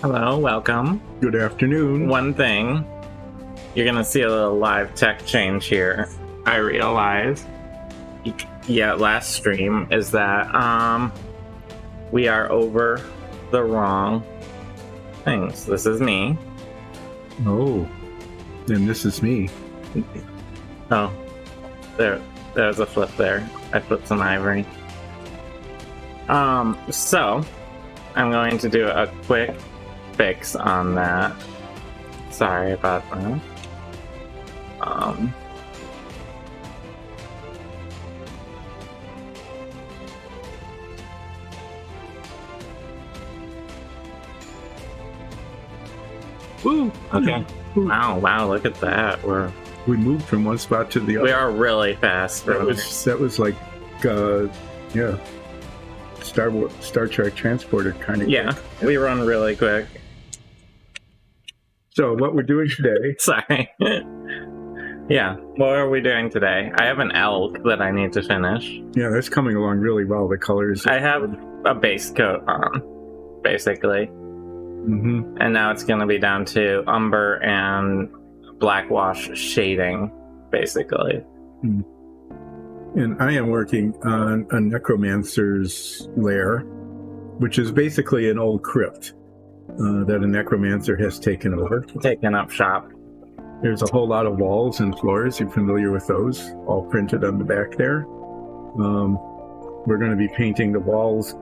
Hello, welcome. Good afternoon. One thing, you're gonna see a little live tech change here. I realized, last stream is that we are over the wrong things. This is me. Oh, and this is me. Oh, there's a flip there. I flipped some ivory. So I'm going to do a quick fix on that. Sorry about that. Woo! Okay. Wow, look at that. We moved from one spot to the other. We are really fast. That was like Star Trek transporter kind of. Yeah, we run really quick. So what we're doing today? Sorry. Yeah, what are we doing today? I have an elk that I need to finish. Yeah, that's coming along really well. The colors. I have a base coat on, basically. Mm-hmm. And now it's going to be down to umber and black wash shading, basically. Mm. And I am working on a necromancer's lair, which is basically an old crypt that a necromancer has taken over. Taken up shop. There's a whole lot of walls and floors. You're familiar with those, all printed on the back there. We're going to be painting the walls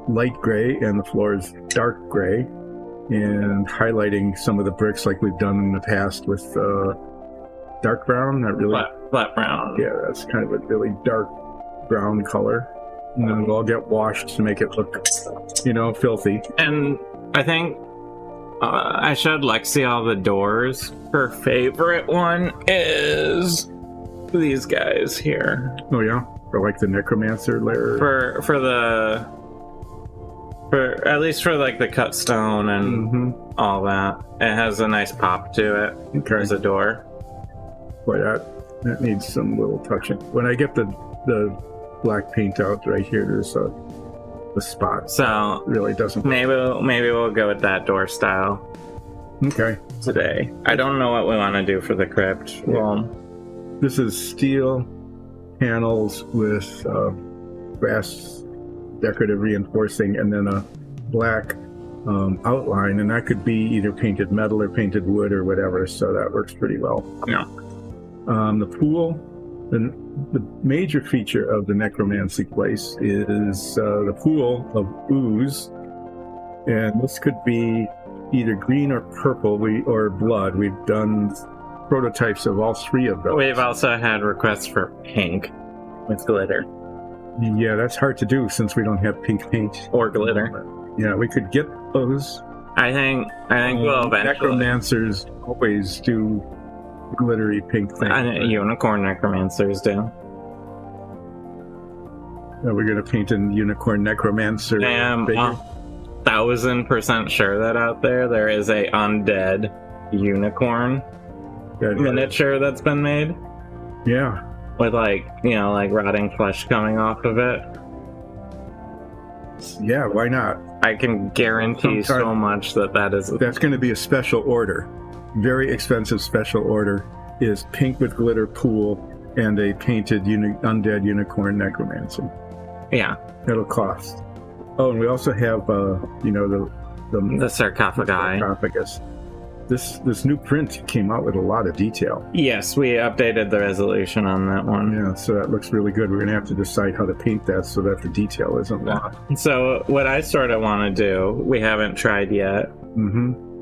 light gray and the floors dark gray, and highlighting some of the bricks like we've done in the past with dark brown. Not really. Flat brown. Yeah, that's kind of a really dark brown color. And then it'll all get washed to make it look, filthy. And I think I showed Lexi all the doors. Her favorite one is these guys here. Oh yeah, for like the necromancer lair. For at least for like the cut stone and all that. It has a nice pop to it. Okay. As a door. Boy, that needs some little touching. When I get the black paint out right here, there's a spot. So it really doesn't. Maybe we'll go with that door style. Okay. Today. I don't know what we want to do for the crypt. Yeah. Well, this is steel panels with brass decorative reinforcing, and then a black outline, and that could be either painted metal or painted wood or whatever, so that works pretty well. Yeah. The pool, the major feature of the necromancy place is the pool of ooze, and this could be either green or purple or blood. We've done prototypes of all three of those. We've also had requests for pink with glitter. Yeah, that's hard to do since we don't have pink paint. Or glitter. Yeah, we could get those. I think we'll eventually. Necromancers always do glittery pink things. Unicorn necromancers do. We're going to paint a unicorn necromancer. I am 1000% sure that out there is a undead unicorn miniature that's been made. Yeah. With like rotting flesh coming off of it. Yeah, why not? I can guarantee so much that's going to be a special order. Very expensive special order is pink with glitter pool and a painted undead unicorn necromancer. Yeah. It'll cost. Oh, and we also have the sarcophagus. This new print came out with a lot of detail. Yes, we updated the resolution on that one. Yeah, so that looks really good. We're going to have to decide how to paint that so that the detail isn't lost. So what I sort of want to do, we haven't tried yet,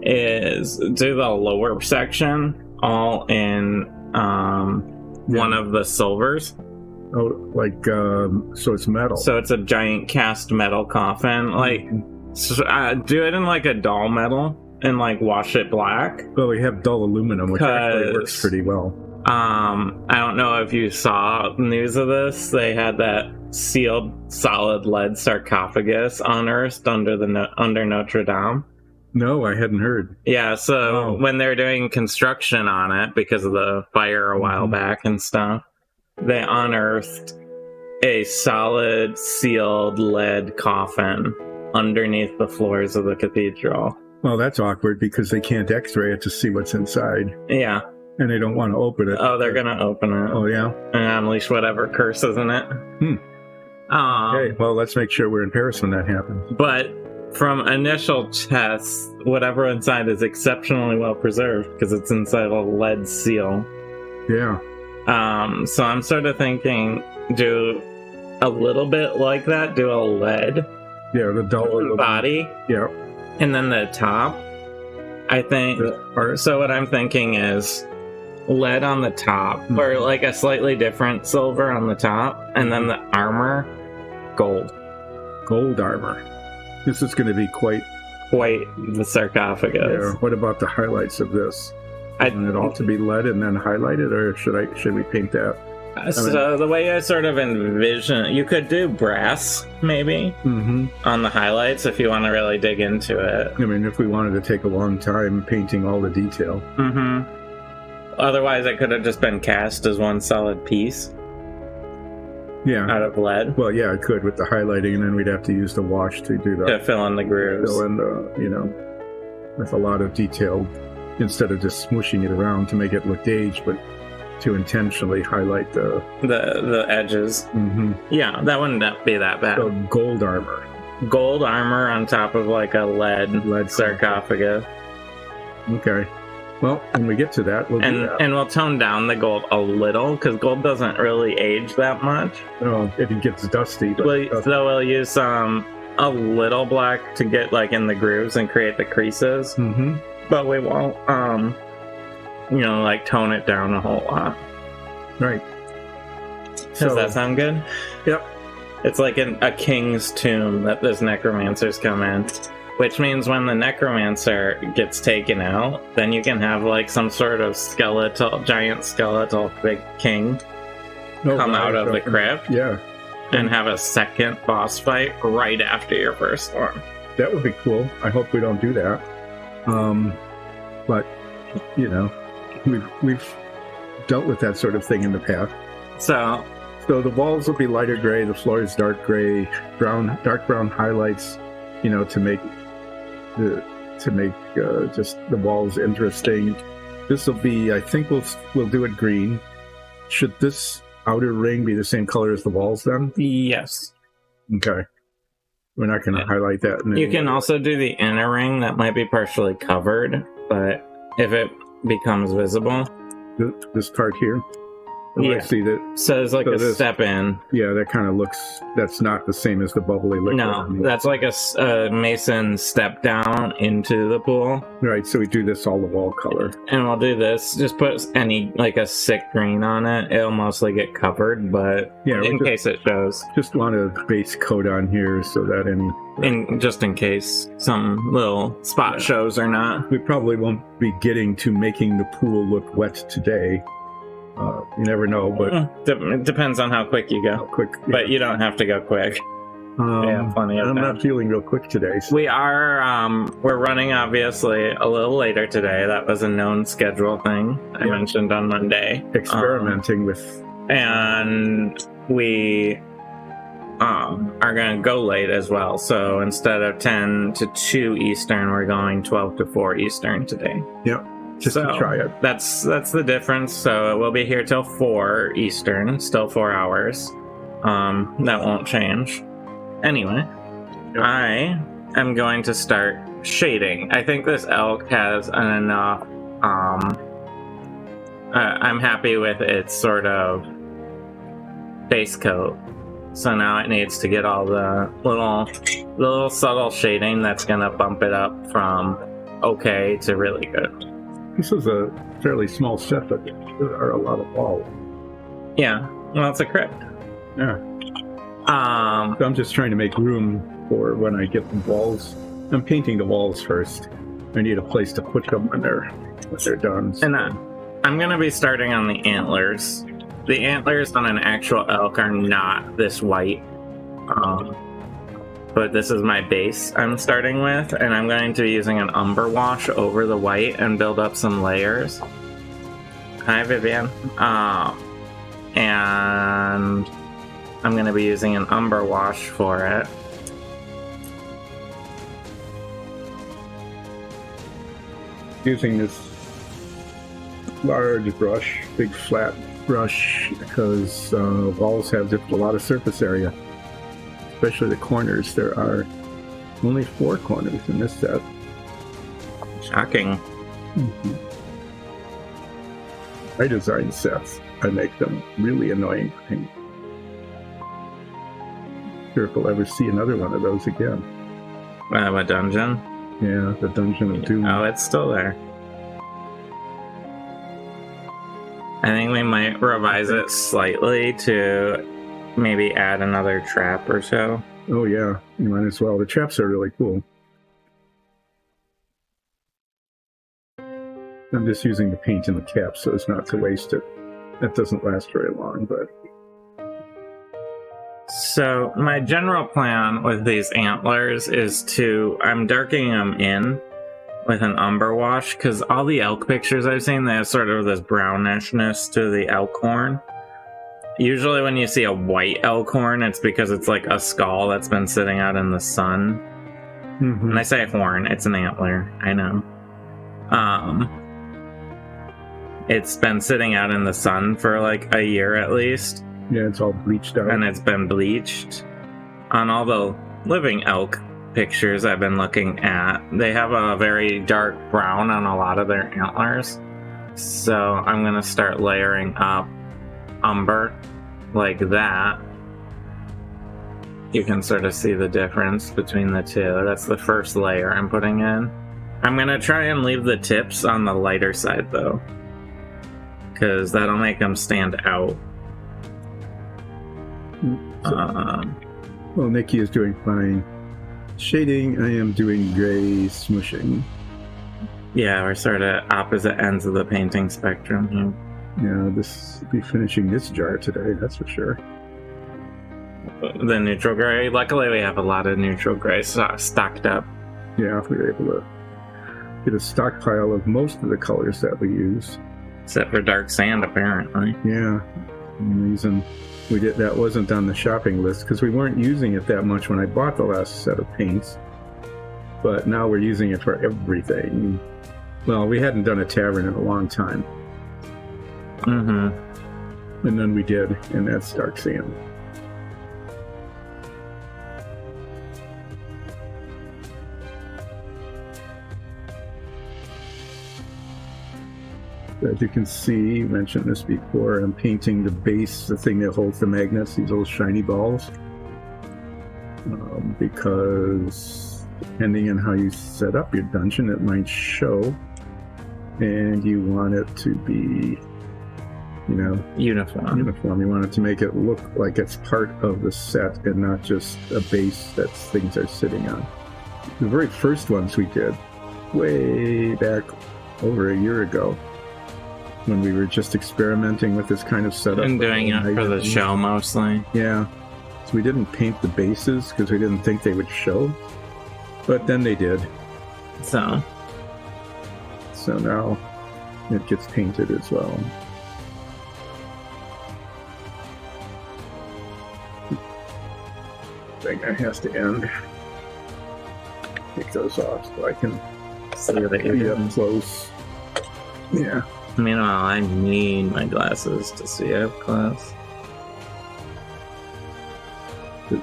is do the lower section all in one of the silvers. Oh, like, so it's metal. So it's a giant cast metal coffin. Do it in like a dull metal. And wash it black. Well, we have dull aluminum, which actually works pretty well. I don't know if you saw news of this. They had that sealed solid lead sarcophagus unearthed under Notre Dame. No, I hadn't heard. Yeah, so when they're doing construction on it because of the fire a while back and stuff, they unearthed a solid sealed lead coffin underneath the floors of the cathedral. Well, that's awkward because they can't X-ray it to see what's inside, Yeah. and they don't want to open it. Oh, they're gonna open it. Oh, yeah? And unleash whatever curse is in it. Okay, well, let's make sure we're in Paris when that happens. But from initial tests, whatever inside is exceptionally well preserved because it's inside a lead seal. Yeah. So I'm sort of thinking, do a little bit like that, do a lead Yeah, the dull body, Yeah. and then the top. I think. So what I'm thinking is lead on the top, or like a slightly different silver on the top, and then the armor, gold. Gold armor. This is going to be quite the sarcophagus. Yeah. What about the highlights of this? And it ought to be lead and then highlighted, or should we paint that? So the way I sort of envision, you could do brass maybe on the highlights if you want to really dig into it. I mean, if we wanted to take a long time painting all the detail. Otherwise, it could have just been cast as one solid piece. Yeah. Out of lead. Well, yeah, it could with the highlighting, and then we'd have to use the wash to do to fill in the grooves. Fill in the, with a lot of detail, instead of just smooshing it around to make it look aged, but to intentionally highlight the edges. Yeah, that wouldn't be that bad. So gold armor. Gold armor on top of like a lead sarcophagus. Okay. Well, when we get to that, we'll do that. And we'll tone down the gold a little, because gold doesn't really age that much. No, it gets dusty. So we'll use a little black to get like in the grooves and create the creases. But we won't, like tone it down a whole lot. Right. Does that sound good? Yep. It's like a king's tomb that those necromancers come in. Which means when the necromancer gets taken out, then you can have like some sort of giant skeletal big king come out of the crypt. Yeah. And have a second boss fight right after your first one. That would be cool. I hope we don't do that. But, we've dealt with that sort of thing in the past. So the walls will be lighter gray, the floor is dark gray, dark brown highlights, to make just the walls interesting. This will be, I think we'll do it green. Should this outer ring be the same color as the walls then? Yes. Okay. We're not going to highlight that. You can also do the inner ring that might be partially covered, but if it becomes visible. This part here? Yeah. I see that. So it's like a step in. Yeah, that kind of looks, that's not the same as the bubbly liquid. No, that's like a mason step down into the pool. Right, so we do this all the wall color. And we'll do this, just put a sick green on it. It'll mostly get covered, but yeah, in case it shows. Just want a base coat on here so that just in case some little spot shows or not. We probably won't be getting to making the pool look wet today. You never know, but it depends on how quick you go. But you don't have to go quick. Plenty of I'm time. not feeling real quick today. So. We are. We're running obviously a little later today. That was a known schedule thing I mentioned on Monday. Experimenting with, and we are going to go late as well. So instead of 10 to 2 Eastern, we're going 12 to 4 Eastern today. Yep. Just to try it. That's the difference. So we'll be here till 4 Eastern, still 4 hours. That won't change. Anyway, I am going to start shading. I think this elk has enough. I'm happy with its sort of base coat. So now it needs to get all the little subtle shading that's gonna bump it up from okay to really good. This is a fairly small set, but there are a lot of walls. Yeah, well, it's a crypt. Yeah. So I'm just trying to make room for when I get the walls. I'm painting the walls first. I need a place to put them when they're done. So. And I'm going to be starting on the antlers. The antlers on an actual elk are not this white. But this is my base I'm starting with, and I'm going to be using an umber wash over the white and build up some layers. Hi, Vivian. And I'm going to be using an umber wash for it. using this large brush, big flat brush, because walls have just a lot of surface area, especially the corners. There are only 4 corners in this set. Shocking. Mm-hmm. I design sets. I make them really annoying to paint. Not sure if we'll ever see another one of those again. A dungeon? Yeah, the Dungeon of Doom. Oh, it's still there. I think we might revise it slightly to maybe add another trap or so. Oh yeah, you might as well. The traps are really cool. I'm just using the paint in the cap so as not to waste it. That doesn't last very long, but... So my general plan with these antlers is I'm darkening them in with an umber wash, because all the elk pictures I've seen, they have sort of this brownishness to the elk horn. Usually when you see a white elk horn, it's because it's like a skull that's been sitting out in the sun. Mm-hmm. When I say horn, it's an antler, I know. It's been sitting out in the sun for like a year at least. Yeah, it's all bleached out. And it's been bleached. On all the living elk pictures I've been looking at, they have a very dark brown on a lot of their antlers. So I'm going to start layering up umber like that. You can sort of see the difference between the two. That's the first layer I'm putting in. I'm going to try and leave the tips on the lighter side though, because that'll make them stand out. Well, Nikki is doing fine. Shading, I am doing gray smushing. Yeah, we're sort of opposite ends of the painting spectrum here. Yeah, this will be finishing this jar today, that's for sure. The neutral gray. Luckily, we have a lot of neutral gray stocked up. Yeah, we were able to get a stockpile of most of the colors that we use. Except for dark sand, apparently. Yeah, the reason we did that wasn't on the shopping list because we weren't using it that much when I bought the last set of paints. But now we're using it for everything. Well, we hadn't done a tavern in a long time. Mm-hmm. And then we did, and that's dark sand. As you can see, I mentioned this before, I'm painting the base, the thing that holds the magnets, these little shiny balls. Because depending on how you set up your dungeon, it might show. And you want it to be, you know, uniform. You want it to make it look like it's part of the set and not just a base that things are sitting on. The very first ones we did, way back over a year ago, when we were just experimenting with this kind of setup. And doing it for the show mostly. Yeah. So we didn't paint the bases because we didn't think they would show. But then they did. So now it gets painted as well. Thing that has to end. Take those off so I can see up close. Yeah. Meanwhile, I need my glasses to see up close.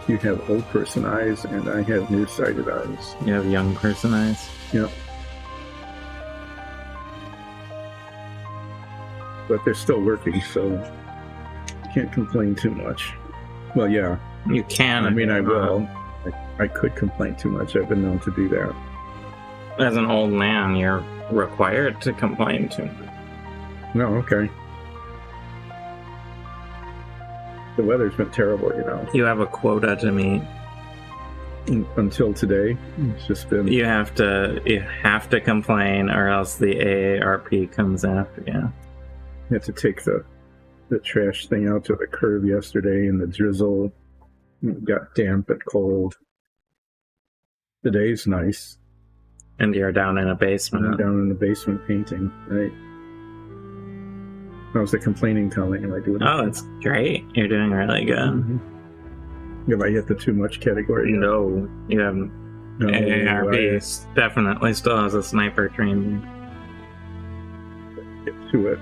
You have old person eyes, and I have nearsighted eyes. You have young person eyes? Yep. But they're still working, so can't complain too much. Well, yeah. You can. I mean, I will. I could complain too much. I've been known to do that. As an old man, you're required to complain too much. No, okay. The weather's been terrible, you know. You have a quota to meet. Until today, it's just been... You have to complain, or else the AARP comes after you. I had to take the trash thing out to the curb yesterday, and the drizzle got damp and cold. Today's nice. And you're down in a basement. I'm down in the basement painting, right? How's the complaining telling? Am I doing? Oh, it's great. You're doing really good. Mm-hmm. Have I hit the too much category? No, you haven't. AARP definitely still has a sniper trained. get to it.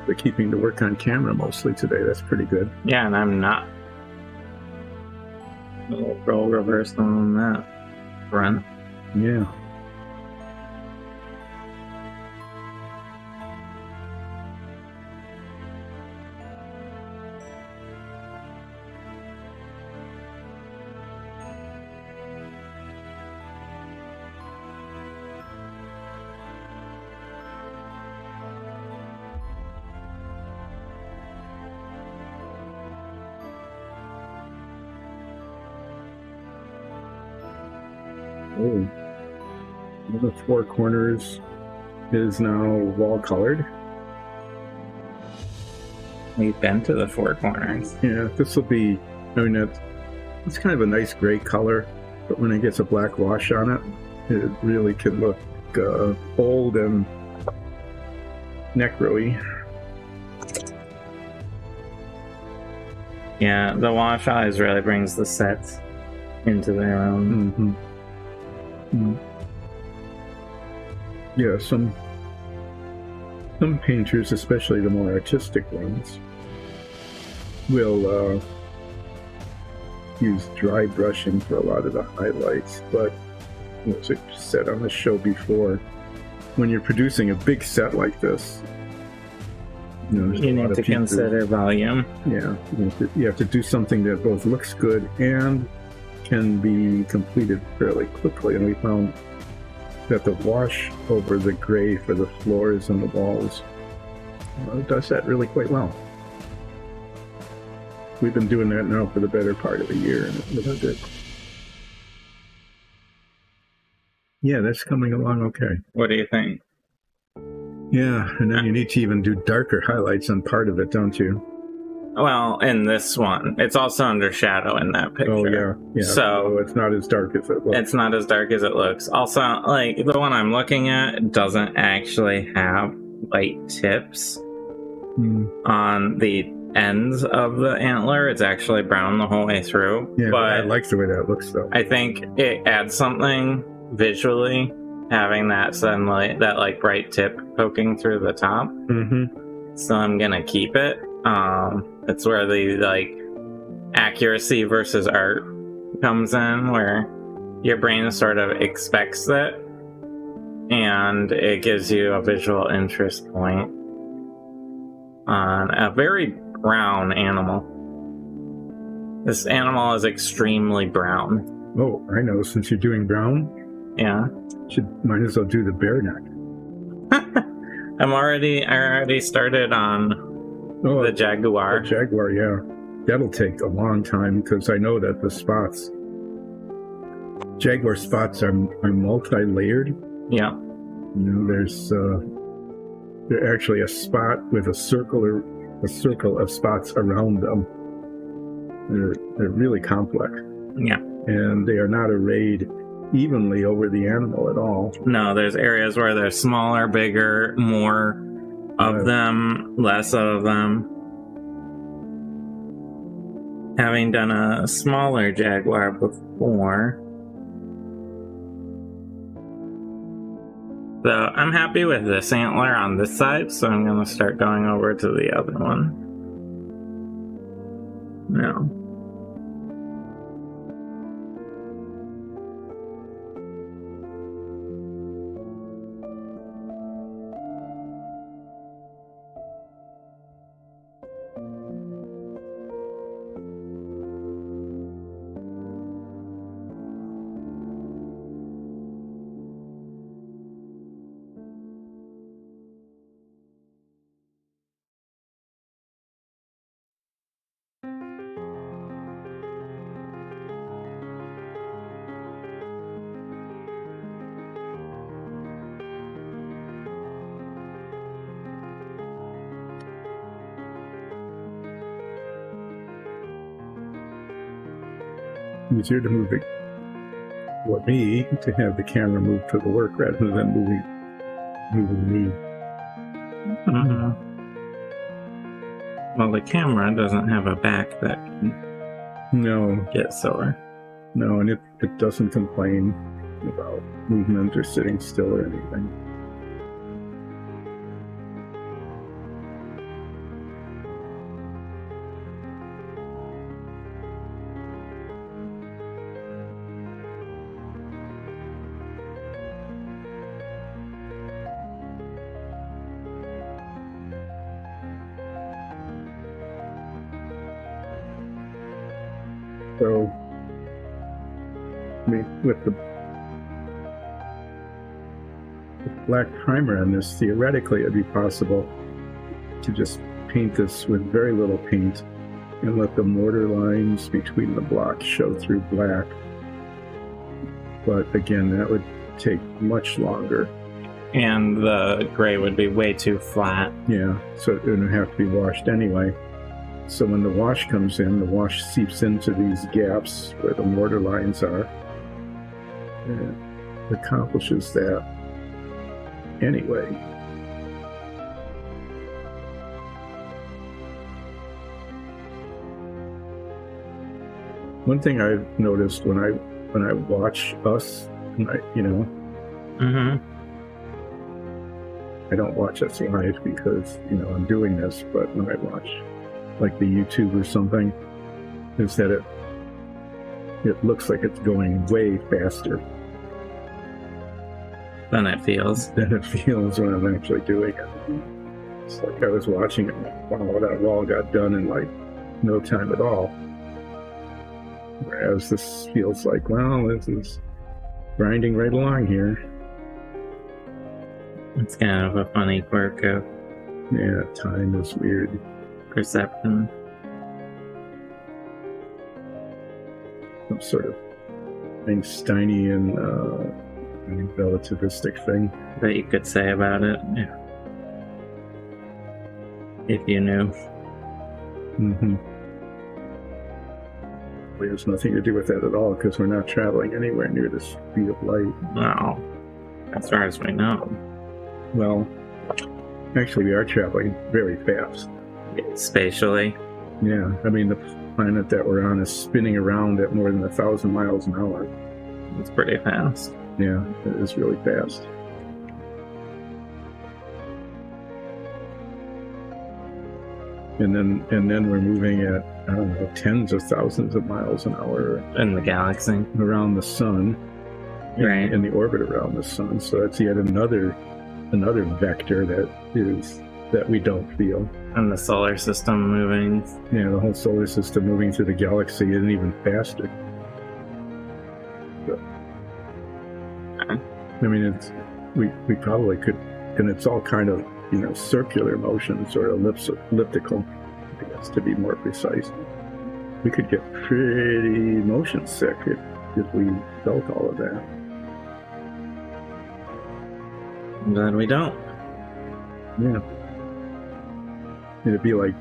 They're keeping the work on camera mostly today. That's pretty good. Yeah, and I'm not. A little roll reverse on that run. Yeah. Oh, the four corners is now wall colored. We've been to the four corners. Yeah, this will be, I mean, it's kind of a nice gray color, but when it gets a black wash on it, it really can look old and necro-y. Yeah, the wash eyes really brings the sets into their own. Mm-hmm. Mm-hmm. Yeah, some painters, especially the more artistic ones, will use dry brushing for a lot of the highlights. But as I said on the show before, when you're producing a big set like this, you need to consider volume. Yeah, you have to do something that both looks good and can be completed fairly quickly. And we found that the wash over the gray for the floors and the walls does that really quite well. We've been doing that now for the better part of a year, and it looks good. Yeah, that's coming along okay. What do you think? Yeah, and then you need to even do darker highlights on part of it, don't you? Well, in this one, it's also under shadow in that picture. Oh, yeah. So it's not as dark as it looks. It's not as dark as it looks. Also, like, the one I'm looking at doesn't actually have white tips on the ends of the antler. It's actually brown the whole way through. Yeah, but I like the way that looks, though. I think it adds something visually, having that sunlight, that, like, bright tip poking through the top. Mm-hmm. So I'm gonna keep it. It's where the, like, accuracy versus art comes in, where your brain sort of expects it, and it gives you a visual interest point on a very brown animal. This animal is extremely brown. Oh, I know. Since you're doing brown, Yeah. might as well do the bear neck. I already started on the Jaguar. The Jaguar, yeah. That'll take a long time because I know that the spots, Jaguar spots are multi-layered. Yeah. You know, there's they're actually a spot with a circle of spots around them. They're really complex. Yeah. And they are not arrayed evenly over the animal at all. No, there's areas where they're smaller, bigger, more of them, less of them. Having done a smaller Jaguar before, so I'm happy with this antler on this side, so I'm going to start going over to the other one now. Easier to move it. For me, to have the camera move to the work rather than moving me. Mm-hmm. Well, the camera doesn't have a back that can No, get sore. no, and it doesn't complain about movement or sitting still or anything. So, I mean, with the black primer on this, theoretically it'd be possible to just paint this with very little paint and let the mortar lines between the blocks show through black. But again, that would take much longer. And the gray would be way too flat. Yeah, so it would have to be washed anyway. So when the wash comes in, the wash seeps into these gaps where the mortar lines are. And it accomplishes that anyway. One thing I've noticed when I watch us, Mm-hmm. I don't watch us live because, I'm doing this, but when I watch like the YouTube or something, is that it looks like it's going way faster Then it feels. than it feels when I'm actually doing it. It's like I was watching it, wow, that wall got done in like no time at all. Whereas this feels like, well, this is grinding right along here. It's kind of a funny quirk of Yeah, time is weird. perception. Some sort of Einsteinian relativistic thing. That you could say about it. Yeah. If you knew. Mm-hmm. It has nothing to do with that at all because we're not traveling anywhere near the speed of light. No. As far as we know. Well, actually, we are traveling very fast. Spatially. Yeah, I mean, the planet that we're on is spinning around at more than 1,000 miles an hour. It's pretty fast. Yeah, it is really fast. And then we're moving at, I don't know, tens of thousands of miles an hour In the galaxy. around the sun, Right. in the orbit around the sun. So that's yet another vector that we don't feel. And the solar system moving. Yeah, the whole solar system moving through the galaxy and even faster. So, I mean, we probably could, and it's all kind of, circular motion, sort of elliptical, I guess, to be more precise. We could get pretty motion sick if we felt all of that. I'm glad we don't. Yeah. It'd be like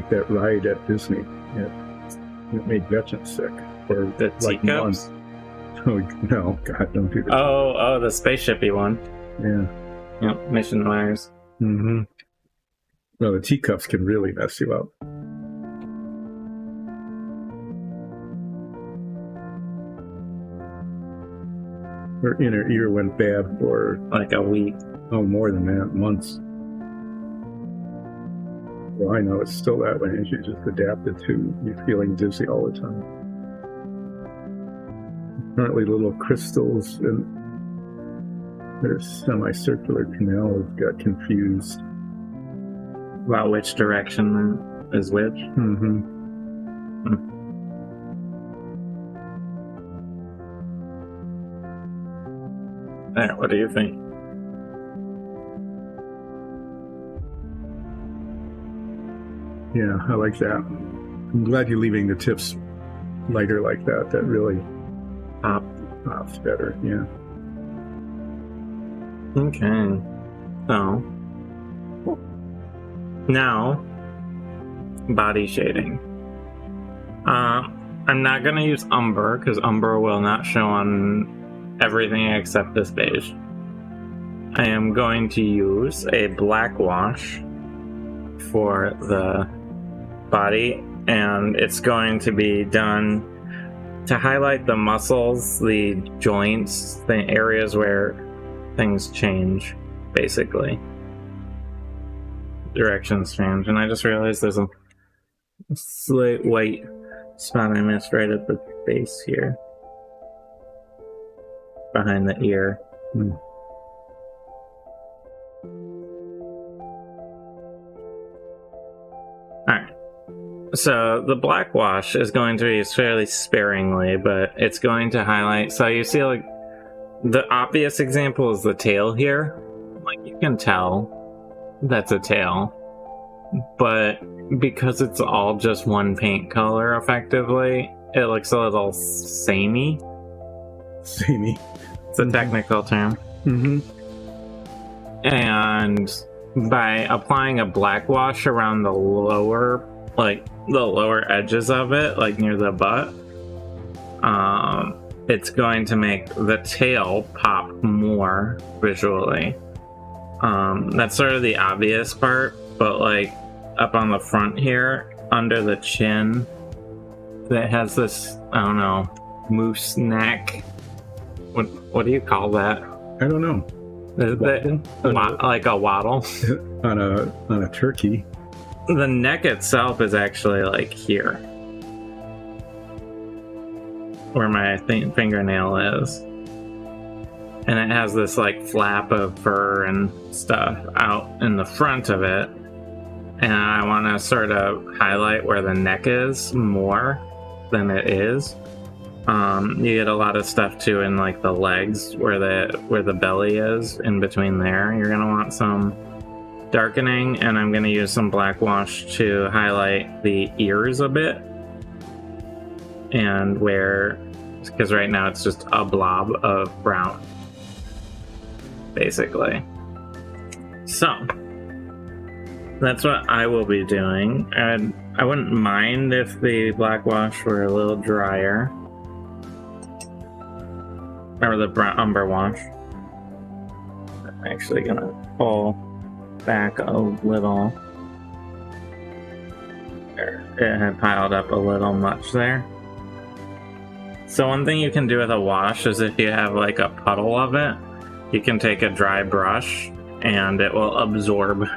that ride at Disney. It made Gretchen sick for The like teacups? months. Oh no, God, don't do that. Oh, the spaceshipy one. Yeah. Yep, Mission Mars. Mm-hmm. Well, the teacups can really mess you up. Her inner ear went bad for, Like a week. more than that, months. Well, I know it's still that way. She just adapted to you feeling dizzy all the time. Apparently, little crystals in their semicircular canal got confused. About which direction is which. Mm-hmm. There, what do you think? Yeah, I like that. I'm glad you're leaving the tips lighter like that. That really pops better. Yeah. Okay. So now body shading. I'm not gonna use umber because umber will not show on everything except this beige. I am going to use a black wash for the body, and it's going to be done to highlight the muscles, the joints, the areas where things change, basically. Directions change, and I just realized there's a slight white spot I missed right at the base here. Behind the ear. Alright. So the black wash is going to be used fairly sparingly, but it's going to highlight. So you see, like, the obvious example is the tail here. Like, you can tell that's a tail, but because it's all just one paint color, effectively, it looks a little samey. Samey. It's a technical term. And by applying a black wash around the lower edges of it, like near the butt, it's going to make the tail pop more visually. That's sort of the obvious part, but like up on the front here, under the chin, that has this, I don't know, moose neck. What do you call that? I don't know. Like a waddle on a turkey. The neck itself is actually like here, where my fingernail is, and it has this like flap of fur and stuff out in the front of it, and I want to sort of highlight where the neck is more than it is. You get a lot of stuff too in like the legs where the belly is, in between there. You're gonna want some darkening, and I'm gonna use some black wash to highlight the ears a bit, and because right now it's just a blob of brown, basically. So that's what I will be doing, and I wouldn't mind if the black wash were a little drier. Or the brown umber wash. I'm actually gonna pull back a little. It had piled up a little much there. So one thing you can do with a wash is if you have like a puddle of it, you can take a dry brush and it will absorb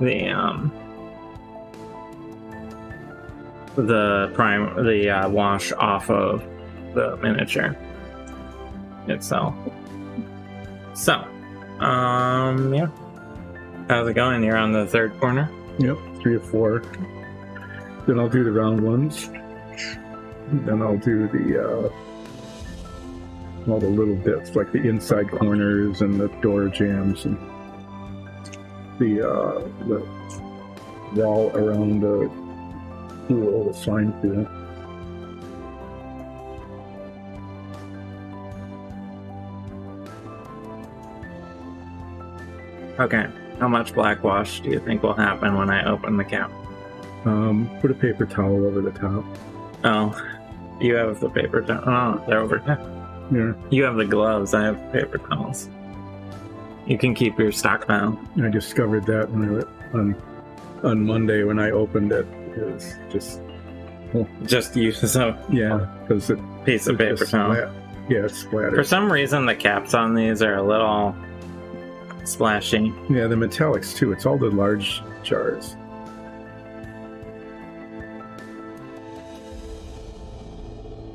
the wash off of the miniature itself. So, yeah. How's it going? You're on the third corner? Yep, 3 or 4. Then I'll do the round ones. Then I'll do the all the little bits, like the inside corners and the door jambs and the wall around the little sign through it. Okay. How much black wash do you think will happen when I open the cap? Put a paper towel over the top. Oh, you have the paper towel. Oh, they're over there. Yeah. You have the gloves. I have paper towels. You can keep your stockpile. I discovered that on Monday when I opened it. It was just use because it piece of paper towel. Yeah, it's splattered. For some reason, the caps on these are a little splashy. Yeah, the metallics too. It's all the large jars.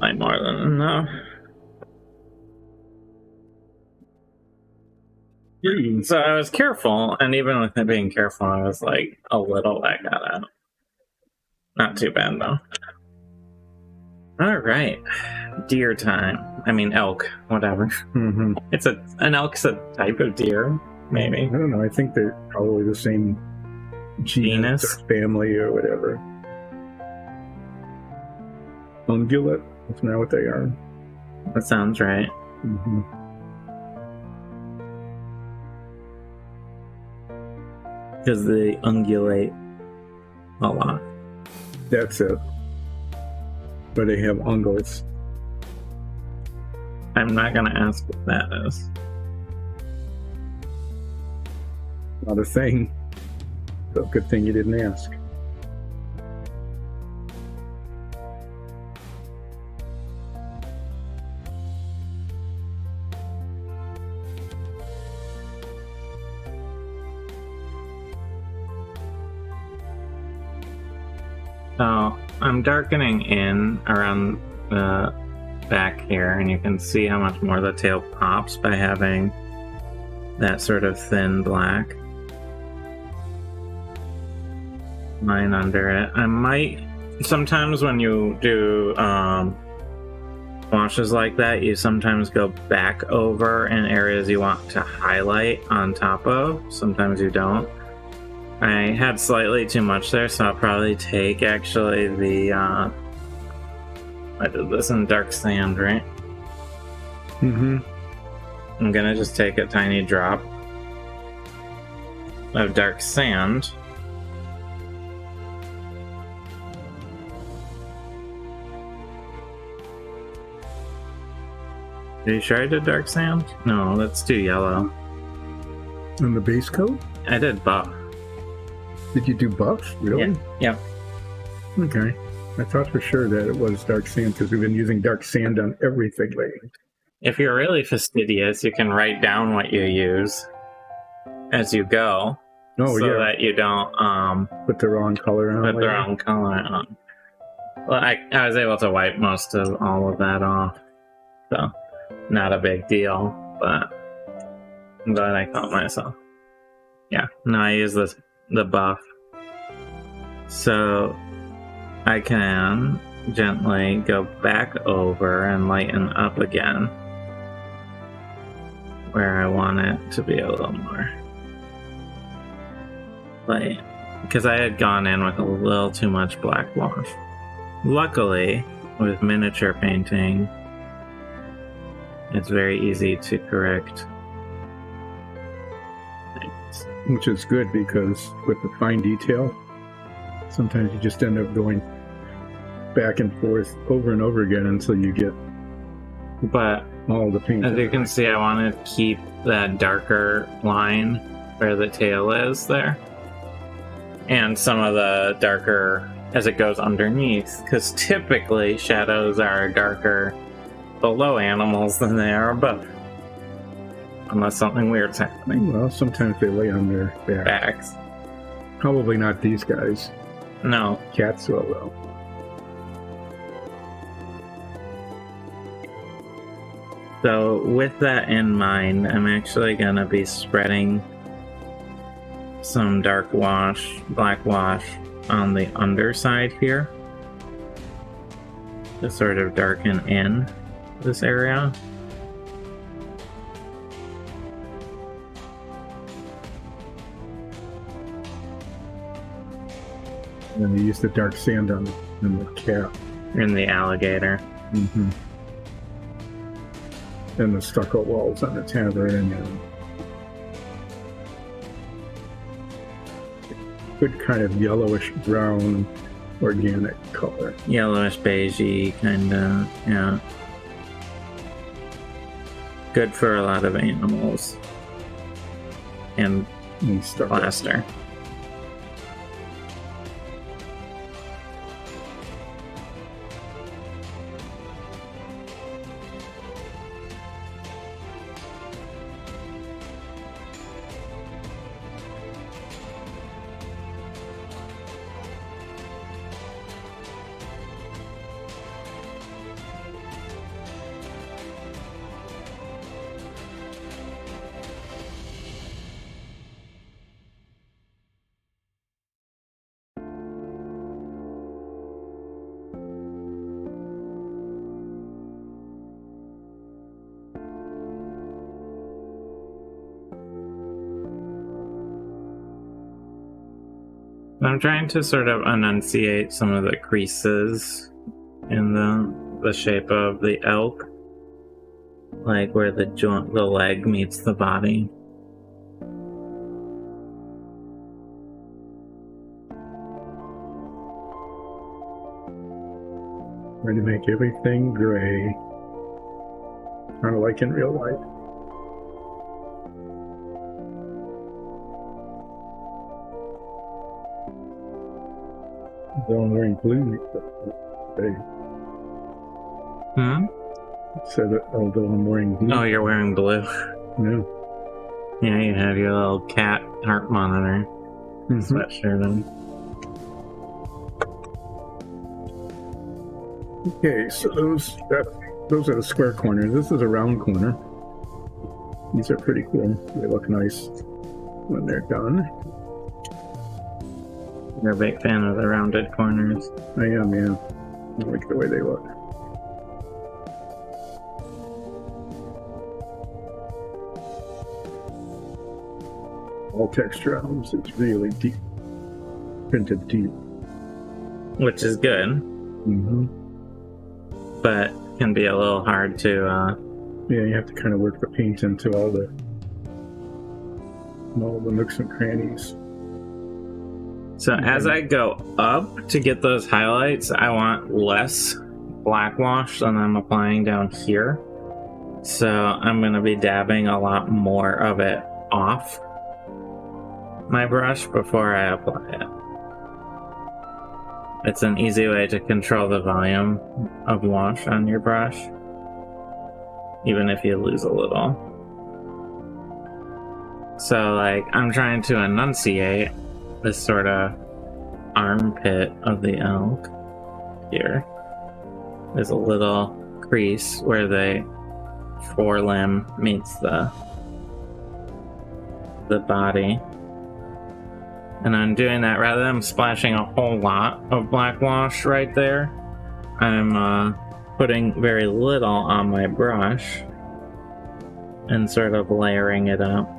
Like more than enough. So I was careful, and even with it being careful, I was like a little that got out. Not too bad though. All right, deer time. I mean elk, whatever. Mm-hmm. An elk's a type of deer, maybe. I don't know. I think they're probably the same genus or family or whatever. Ungulate. That's not what they are. That sounds right. Mm-hmm. Because they ungulate a lot. That's it. But they have ungulates. I'm not going to ask what that is. Not a thing. So good thing you didn't ask. So I'm darkening in around the back here, and you can see how much more the tail pops by having that sort of thin black line under it. I might sometimes when you do washes like that, you sometimes go back over in areas you want to highlight on top of. Sometimes you don't. I had slightly too much there, so I'll probably take actually the I did this in dark sand, right? Mm-hmm. I'm gonna just take a tiny drop of dark sand. Are you sure I did dark sand? No, let's do yellow. On the base coat? I did buff. Did you do buff? Really? Yeah. Okay. I thought for sure that it was dark sand because we've been using dark sand on everything lately. If you're really fastidious, you can write down what you use as you go. Oh, so yeah. that you don't Put the wrong color on. put the wrong color on. Well, I was able to wipe most of all of that off. So, not a big deal, but I'm glad I caught myself. Yeah, no, I use the buff. So, I can gently go back over and lighten up again where I want it to be a little more light. Because I had gone in with a little too much black wash. Luckily, with miniature painting, it's very easy to correct things. Which is good because with the fine detail, sometimes you just end up going back and forth over and over again until you get But all the paint. as you can see, I want to keep that darker line where the tail is there. And some of the darker as it goes underneath, because typically shadows are darker below animals than they are above. Unless something weird's happening. Well, sometimes they lay on their Backs. Probably not these guys. No. Cats will, though. So with that in mind, I'm actually going to be spreading some dark wash, black wash on the underside here to sort of darken in this area. And then you use the dark sand on the cat. In the alligator. Mm-hmm. And the stucco walls on the tavern. And good kind of yellowish brown organic color. Yellowish beigey kind of, yeah. Good for a lot of animals. And stucco. plaster. I'm trying to sort of enunciate some of the creases in the shape of the elk, like where the leg meets the body. Trying to make everything gray. Kind of like in real life. They're all wearing blue. They Hmm? said that although I'm wearing blue. Oh, you're wearing blue. Yeah. Yeah, you have your little cat heart monitor sweatshirt on. Okay, so those are the square corners. This is a round corner. These are pretty cool. They look nice when they're done. You're a big fan of the rounded corners. I am, yeah. I like the way they look. All texture items, it's really deep. Printed deep. Which is good, but can be a little hard to... Yeah, you have to kind of work the paint into all the nooks and crannies. So as I go up to get those highlights, I want less black wash than I'm applying down here. So I'm going to be dabbing a lot more of it off my brush before I apply it. It's an easy way to control the volume of wash on your brush, even if you lose a little. So, like, I'm trying to enunciate this sort of armpit of the elk here. There's a little crease where the forelimb meets the body. And I'm doing that rather than splashing a whole lot of black wash right there. I'm putting very little on my brush and sort of layering it up.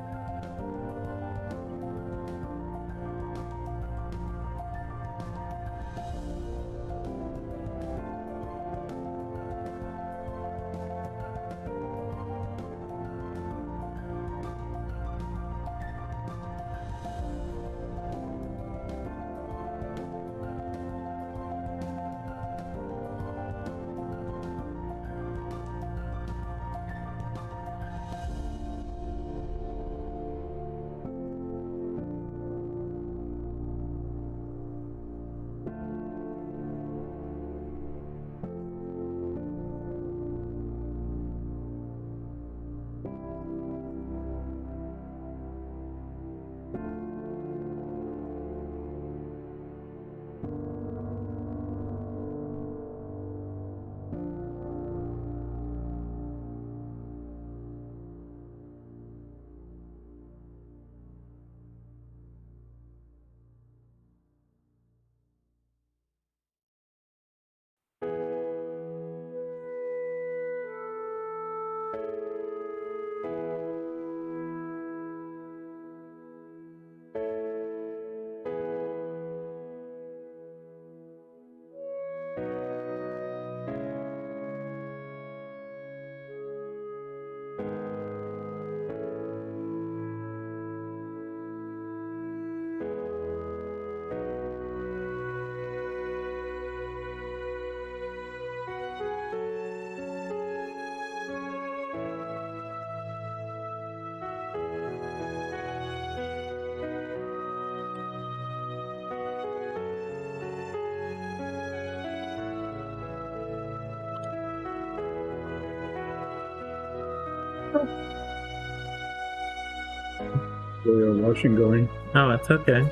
Washing going. Oh, it's okay.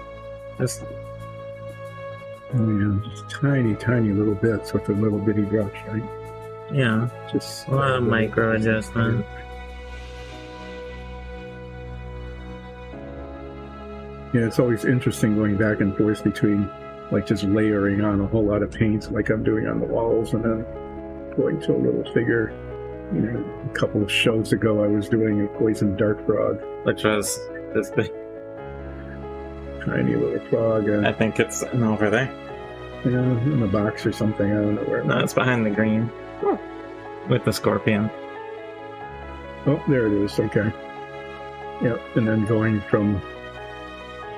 Just Just tiny, tiny little bits with a little bitty brush, right? yeah, Just a lot of micro adjustment. Yeah, it's always interesting going back and forth between like just layering on a whole lot of paint like I'm doing on the walls and then going to a little figure. You know, a couple of shows ago I was doing a poison dart frog. Which was this big. Tiny little frog. I think it's over there. Yeah, in the box or something. I don't know where. No, it's behind the green. With the scorpion. Oh, there it is. Okay. Yep. And then going from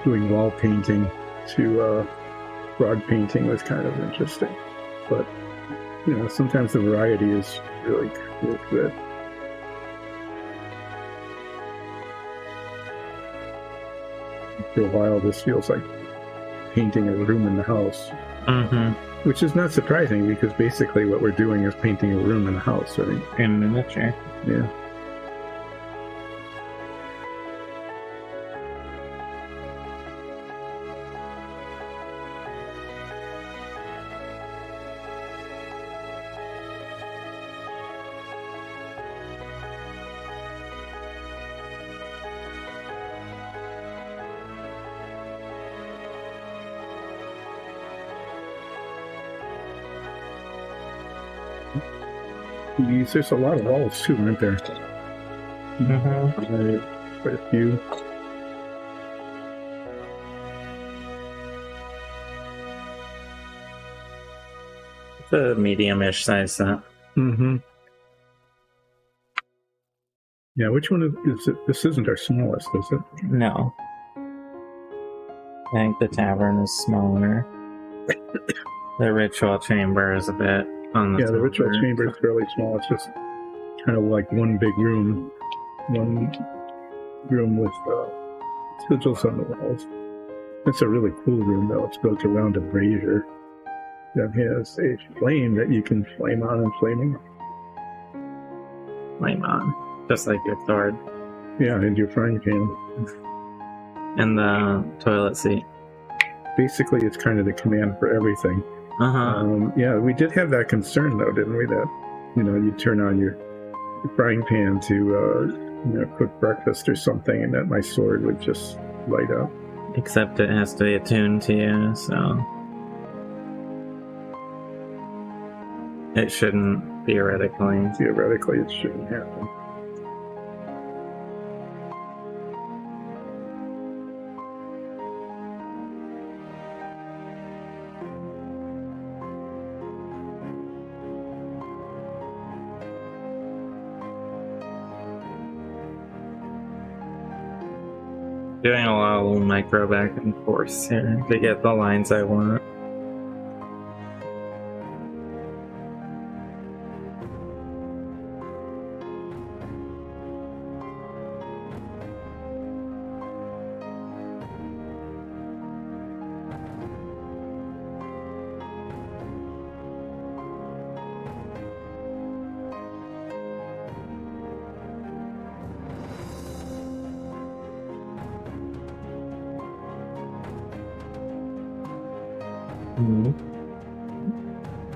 doing wall painting to frog painting was kind of interesting. But, you know, sometimes the variety is really good. After a while, this feels like painting a room in the house. Mm-hmm. Which is not surprising because basically what we're doing is painting a room in the house, right? In miniature. Yeah. There's a lot of walls too, aren't there? Mm-hmm. Quite a few. It's a medium-ish size set. Mm-hmm. Yeah, which one is it? This isn't our smallest, is it? No. I think the tavern is smaller. The ritual chamber is a bit on the Yeah, the ritual smaller. chamber is fairly small. It's just kind of like one big room. One room with sigils on the walls. It's a really cool room, though. It's built around a brazier that has a flame that you can flame on and flame off. Flame on. Just like your sword. Yeah, and your frying pan. And the toilet seat. Basically, it's kind of the command for everything. Uh-huh. Yeah, we did have that concern, though, didn't we? That, you turn on your frying pan to, cook breakfast or something, and that my sword would just light up. Except it has to be attuned to you, so... It shouldn't, theoretically. Theoretically, it shouldn't happen. Doing a lot of little micro back and forth here to get the lines I want.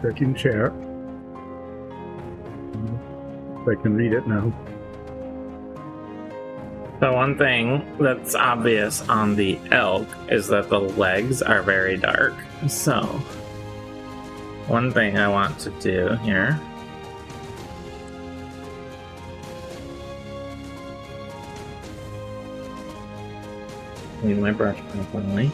Checking chat. If I can read it now. The one thing that's obvious on the elk is that the legs are very dark. So, one thing I want to do here. Clean my brush properly.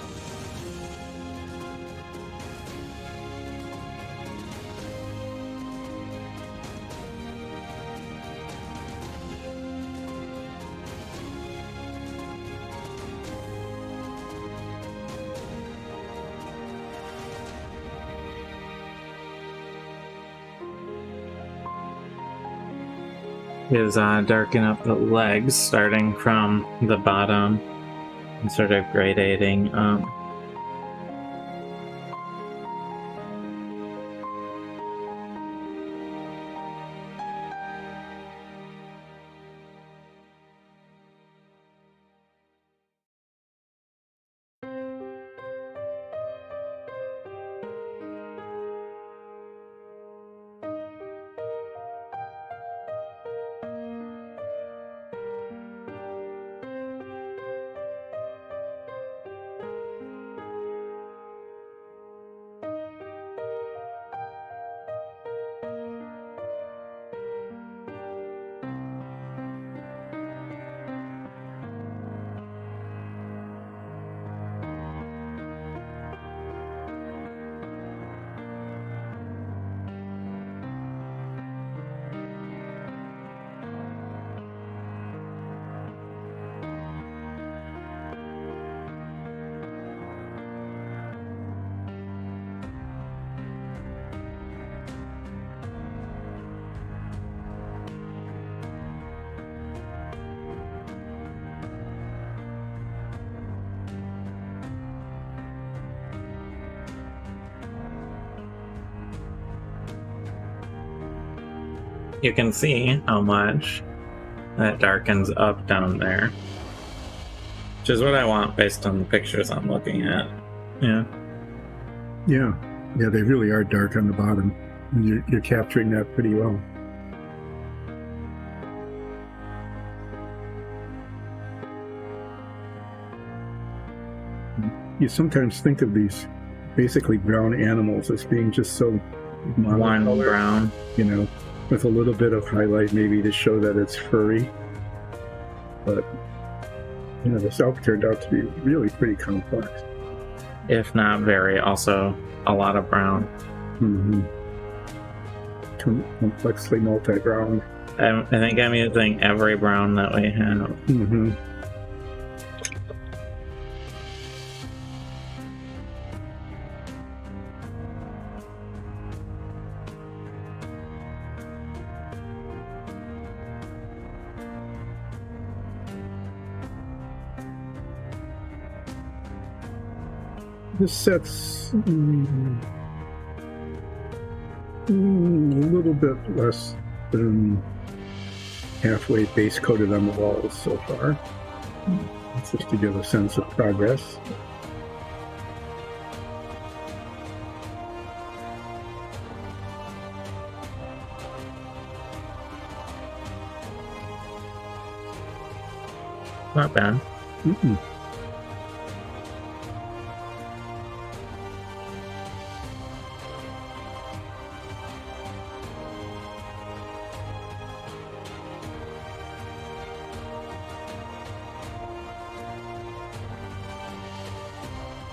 Is darken up the legs starting from the bottom and sort of gradating you can see how much that darkens up down there. Which is what I want based on the pictures I'm looking at. Yeah. Yeah, they really are dark on the bottom. You're capturing that pretty well. You sometimes think of these basically brown animals as being just so One brown. You know, with a little bit of highlight maybe to show that it's furry. But, you know, this elk turned out to be really pretty complex. If not very, also a lot of brown. Mm-hmm. Complexly multi-brown. I think I'm using every brown that we have. Mm-hmm. This set's a little bit less than halfway base coated on the walls so far, just to give a sense of progress. Not bad. Mm-mm.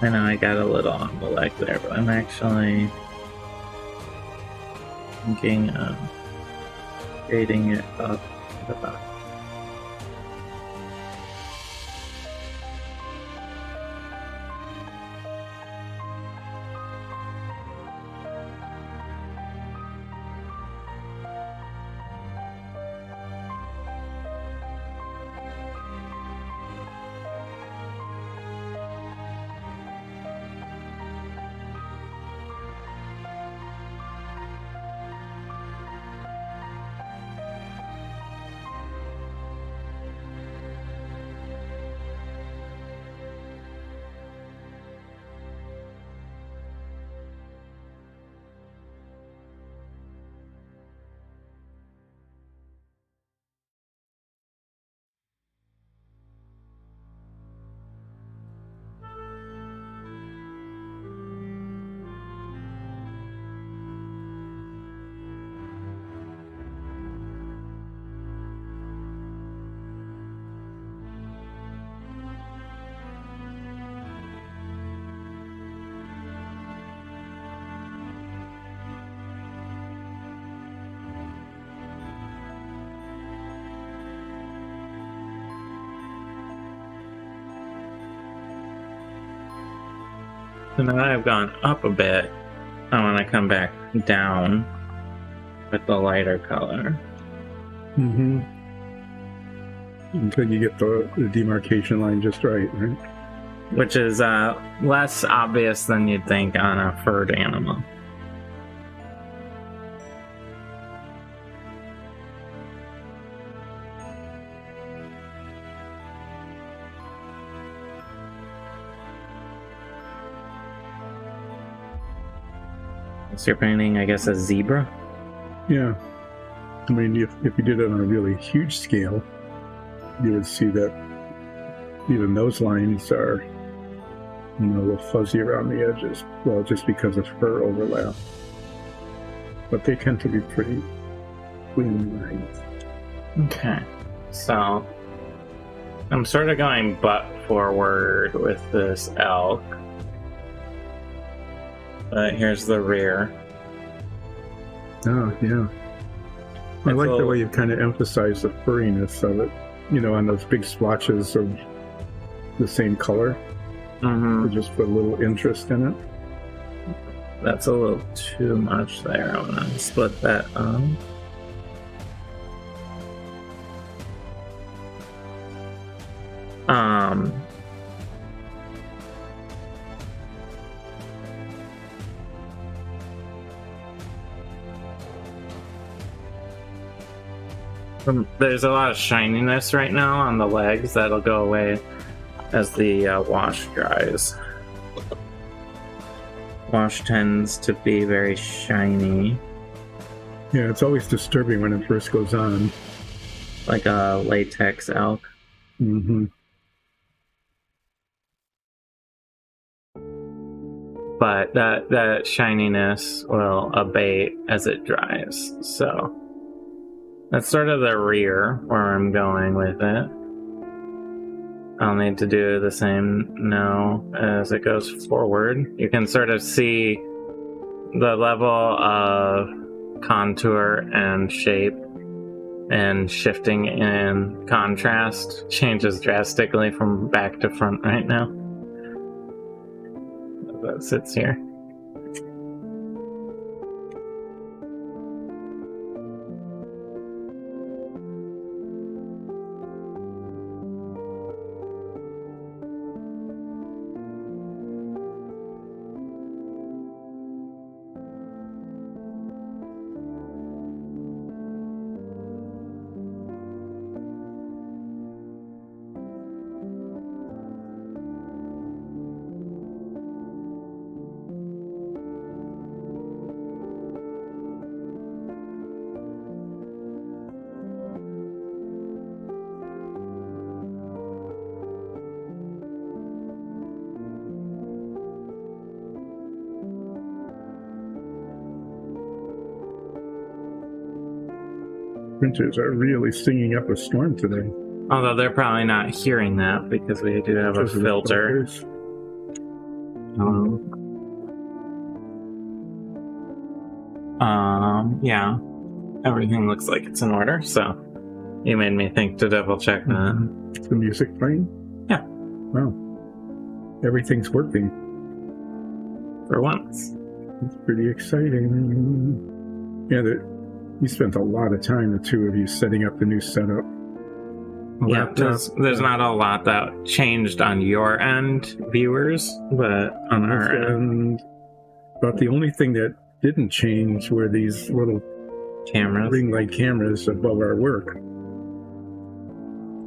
I know I got a little on the leg there, but I'm actually thinking of grading it up to the back. So now that I've gone up a bit, I want to come back down with the lighter color. Mm-hmm. Until you get the demarcation line just right? Which is less obvious than you'd think on a furred animal. So you're painting, I guess, a zebra? Yeah. I mean, if you did it on a really huge scale, you would see that even those lines are, you know, a little fuzzy around the edges. Well, just because of fur overlap. But they tend to be pretty clean lines. Okay. So I'm sort of going butt forward with this elk. But here's the rear. Oh, yeah. I like the way you kind of emphasize the furriness of it, you know, on those big splotches of the same color. Mm-hmm. To just put a little interest in it. That's a little too much there. I want to split that up. There's a lot of shininess right now on the legs. That'll go away as the wash dries. Wash tends to be very shiny. Yeah, it's always disturbing when it first goes on. Like a latex elk. Mm-hmm. But that shininess will abate as it dries. So that's sort of the rear where I'm going with it. I'll need to do the same now as it goes forward. You can sort of see the level of contour and shape and shifting in contrast changes drastically from back to front right now. That sits here. Printers are really singing up a storm today. Although they're probably not hearing that because we do have a filter. Yeah. Everything looks like it's in order, so you made me think to double check that. Is the music playing? Yeah. Wow. Everything's working. For once. It's pretty exciting. Yeah, you spent a lot of time, the two of you, setting up the new setup. Yeah, there's not a lot that changed on your end, viewers, but on our end. But the only thing that didn't change were these little cameras, ring light cameras above our work.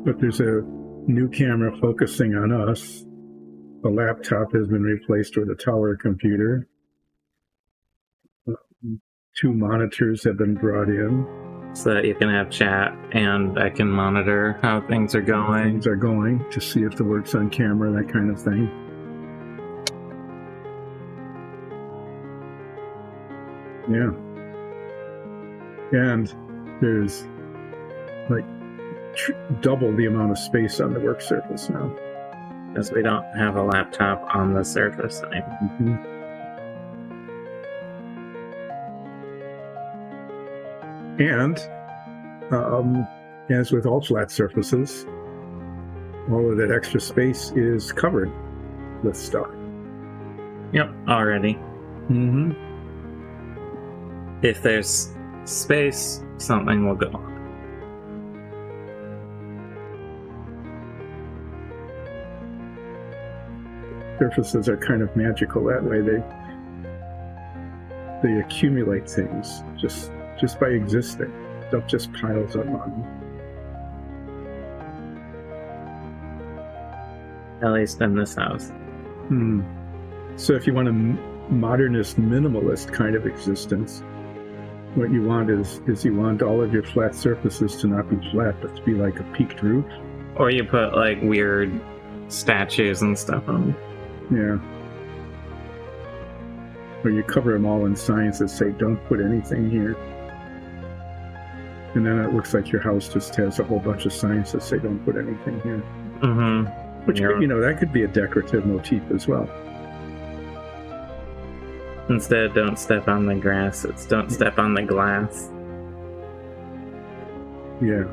But there's a new camera focusing on us. The laptop has been replaced with a tower computer. 2 monitors have been brought in. So that you can have chat and I can monitor how things are going. Things are going to see if it works on camera, that kind of thing. Yeah. And there's like double the amount of space on the work surface now. Because we don't have a laptop on the surface anymore. Mm-hmm. And as with all flat surfaces, all of that extra space is covered with stuff. Yep, already. Mm-hmm. If there's space, something will go on. Surfaces are kind of magical that way. They accumulate things just by existing. Stuff just piles up on them. At least in this house. So if you want a modernist, minimalist kind of existence, what you want is you want all of your flat surfaces to not be flat, but to be like a peaked roof. Or you put like weird statues and stuff on them. Yeah. Or you cover them all in signs that say, don't put anything here. And then it looks like your house just has a whole bunch of signs that say, don't put anything here. Mm-hmm. Which, that could be a decorative motif as well. Instead, don't step on the grass, it's don't step on the glass. Yeah,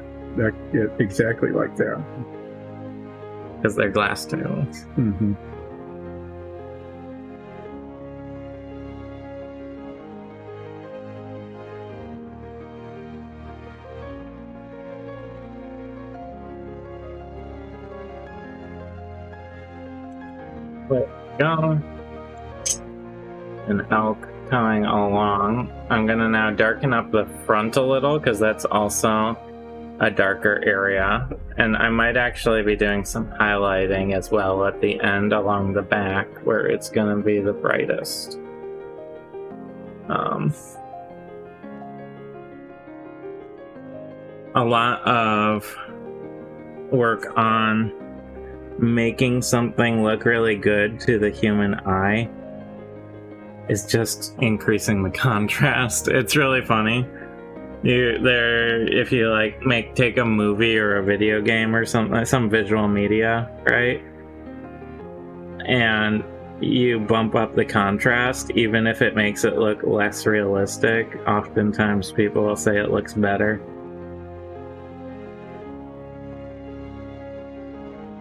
exactly like that. Because they're glass tiles. Mm-hmm. Go. An elk coming along. I'm gonna now darken up the front a little because that's also a darker area, and I might actually be doing some highlighting as well at the end along the back where it's going to be the brightest. A lot of work on making something look really good to the human eye is just increasing the contrast. It's really funny. If you like take a movie or a video game or something, some visual media, right? And you bump up the contrast, even if it makes it look less realistic, oftentimes people will say it looks better.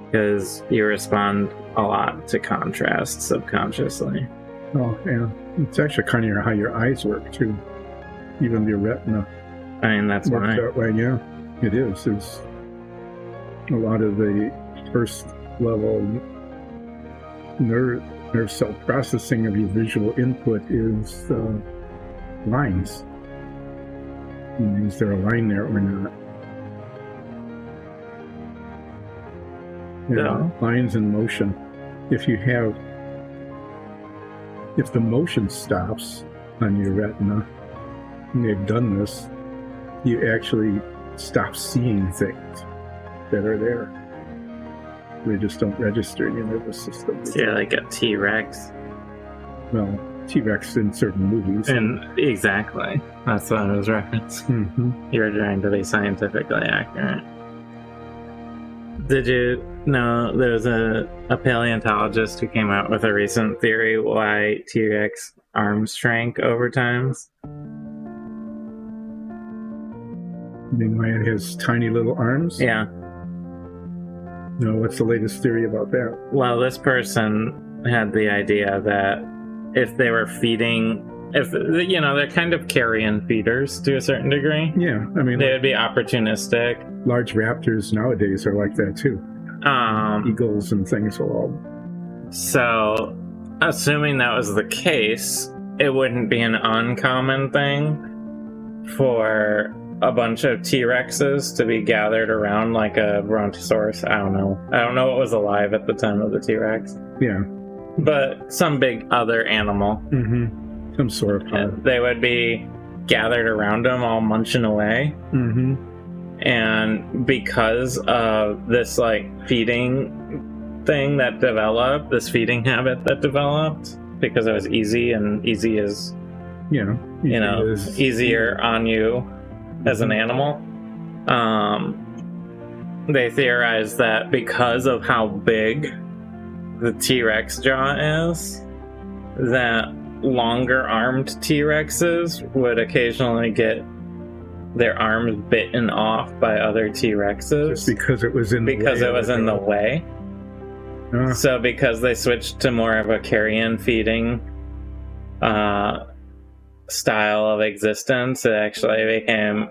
Because you respond a lot to contrast subconsciously. Oh, yeah. It's actually kind of how your eyes work, too. Even your retina. I mean, that's works why. That way, yeah. It is. It's a lot of the first level nerve cell processing of your visual input is lines. Is there a line there or not? Yeah. Lines in motion. If the motion stops on your retina, and they've done this, you actually stop seeing things that are there. They just don't register in your nervous system. Yeah, like a T-Rex. Well, T-Rex in certain movies. And exactly. That's what I was referencing. Mm-hmm. You're trying to be scientifically accurate. Did you know there was a paleontologist who came out with a recent theory why T-Rex arms shrank over time? I mean, why it has tiny little arms? Yeah. No, what's the latest theory about that? Well, this person had the idea that if they were feeding, they're kind of carrion feeders to a certain degree. Yeah, I mean, they would be opportunistic. Large raptors nowadays are like that too. Eagles and things will all. So, assuming that was the case, it wouldn't be an uncommon thing for a bunch of T-Rexes to be gathered around like a brontosaurus. I don't know what was alive at the time of the T-Rex. Yeah. But some big other animal. Mm-hmm. Some sort of. They would be gathered around them all munching away. Mm-hmm. And because of this like feeding thing that developed, this feeding habit that developed, because it was easy and easy is, easier on you as an animal. They theorized that because of how big the T-Rex jaw is, that longer armed T-Rexes would occasionally get their arms bitten off by other T-Rexes. Just because it was in the way. Because it was in the way. So because they switched to more of a carrion feeding style of existence, it actually became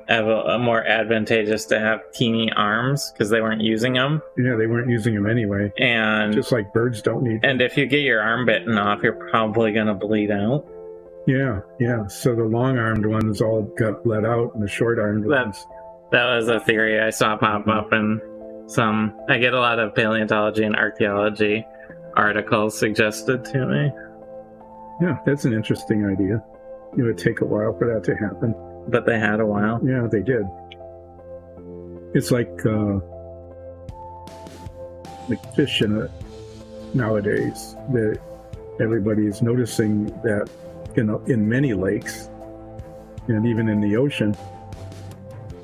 more advantageous to have teeny arms because they weren't using them. Yeah, they weren't using them anyway. And just like birds don't need them. And if you get your arm bitten off, you're probably going to bleed out. Yeah. So the long-armed ones all got bled out, and the short-armed ones. That was a theory I saw pop up in some. I get a lot of paleontology and archaeology articles suggested to me. Yeah, that's an interesting idea. It would take a while for that to happen. But they had a while. Yeah, they did. It's like fish nowadays. That everybody is noticing that in many lakes, and even in the ocean,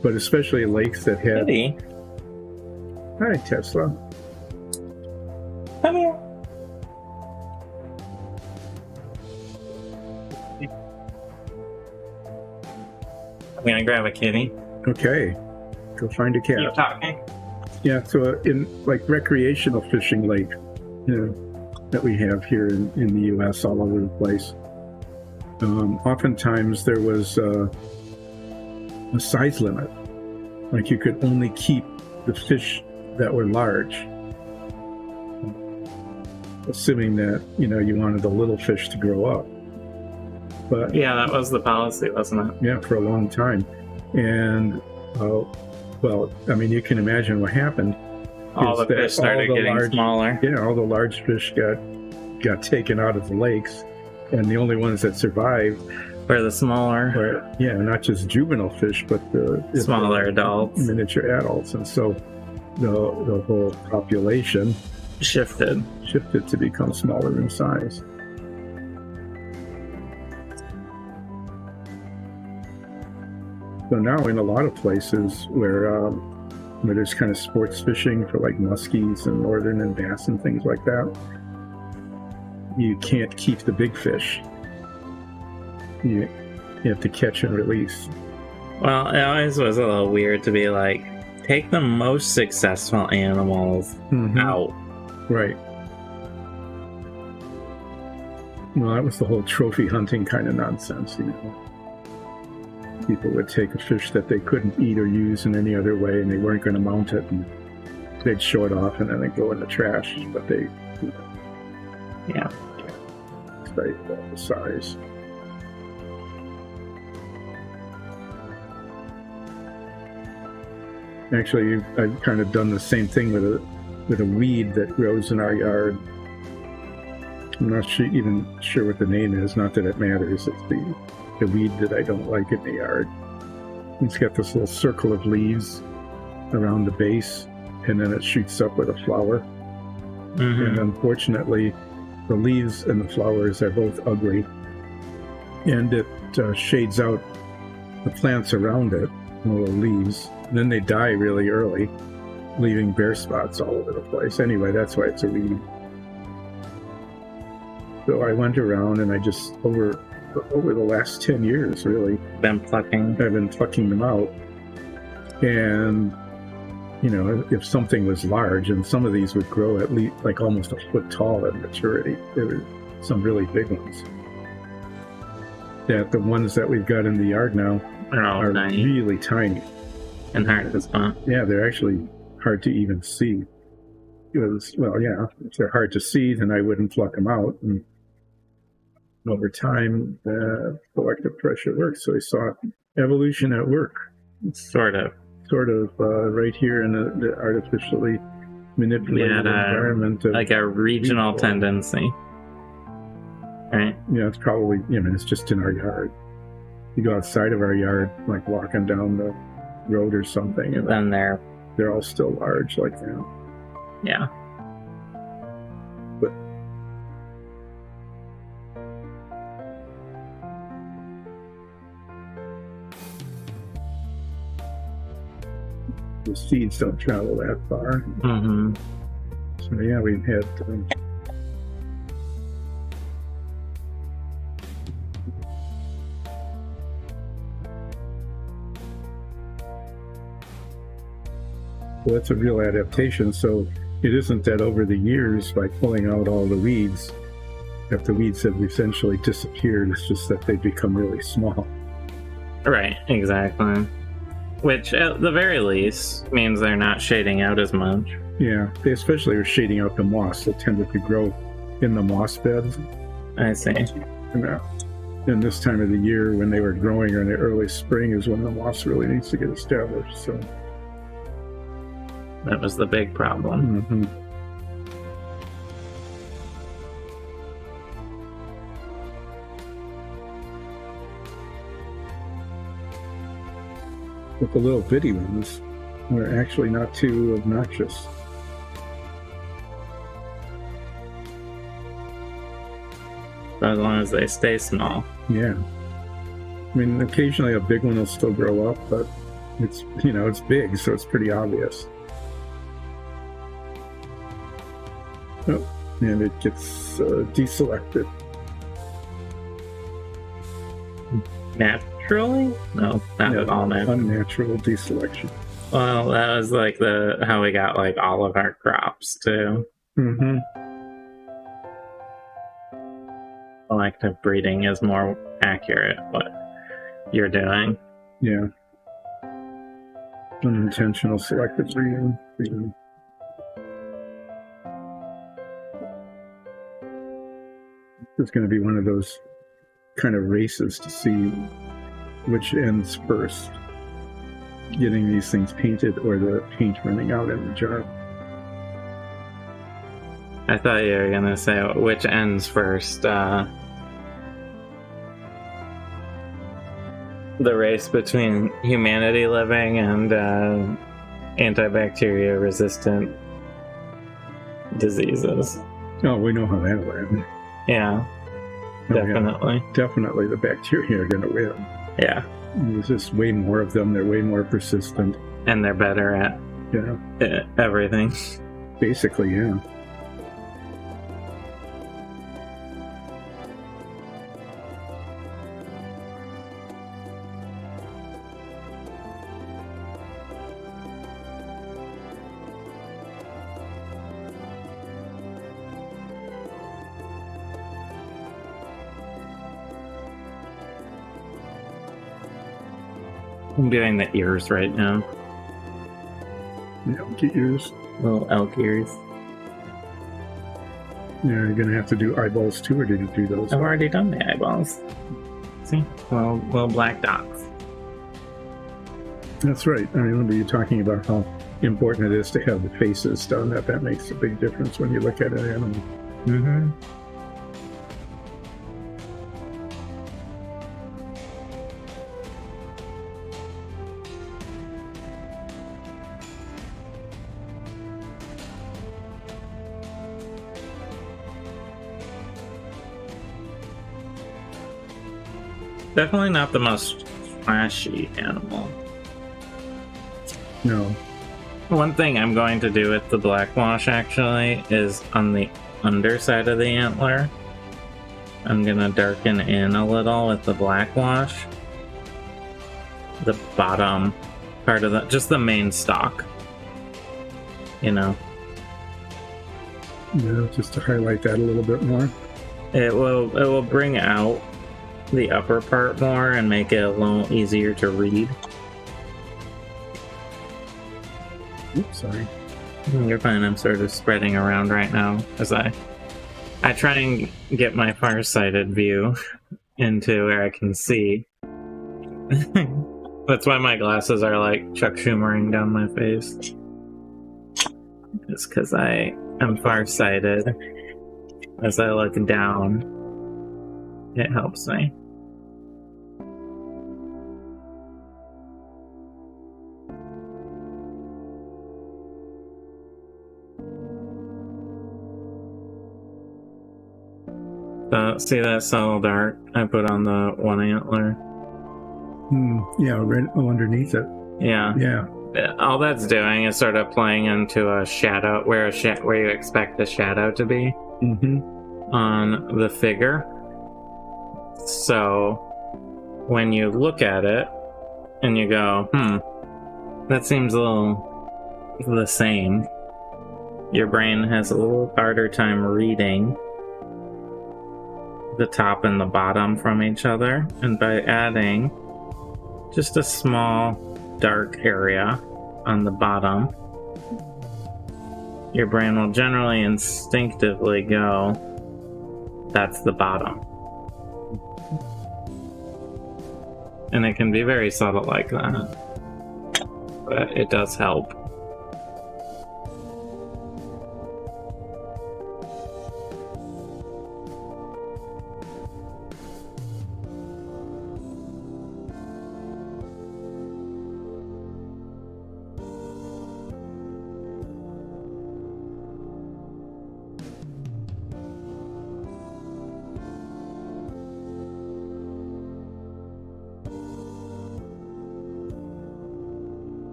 but especially lakes that have. Kitty. Hi, Tesla. Hello. I'm gonna grab a kitty. Okay, go find a cat. Keep talking. Yeah, so in like recreational fishing lake, that we have here in the U.S. all over the place. Oftentimes there was a size limit. Like you could only keep the fish that were large, assuming that you wanted the little fish to grow up. But yeah, that was the policy, wasn't it? Yeah, for a long time. And Well, I mean, you can imagine what happened. All the is that fish started getting smaller. Yeah, all the large fish got taken out of the lakes, and the only ones that survived For the smaller, were, not just juvenile fish, but the smaller adults. miniature adults. And so the whole population shifted to become smaller in size. So now in a lot of places where there's kind of sports fishing for like muskies and northern and bass and things like that, you can't keep the big fish. You have to catch and release. Well, it always was a little weird to be like, take the most successful animals out. Right. Well, that was the whole trophy hunting kind of nonsense, People would take a fish that they couldn't eat or use in any other way, and they weren't going to mount it, and they'd show it off, and then they'd go in the trash. But they, yeah, the size. Actually, I've kind of done the same thing with a weed that grows in our yard. I'm not even sure what the name is. Not that it matters. It's the weed that I don't like in the yard. It's got this little circle of leaves around the base, and then it shoots up with a flower. And unfortunately, the leaves and the flowers are both ugly, and it shades out the plants around it, the little leaves. And then they die really early, leaving bare spots all over the place. Anyway, that's why it's a weed. So I went around and I just, over the last 10 years, really, I've been plucking them out. And, if something was large, and some of these would grow at least like almost a foot tall at maturity, there were some really big ones. That the ones that we've got in the yard now are tiny. Really tiny. And hard to spot. Yeah, they're actually hard to even see. If they're hard to see, then I wouldn't pluck them out. And over time, collective pressure works. So I saw evolution at work. Sort of right here in the artificially manipulated environment. Like a regional tendency. Right? Yeah, it's probably, it's just in our yard. You go outside of our yard, like walking down the road or something, and then they're all still large like that. Yeah. But the seeds don't travel that far. So yeah, we've had well, that's a real adaptation. So it isn't that over the years, by pulling out all the weeds, that the weeds have essentially disappeared. It's just that they've become really small. Right, exactly. Which, at the very least, means they're not shading out as much. Yeah, they especially are shading out the moss. They tended to grow in the moss beds. I see. And this time of the year, when they were growing, or in the early spring, is when the moss really needs to get established. So that was the big problem. But the little bitty ones were actually not too obnoxious. As long as they stay small. Yeah. I mean, occasionally a big one will still grow up, but it's, it's big, so it's pretty obvious. Oh, and it gets deselected. Naturally? No, not at all natural. Unnatural deselection. Well, that was like how we got like all of our crops too. Selective breeding is more accurate what you're doing. Yeah. Unintentional selective breeding. It's going to be one of those kind of races to see which ends first. getting these things painted or the paint running out in the jar. I thought you were gonna say which ends first. The race between humanity living and antibacteria resistant diseases. Oh, we know how that went. Yeah, definitely. Definitely the bacteria are going to win. Yeah. There's just way more of them. They're way more persistent. And they're better at everything. Basically, yeah. I'm doing the ears right now. Elk ears. Little elk ears. Yeah, you're going to have to do eyeballs too, or did you do those? I've already done the eyeballs. See? Well, little black dots. That's right. I remember you talking about how important it is to have the faces done. That makes a big difference when you look at an animal. Mm-hmm. Definitely not the most flashy animal. No. One thing I'm going to do with the black wash actually is on the underside of the antler. I'm gonna darken in a little with the black wash. The bottom part of just the main stalk. You know. Yeah, just to highlight that a little bit more. It will bring out the upper part more and make it a little easier to read. Oops, sorry. You're fine. I'm sort of spreading around right now as I try and get my far-sighted view into where I can see. That's why my glasses are like Chuck Schumering down my face. It's because I am far-sighted. As I look down, it helps me. See that subtle dark I put on the one antler? Yeah, right underneath it. Yeah. Yeah. All that's doing is sort of playing into a shadow where you expect a shadow to be on the figure. So when you look at it and you go, that seems a little the same, your brain has a little harder time reading the top and the bottom from each other, and by adding just a small dark area on the bottom, your brain will generally instinctively go, that's the bottom. And it can be very subtle like that, but it does help.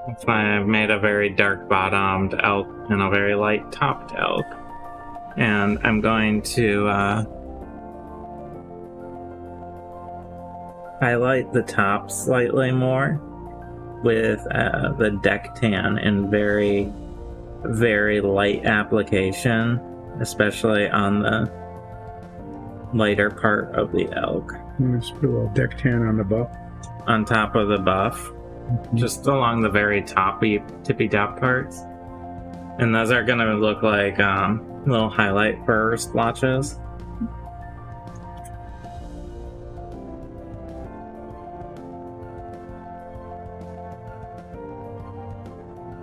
That's why I've made a very dark bottomed elk and a very light topped elk. And I'm going to highlight the top slightly more with the deck tan in very, very light application, especially on the lighter part of the elk. Let's put a little deck tan on the buff. On top of the buff, just along the very tippy top parts. And those are gonna look like little highlight fur splotches.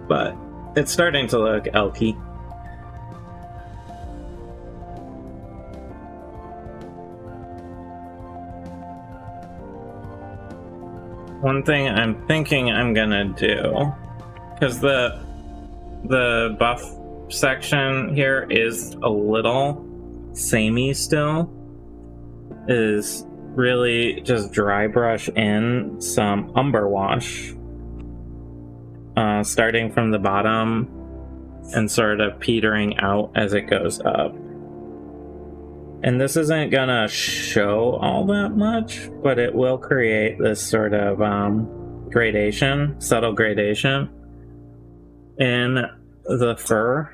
But it's starting to look elky. One thing I'm thinking I'm gonna do, because the buff section here is a little samey still, is really just dry brush in some umber wash, starting from the bottom and sort of petering out as it goes up. And this isn't gonna show all that much, but it will create this sort of gradation, subtle gradation in the fur.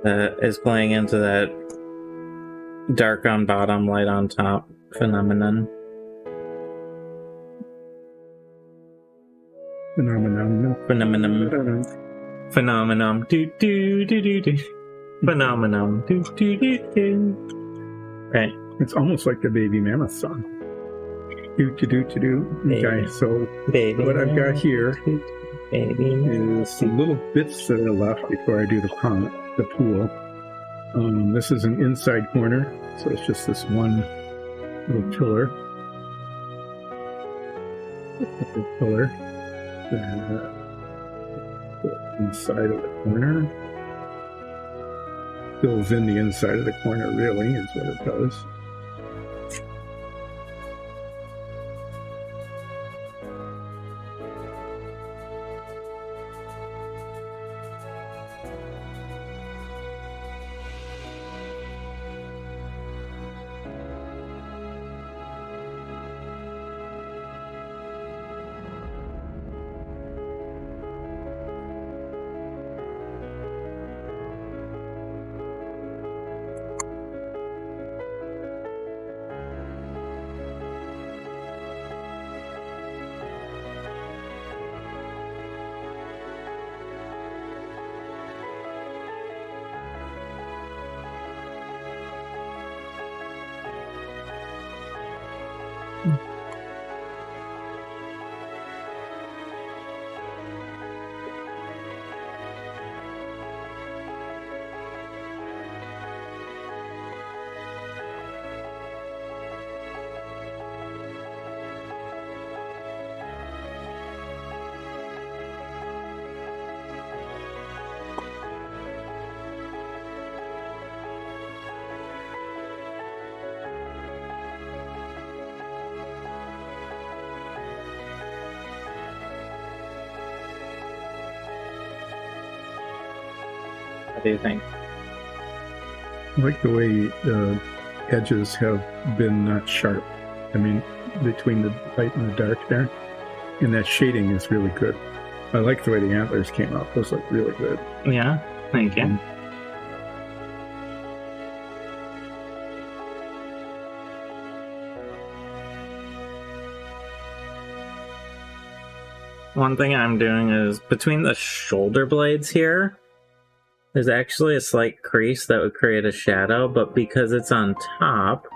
That is playing into that dark on bottom, light on top phenomenon. Phenomenon. Do do do do do. Phenomenon. Do do do do. Right. It's almost like the Baby Mammoth song. Do do do do do. Okay, so Baby what I've got here Baby is some little bits that are left before I do the pool. This is an inside corner, so it's just this one little pillar. Inside of the corner. Fills in the inside of the corner, really, is what it does. What do you think? I like the way the edges have been not sharp. I mean, between the light and the dark there. And that shading is really good. I like the way the antlers came out. Those look really good. Yeah, thank you. One thing I'm doing is between the shoulder blades here, there's actually a slight crease that would create a shadow, but because it's on top,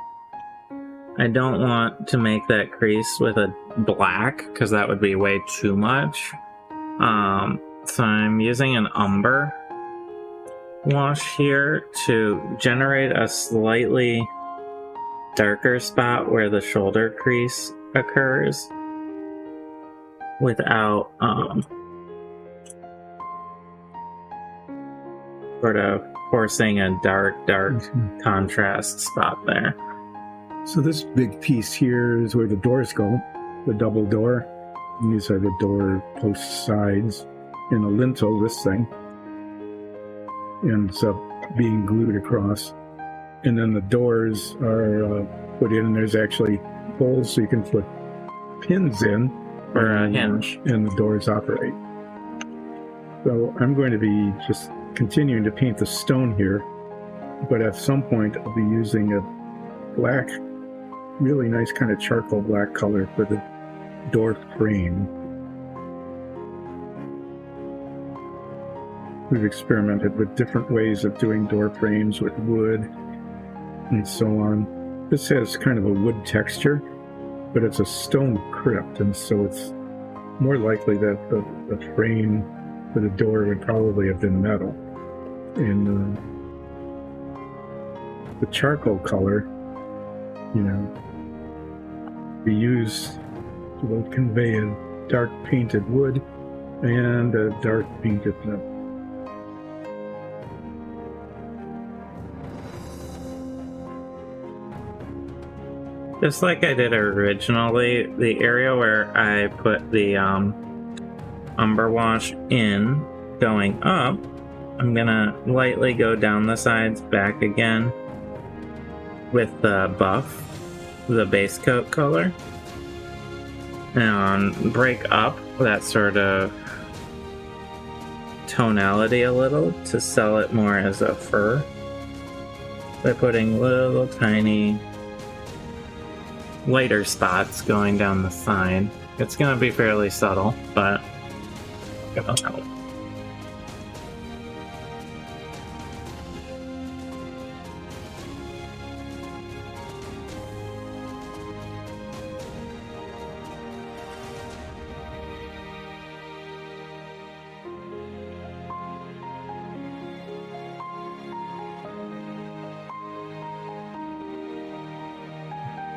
I don't want to make that crease with a black because that would be way too much. So I'm using an umber wash here to generate a slightly darker spot where the shoulder crease occurs without sort of forcing a dark contrast spot there. So this big piece here is where the doors go, the double door. And these are the door post sides. And the lintel, this thing, ends up being glued across. And then the doors are put in, and there's actually holes so you can put pins in for a hinge. And the doors operate. So I'm going to be just continuing to paint the stone here, but at some point I'll be using a black, really nice kind of charcoal black color for the door frame. We've experimented with different ways of doing door frames with wood and so on. This has kind of a wood texture, but it's a stone crypt, and so it's more likely that the frame for the door would probably have been metal. And the charcoal color, you know, we use to both convey a dark painted wood and a dark painted metal. Just like I did originally, the area where I put the umber wash in going up, I'm gonna lightly go down the sides back again with the buff, the base coat color, and break up that sort of tonality a little to sell it more as a fur by putting little tiny lighter spots going down the side. It's gonna be fairly subtle, but it'll help.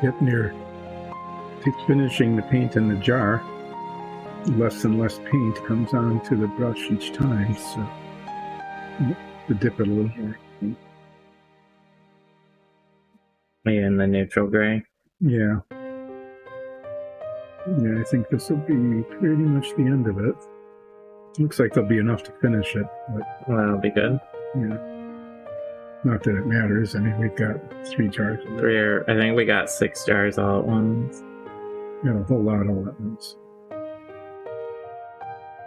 Get near to finishing the paint in the jar, less and less paint comes onto the brush each time, so to dip it a little more. In the neutral gray. Yeah. Yeah, I think this will be pretty much the end of it. Looks like there'll be enough to finish it, but Well, that'll be good. yeah. Not that it matters. I mean, we've got 3 jars of it. I think we got 6 jars all at once. Got a whole lot all at once.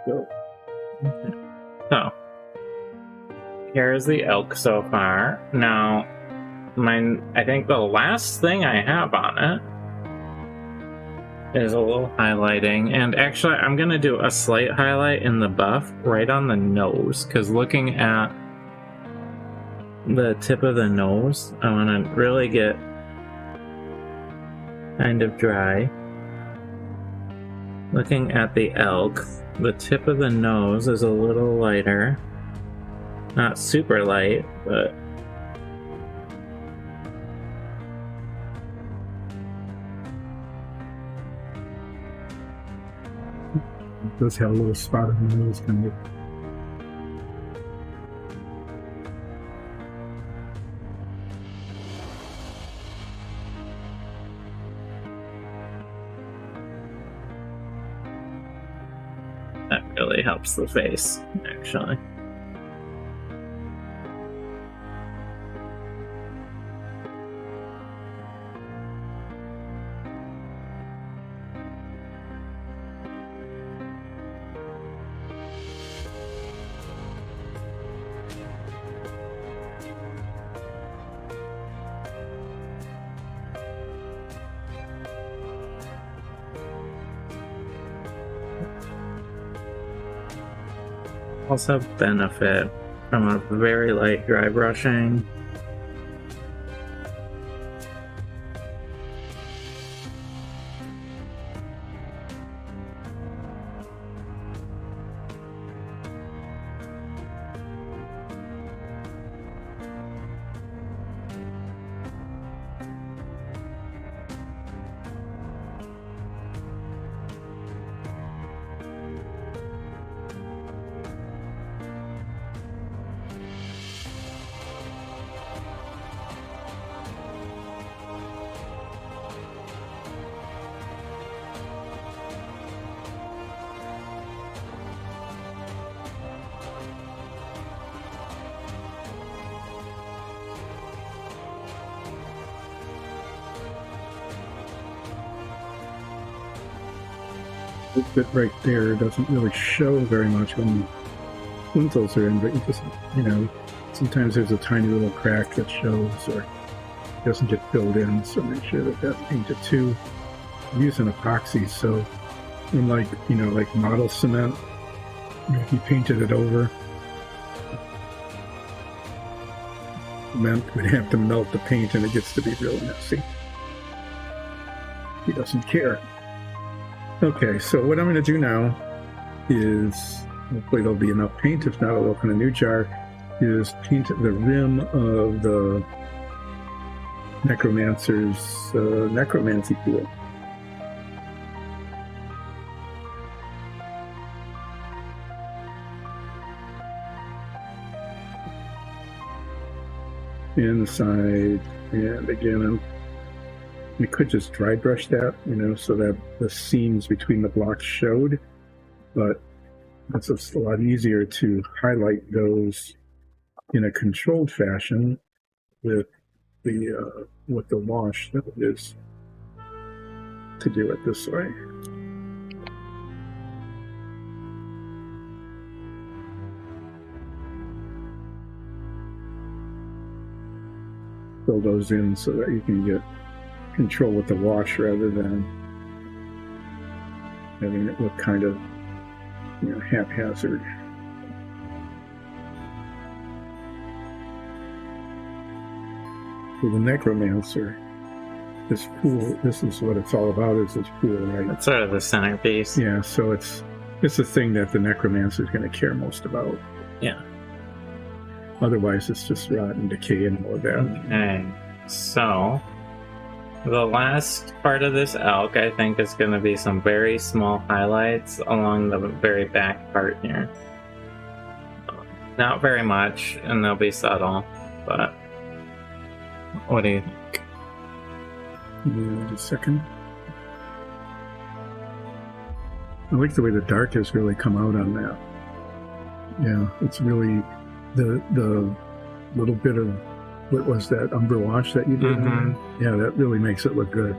So, So, here's the elk so far. Now, I think the last thing I have on it is a little highlighting. And actually, I'm going to do a slight highlight in the buff right on the nose, because looking at the tip of the nose, I want to really get kind of dry. Looking at the elk, the tip of the nose is a little lighter. Not super light, but it does have a little spot in the nose, kind of. that really helps the face, actually. Also benefit from a very light dry brushing. This bit right there doesn't really show very much when the lintels are in, but you just, sometimes there's a tiny little crack that shows or doesn't get filled in, so make sure that that's painted too. I'm using epoxy, so unlike, like model cement, if you painted it over, cement would have to melt the paint and it gets to be real messy. He doesn't care. Okay, so what I'm going to do now is, hopefully there'll be enough paint, if not I'll open a new jar, is paint the rim of the necromancer's necromancy pool. Inside, and again, we could just dry brush that, so that the seams between the blocks showed, but it's a lot easier to highlight those in a controlled fashion with the wash than it is to do it this way. Fill those in so that you can get control with the wash rather than having it look kind of haphazard. For the necromancer, this pool, this is what it's all about, is this pool, right? That's sort of the centerpiece. Yeah, so it's the thing that the necromancer is going to care most about. Yeah. Otherwise, it's just rot and decay and all of that. Okay, so the last part of this elk, I think, is going to be some very small highlights along the very back part here. Not very much, and they'll be subtle, but what do you think? Yeah, just a second. I like the way the dark has really come out on that. Yeah, it's really the little bit of, what was that, umber wash that you did? Mm-hmm. Yeah, that really makes it look good.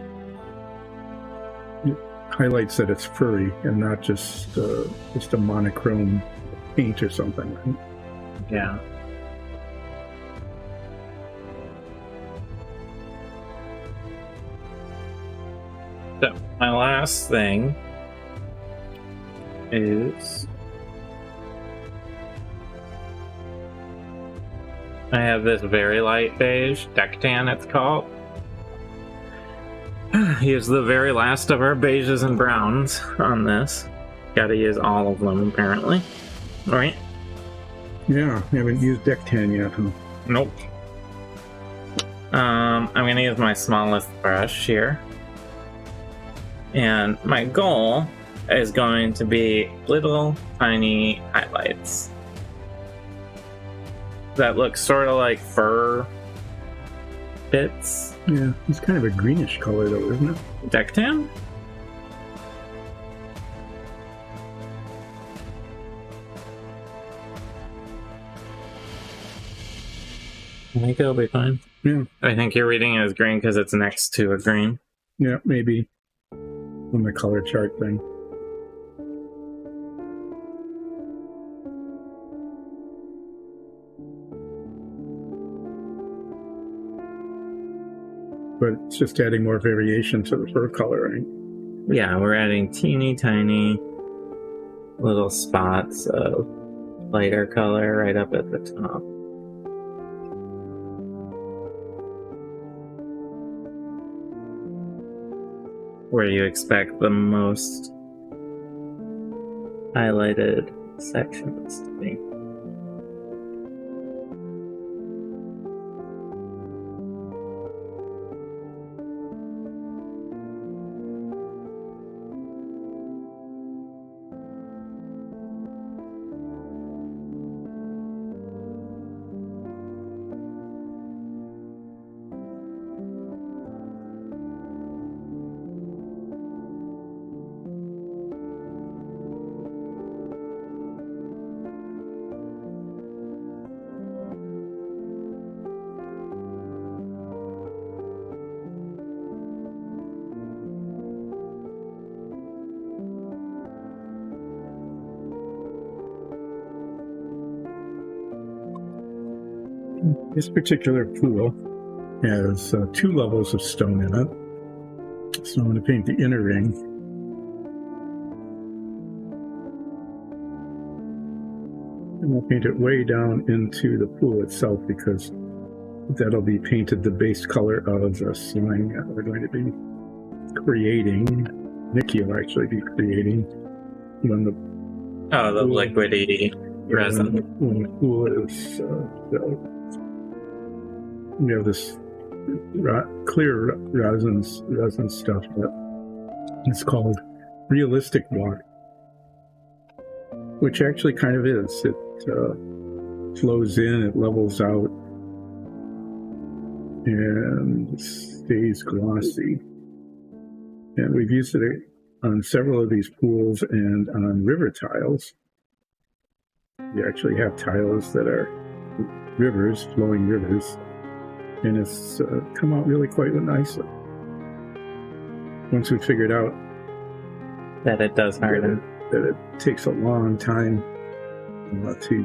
It highlights that it's furry and not just a monochrome paint or something. Right? Yeah. So, my last thing is I have this very light beige, deck tan it's called. Use the very last of our beiges and browns on this. Gotta use all of them apparently. Right? Yeah, I haven't used deck tan yet. Huh? Nope. I'm gonna use my smallest brush here. And my goal is going to be little tiny highlights that look sort of like fur bits. Yeah, it's kind of a greenish color though, isn't it? Deck tan? I think it'll be fine. Yeah. I think you're reading it as green because it's next to a green. Yeah, maybe. On the color chart thing. But it's just adding more variation to the fur color, right? Yeah, we're adding teeny tiny little spots of lighter color right up at the top. Where you expect the most highlighted sections to be. This particular pool has 2 levels of stone in it. So I'm going to paint the inner ring. And we'll paint it way down into the pool itself because that'll be painted the base color of the slime that we're going to be creating. Nichole will actually be creating when the the liquidy resin. When the pool is we have this clear resin stuff that is called realistic water, which actually kind of is. It flows in, it levels out, and stays glossy. And we've used it on several of these pools and on river tiles. You actually have tiles that are rivers, flowing rivers, and it's come out really quite nicely. Once we figured out That it does harden. that it takes a long time to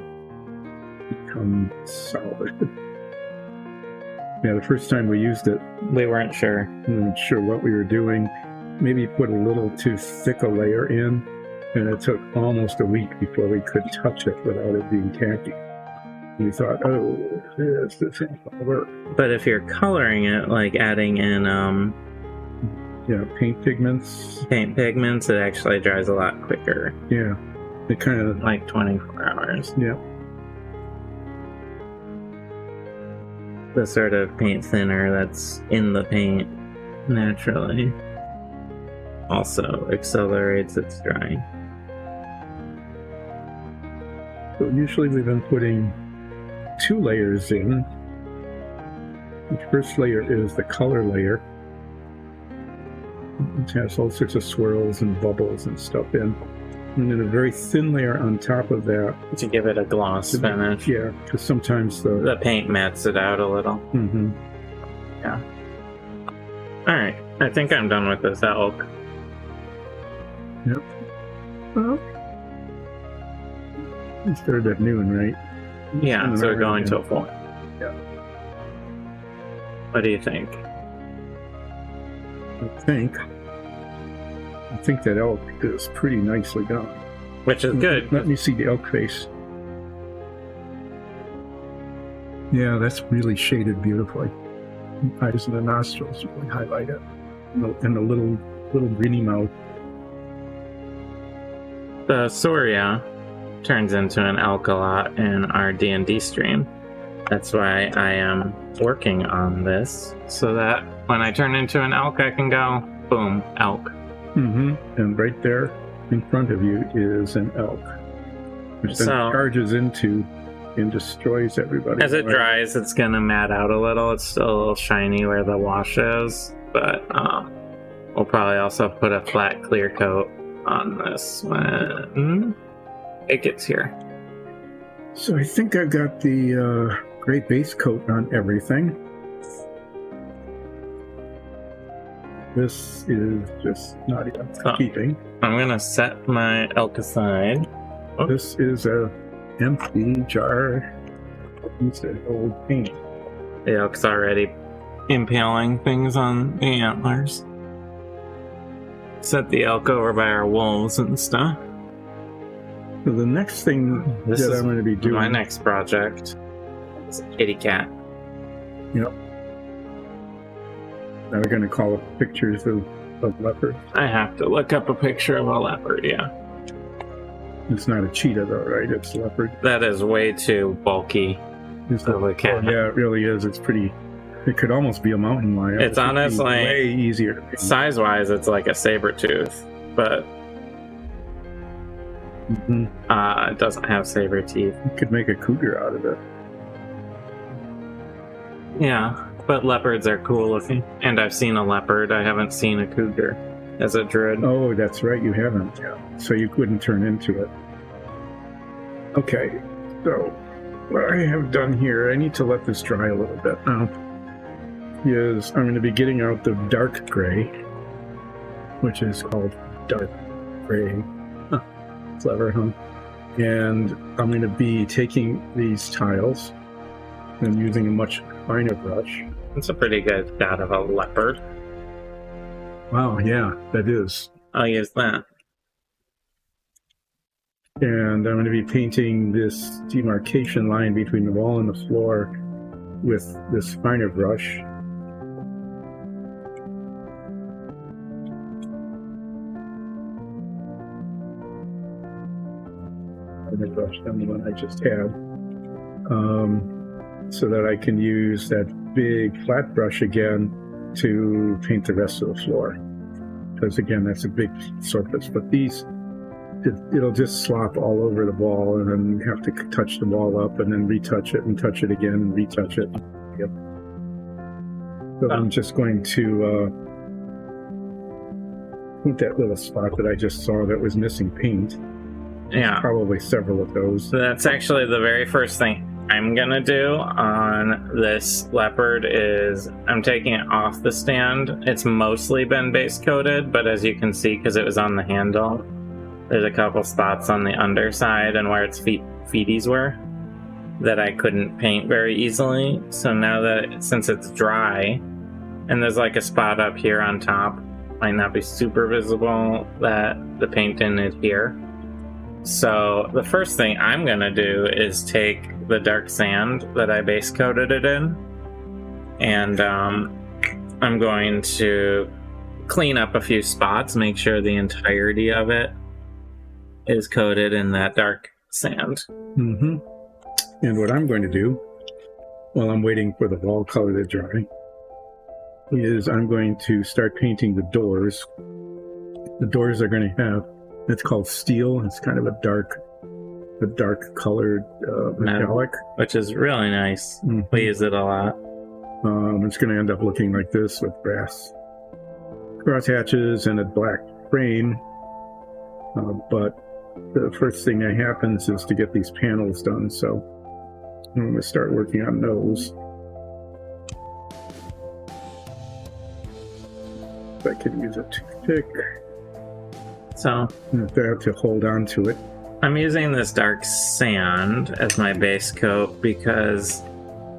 become solid. Yeah, the first time we used it, We weren't sure. we weren't sure what we were doing. Maybe put a little too thick a layer in, and it took almost a week before we could touch it without it being tacky. We thought, oh, this ain't gonna work. But if you're coloring it, like adding in Yeah, paint pigments. paint pigments, it actually dries a lot quicker, Yeah, it kind of, like 24 hours. yeah. The sort of paint thinner that's in the paint naturally also accelerates its drying. So usually we've been putting 2 layers in. The first layer is the color layer. It has all sorts of swirls and bubbles and stuff in. And then a very thin layer on top of that. To give it a gloss finish. Yeah, because sometimes The paint mats it out a little. Mhm. Alright, I think I'm done with this elk. Well, we started at noon, right? Yeah, so we're going Yeah. till 4. Yeah. What do you think? I think that elk is pretty nicely done. Which is good. Let me see the elk face. Yeah, that's really shaded beautifully. The eyes and the nostrils really highlight it. And the little greeny mouth. The Soria turns into an elk a lot in our D&D stream. That's why I am working on this, so that when I turn into an elk, I can go, boom, elk. Mm-hmm. And right there in front of you is an elk, which then charges into and destroys everybody. As it dries, it's gonna mat out a little. It's still a little shiny where the wash is, but we'll probably also put a flat clear coat on this when it gets here. So I think I've got the gray base coat on everything. This is just not even keeping. I'm gonna set my elk aside. Oh. This is a empty jar. It's an old paint. The elk's already impaling things on the antlers. Set the elk over by our wolves and stuff. So the next thing This that is I'm going to be doing... my next project is a kitty cat. Yep. Now we're going to call up pictures of leopard. I have to look up a picture of a leopard, yeah. It's not a cheetah though, right? It's leopard. That is way too bulky of a cat. Yeah, it really is. It's pretty... It could almost be a mountain lion. It's honestly way easier to paint. Size-wise, it's like a saber tooth, but it doesn't have saber teeth. You could make a cougar out of it. Yeah, but leopards are cool looking. And I've seen a leopard. I haven't seen a cougar as a druid. Oh, that's right. You haven't. Yeah. So you couldn't turn into it. Okay. So what I have done here, I need to let this dry a little bit now, is I'm going to be getting out the dark gray, which is called dark gray. Huh. Clever, huh? And I'm going to be taking these tiles and using a much finer brush. It's a pretty good shot of a leopard. Wow, yeah, that is. I'll use that. And I'm going to be painting this demarcation line between the wall and the floor with this finer brush. Finer brush than the one I just had. So that I can use that big flat brush again to paint the rest of the floor. Because again, that's a big surface. But these, it'll just slop all over the wall, and then you have to touch the wall up and then retouch it and touch it again and retouch it. Yep. So I'm just going to paint that little spot that I just saw that was missing paint. Yeah. Probably several of those. So that's actually the very first thing I'm gonna do on this leopard is I'm taking it off the stand. It's mostly been base coated, but as you can see, because it was on the handle, there's a couple spots on the underside and where its feeties were that I couldn't paint very easily. So now that, since it's dry, and there's like a spot up here on top, might not be super visible that the painting is here. So the first thing I'm gonna do is take the dark sand that I base coated it in, and I'm going to clean up a few spots, make sure the entirety of it is coated in that dark sand. Mm-hmm. And what I'm going to do while I'm waiting for the wall color to dry is I'm going to start painting the doors. The doors are going to have, it's called steel. It's kind of a dark colored metallic, which is really nice. Mm-hmm. We use it a lot. It's going to end up looking like this with brass cross hatches and a black frame. But the first thing that happens is to get these panels done. So I'm going to start working on those. If I can use a toothpick. So if I have to hold on to it. I'm using this dark sand as my base coat because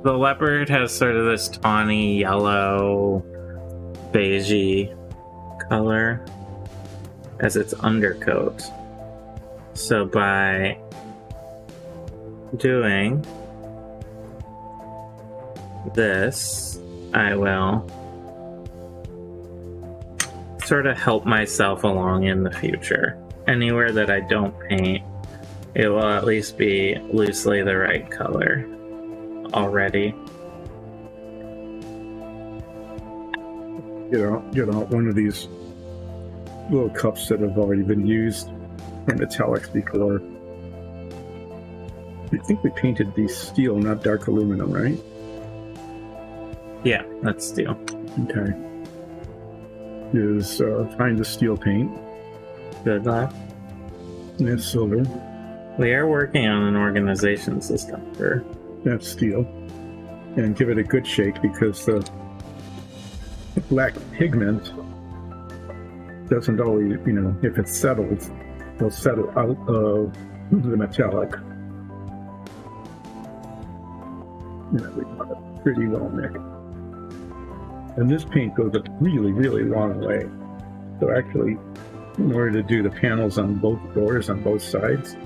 the leopard has sort of this tawny yellow, beigey color as its undercoat. So by doing this, I will sort of help myself along in the future. Anywhere that I don't paint, it will at least be loosely the right color already. Get out one of these little cups that have already been used in metallics before. I think we painted these steel, not dark aluminum, right? Yeah, that's steel. Okay. Is find the steel paint. Good luck. And that's silver. We are working on an organization system for that's steel. And give it a good shake because the black pigment doesn't always, if it's settled, it'll settle out of the metallic. We got it pretty well mixed. And this paint goes a really, really long way. So actually, in order to do the panels on both doors on both sides,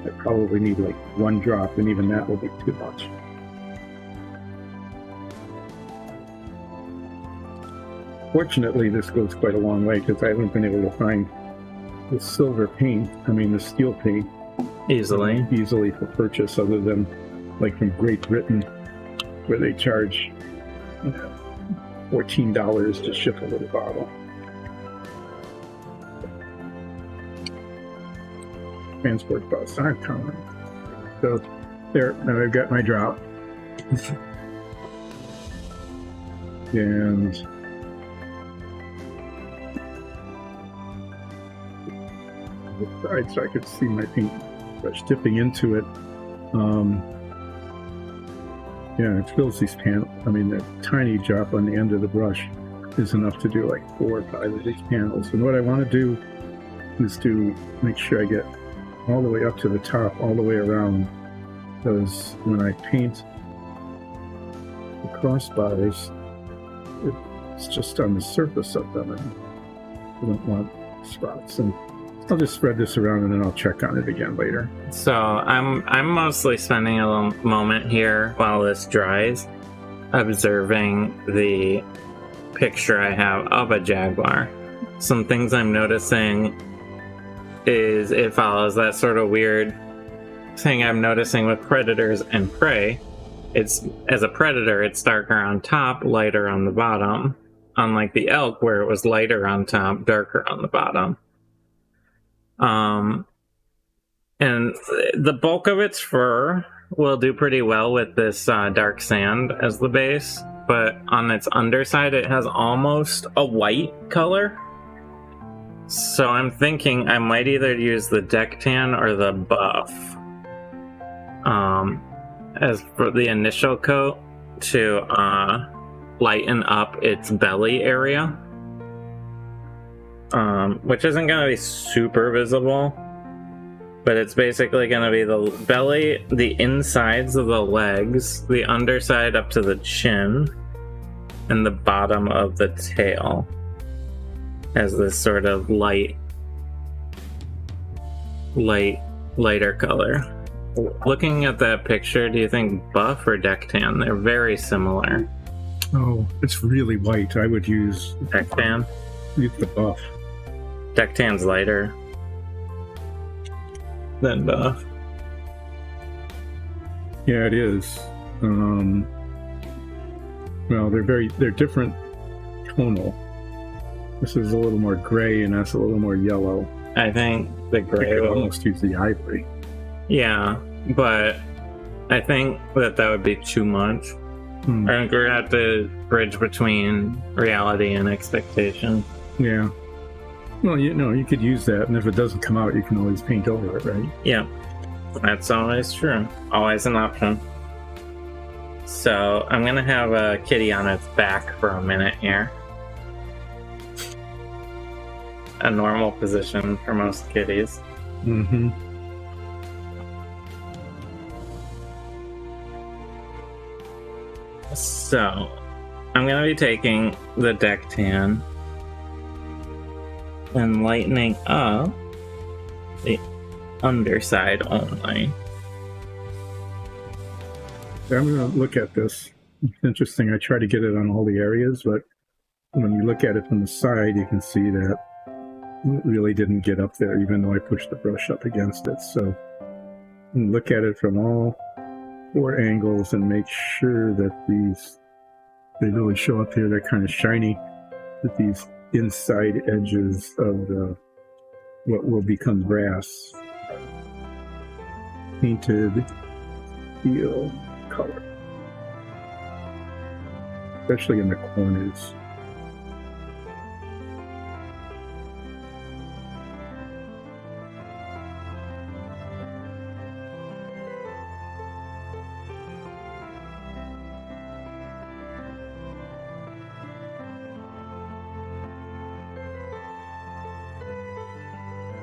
I probably need like one drop, and even that will be too much. Fortunately, this goes quite a long way because I haven't been able to find the the steel paint easily for purchase, other than like from Great Britain, where they charge $14 to ship a little bottle. Transport costs aren't common. So there, now I've got my drop. And so I could see my paint brush dipping into it. Yeah, it fills these panels. The tiny drop on the end of the brush is enough to do like 4 or 5 of these panels. And what I want to do is to make sure I get all the way up to the top, all the way around, because when I paint crossbars. It's just on the surface of them, and I don't want spots. And I'll just spread this around, and then I'll check on it again later. So I'm mostly spending a little moment here while this dries, observing the picture I have of a jaguar. Some things I'm noticing is it follows that sort of weird thing I'm noticing with predators and prey. It's, as a predator, it's darker on top, lighter on the bottom, unlike the elk where it was lighter on top, darker on the bottom. And the bulk of its fur will do pretty well with this dark sand as the base, but on its underside it has almost a white color. So I'm thinking I might either use the deck tan or the buff as for the initial coat to lighten up its belly area, which isn't going to be super visible, but it's basically going to be the belly, the insides of the legs, the underside up to the chin, and the bottom of the tail as this sort of lighter color. Looking at that picture, do you think buff or deck tan? They're very similar. Oh, it's really white. I would use Deck tan? use the buff. Deck tan's lighter than buff. Yeah, it is. Well, they're different tonal. This is a little more gray, and that's a little more yellow. I think the I gray could will... almost use the ivory. Yeah, but I think that would be too much. I think we're going to have to bridge between reality and expectation. Yeah. Well, you could use that, and if it doesn't come out, you can always paint over it, right? Yeah, that's always true. Always an option. So I'm going to have a kitty on its back for a minute here. A normal position for most kitties. Mm-hmm. So I'm going to be taking the deck tan and lightening up the underside only. I'm going to look at this. It's interesting. I try to get it on all the areas, but when you look at it from the side, you can see that it really didn't get up there, even though I pushed the brush up against it. So look at it from all 4 angles and make sure that they really show up here. They're kind of shiny, with these inside edges of what will become brass painted steel color, especially in the corners.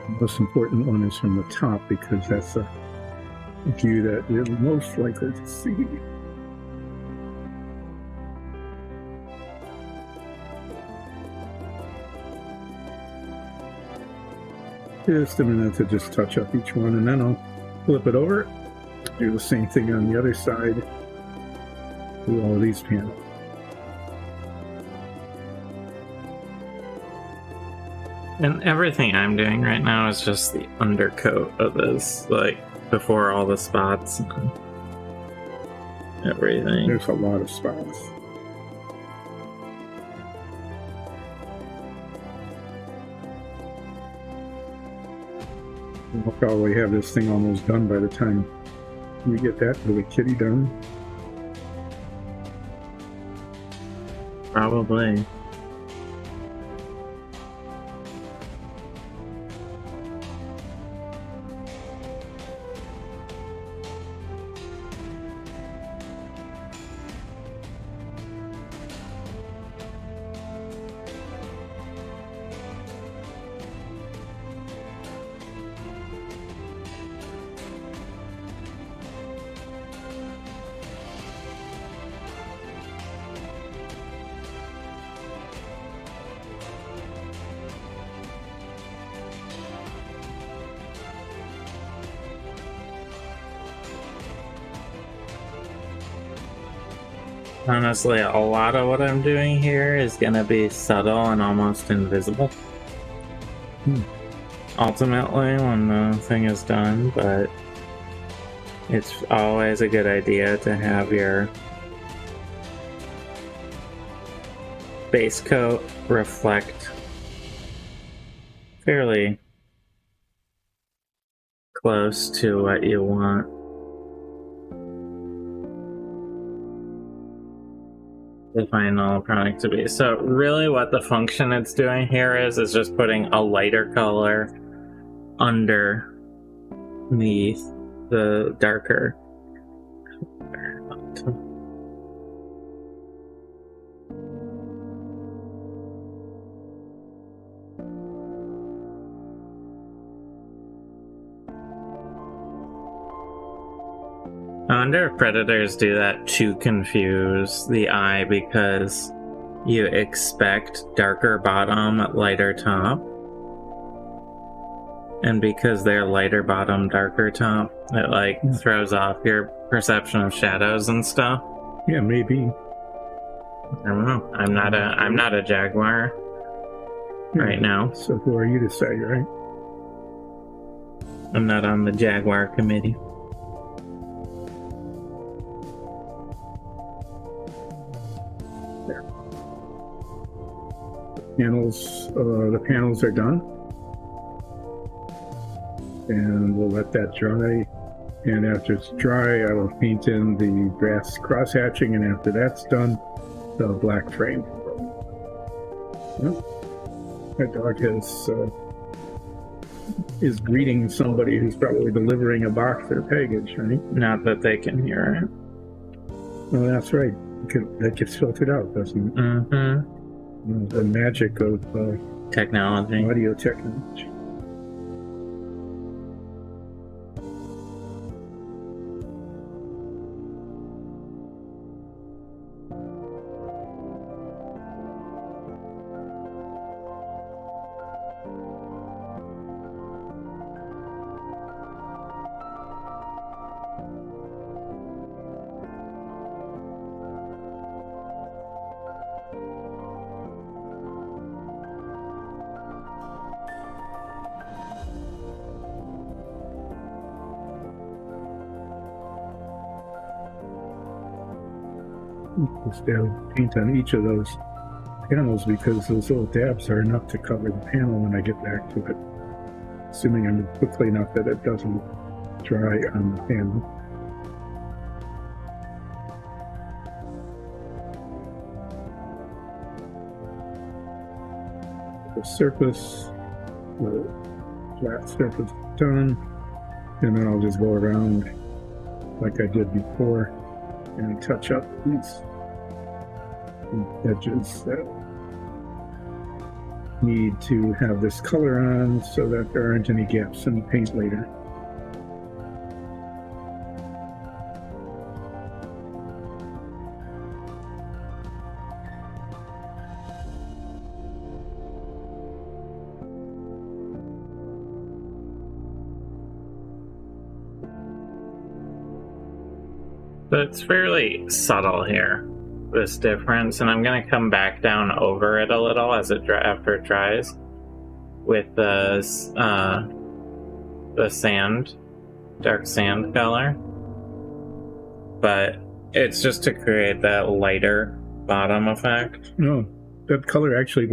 The most important one is from the top, because that's a view that you're most likely to see. Just a minute to just touch up each one, and then I'll flip it over, do the same thing on the other side, do all of these panels. And everything I'm doing right now is just the undercoat of this, like before all the spots and everything. There's a lot of spots. I'll probably have this thing almost done by the time we get that little kitty done. Probably. Honestly, a lot of what I'm doing here is gonna be subtle and almost invisible. Ultimately, when the thing is done, but it's always a good idea to have your base coat reflect fairly close to what you want. The final product to be. So really what the function it's doing here is just putting a lighter color underneath the darker. I wonder if predators do that to confuse the eye because you expect darker bottom, lighter top. And because they're lighter bottom, darker top, it like throws off your perception of shadows and stuff. Yeah, maybe. I don't know. I'm not a Jaguar right now. So who are you to say, right? I'm not on the Jaguar committee. The panels are done, and we'll let that dry, and after it's dry I will paint in the brass cross-hatching, and after that's done, the black frame. Yep. That dog is greeting somebody who's probably delivering a box or package, right? Not that they can hear it. Oh, that's right. That gets filtered out, doesn't it? Mm-hmm. The magic of technology. Audio technology. Just paint on each of those panels because those little dabs are enough to cover the panel when I get back to it. Assuming I'm quickly enough that it doesn't dry on the panel. The surface, the flat surface done, and then I'll just go around like I did before and touch up these edges that need to have this color on so that there aren't any gaps in the paint later. So it's fairly subtle here, this difference, and I'm going to come back down over it a little as after it dries with the sand, dark sand color. But it's just to create that lighter bottom effect. No, that color actually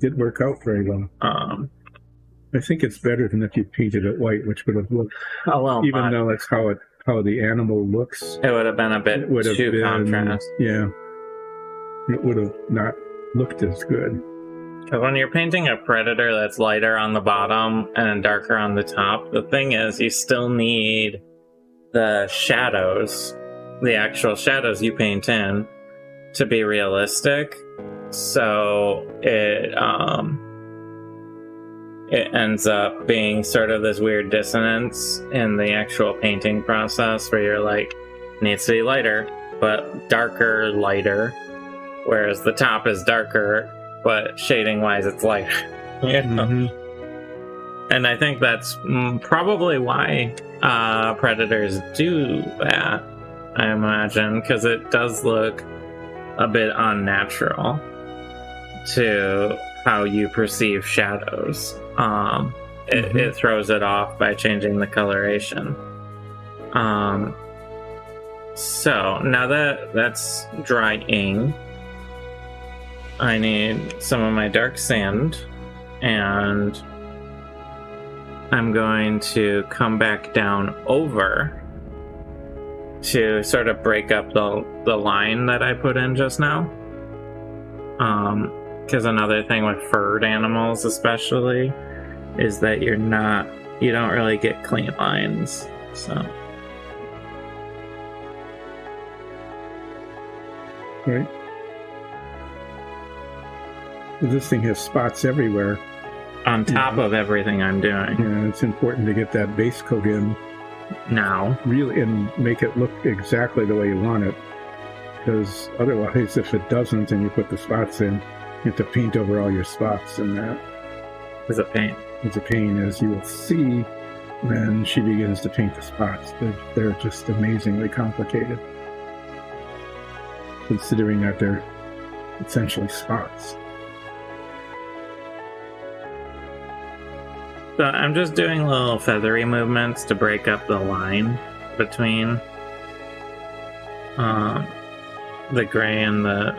did work out very well. I think it's better than if you painted it white, which would have looked, even though that's how the animal looks. It would have been a bit too contrast. Yeah. It would have not looked as good. Because when you're painting a predator that's lighter on the bottom and darker on the top, the thing is you still need the shadows, the actual shadows you paint in, to be realistic. So it ends up being sort of this weird dissonance in the actual painting process where you're like, needs to be lighter, but darker, lighter, whereas the top is darker, but shading wise it's lighter. You know? Mm-hmm. And I think that's probably why predators do that, I imagine, because it does look a bit unnatural to how you perceive shadows. It throws it off by changing the coloration. So now that that's drying, I need some of my dark sand, and I'm going to come back down over to sort of break up the line that I put in just now. Because another thing with furred animals especially is that you don't really get clean lines. So right. This thing has spots everywhere. On top of everything I'm doing. Yeah, it's important to get that base coat in now. Really, and make it look exactly the way you want it. Because otherwise, if it doesn't and you put the spots in, you have to paint over all your spots, and that is a pain. It's a pain, as you will see when she begins to paint the spots. They're just amazingly complicated, considering that they're essentially spots. So I'm just doing little feathery movements to break up the line between the gray and the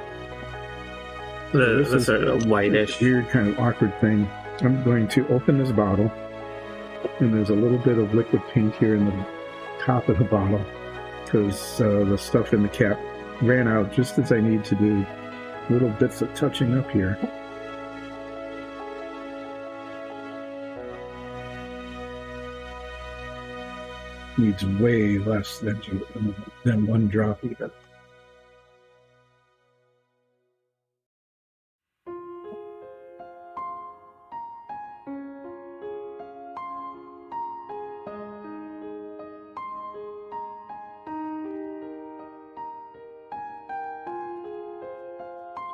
sort of whitish. Weird kind of awkward thing. I'm going to open this bottle, and there's a little bit of liquid paint here in the top of the bottle because the stuff in the cap ran out just as I need to do little bits of touching up here. Needs way less than one drop even.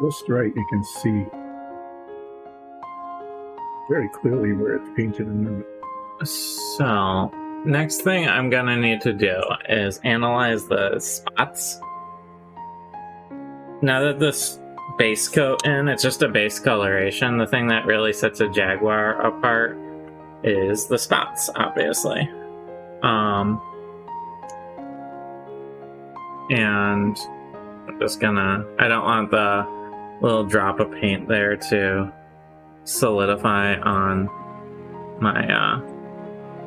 Just right, you can see very clearly where it's painted in the... So, next thing I'm gonna need to do is analyze the spots. Now that this base coat in, it's just a base coloration. The thing that really sets a Jaguar apart is the spots, obviously. And I'm just gonna... I don't want the little drop of paint there to solidify on my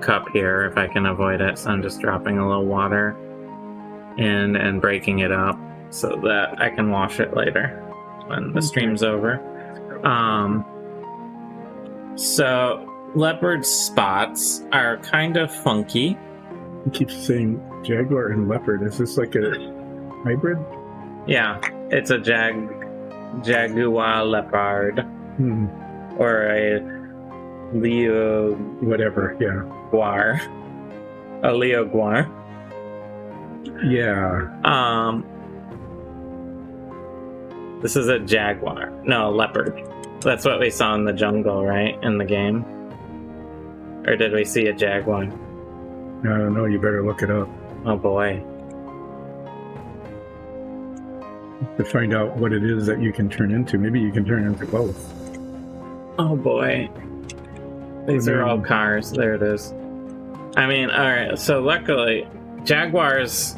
cup here if I can avoid it, so I'm just dropping a little water in and breaking it up so that I can wash it later when the stream's over. So leopard spots are kind of funky. It keeps saying Jaguar and leopard. Is this like a hybrid? Yeah, it's a Jaguar leopard. Or a Leo whatever, yeah. Guar. A Leoguar. Yeah. This is a Jaguar. No, a leopard. That's what we saw in the jungle, right? In the game? Or did we see a Jaguar? I don't know, you better look it up. Oh boy. To find out what it is that you can turn into. Maybe you can turn into both. Oh boy. These are all cars. There it is. I mean, alright, so luckily, Jaguars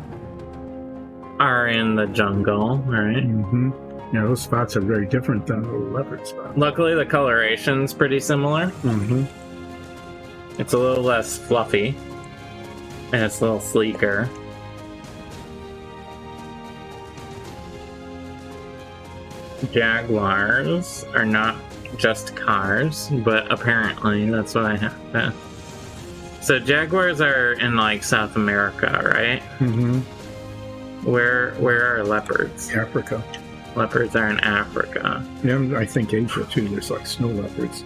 are in the jungle, right? Mm-hmm. Yeah, those spots are very different than the leopard spots. Luckily, the coloration's pretty similar. Mm-hmm. It's a little less fluffy, and it's a little sleeker. Jaguars are not just cars, but apparently that's what I have to. So Jaguars are in like South America, right? Mm-hmm. Where are leopards? Africa. Leopards are in Africa. Yeah, I think Asia too. There's like snow leopards.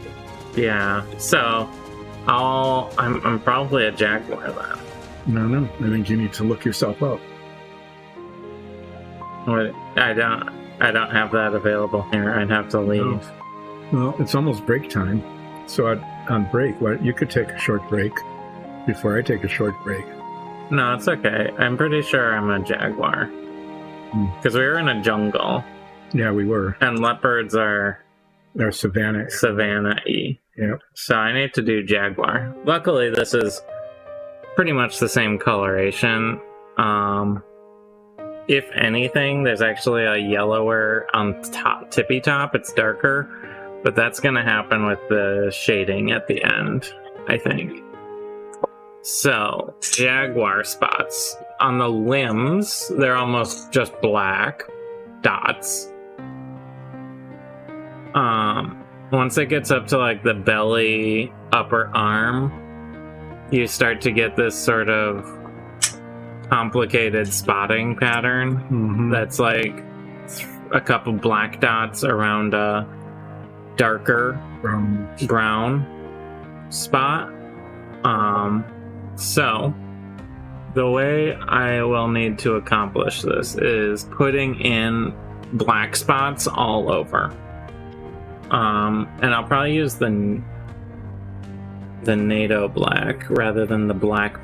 Yeah. So I'm probably a Jaguar then. No. I think you need to look yourself up. What? I don't have that available here. I'd have to leave. No. Well, it's almost break time. So on break, you could take a short break before I take a short break. No, it's okay. I'm pretty sure I'm a Jaguar. Because we were in a jungle. Yeah, we were. And leopards are They're Savannah. Savannah-y. Yep. So I need to do Jaguar. Luckily, this is pretty much the same coloration. If anything, there's actually a yellower on top, tippy top. It's darker, but that's going to happen with the shading at the end, I think. So, Jaguar spots. On the limbs, they're almost just black dots. Once it gets up to like the belly, upper arm, you start to get this sort of complicated spotting pattern that's like a couple black dots around a darker brown spot. So the way I will need to accomplish this is putting in black spots all over. And I'll probably use the NATO black rather than the black.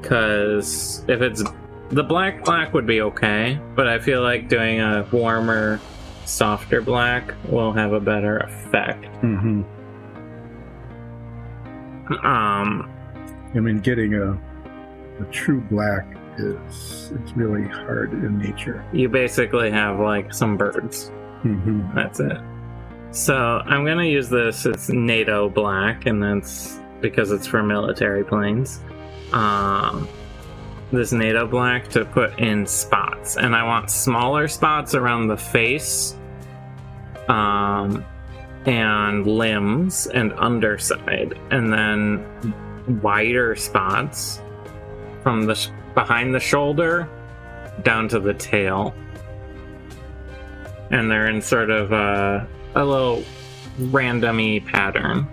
Because if it's the black would be okay, but I feel like doing a warmer, softer black will have a better effect. I mean, getting a true black it's really hard in nature. You basically have like some birds. That's it. So I'm gonna use this. It's NATO black, and that's because it's for military planes. This NATO black to put in spots, and I want smaller spots around the face, and limbs and underside, and then wider spots from the behind the shoulder down to the tail, and they're in sort of a little random-y pattern.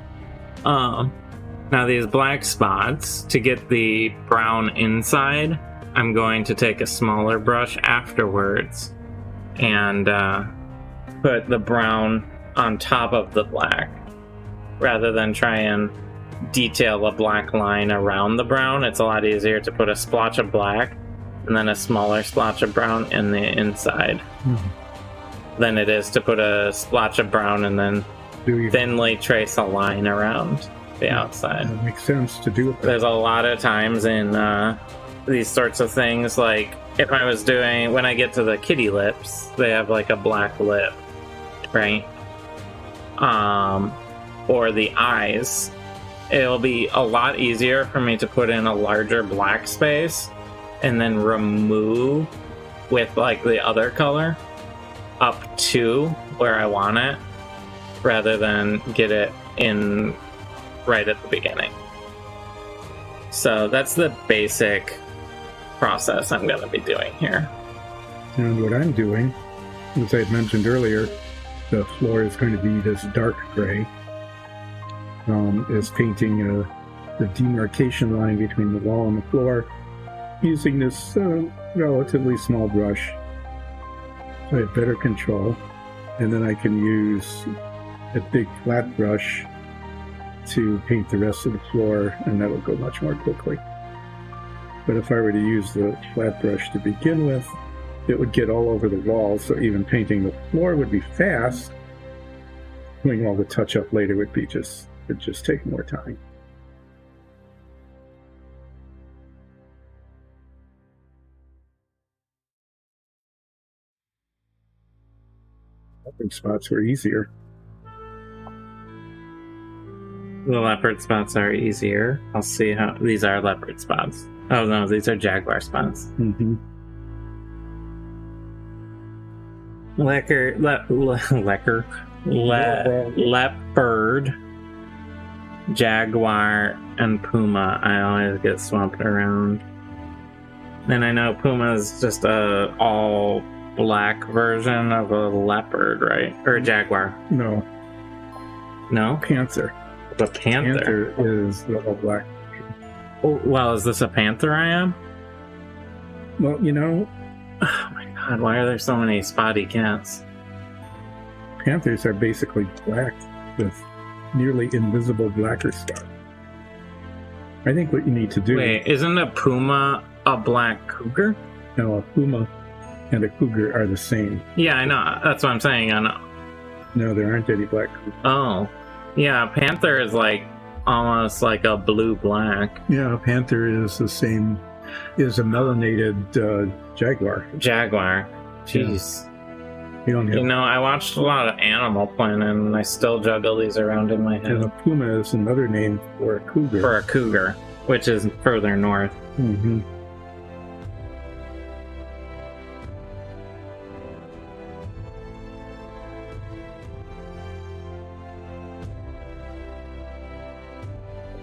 Now these black spots, to get the brown inside, I'm going to take a smaller brush afterwards and put the brown on top of the black, rather than try and detail a black line around the brown. It's a lot easier to put a splotch of black and then a smaller splotch of brown in the inside than it is to put a splotch of brown and then thinly trace a line around the outside. It makes sense to do it. There's a lot of times in these sorts of things, like if I was doing, when I get to the kitty lips, they have like a black lip, right? Or the eyes. It'll be a lot easier for me to put in a larger black space and then remove with like the other color up to where I want it, rather than get it in right at the beginning. So that's the basic process I'm going to be doing here. And what I'm doing, as I had mentioned earlier, the floor is going to be this dark gray. Is painting the demarcation line between the wall and the floor using this relatively small brush. So I have better control, and then I can use a big flat brush to paint the rest of the floor, and that'll go much more quickly. But if I were to use the flat brush to begin with, it would get all over the wall, so even painting the floor would be fast. Doing all the touch-up later would just take more time. Leopard spots were easier. The leopard spots are easier. I'll see how these are leopard spots. Oh no, these are Jaguar spots. Leopard, Jaguar, and Puma. I always get swapped around. And I know Puma is just a all black version of a leopard, right? Or a Jaguar. No. Panther. The Panther. Panther is the all black. Oh, well, is this a Panther I am? Well, oh my god, why are there so many spotty cats? Panthers are basically black with nearly invisible blacker spots. I think what you need to do... Wait, isn't a Puma a black cougar? Now, a puma and a cougar are the same. Yeah, I know. That's what I'm saying. I know. No, there aren't any black cougars. Oh. Yeah, panther is like almost like a blue-black. Yeah, a panther is the same, is a melanated jaguar. Jaguar. Jeez. You don't have, You know, I watched a lot of Animal Planet and I still juggle these around in my and a head. puma is another name for a cougar. For a cougar, which is further north. Mm-hmm.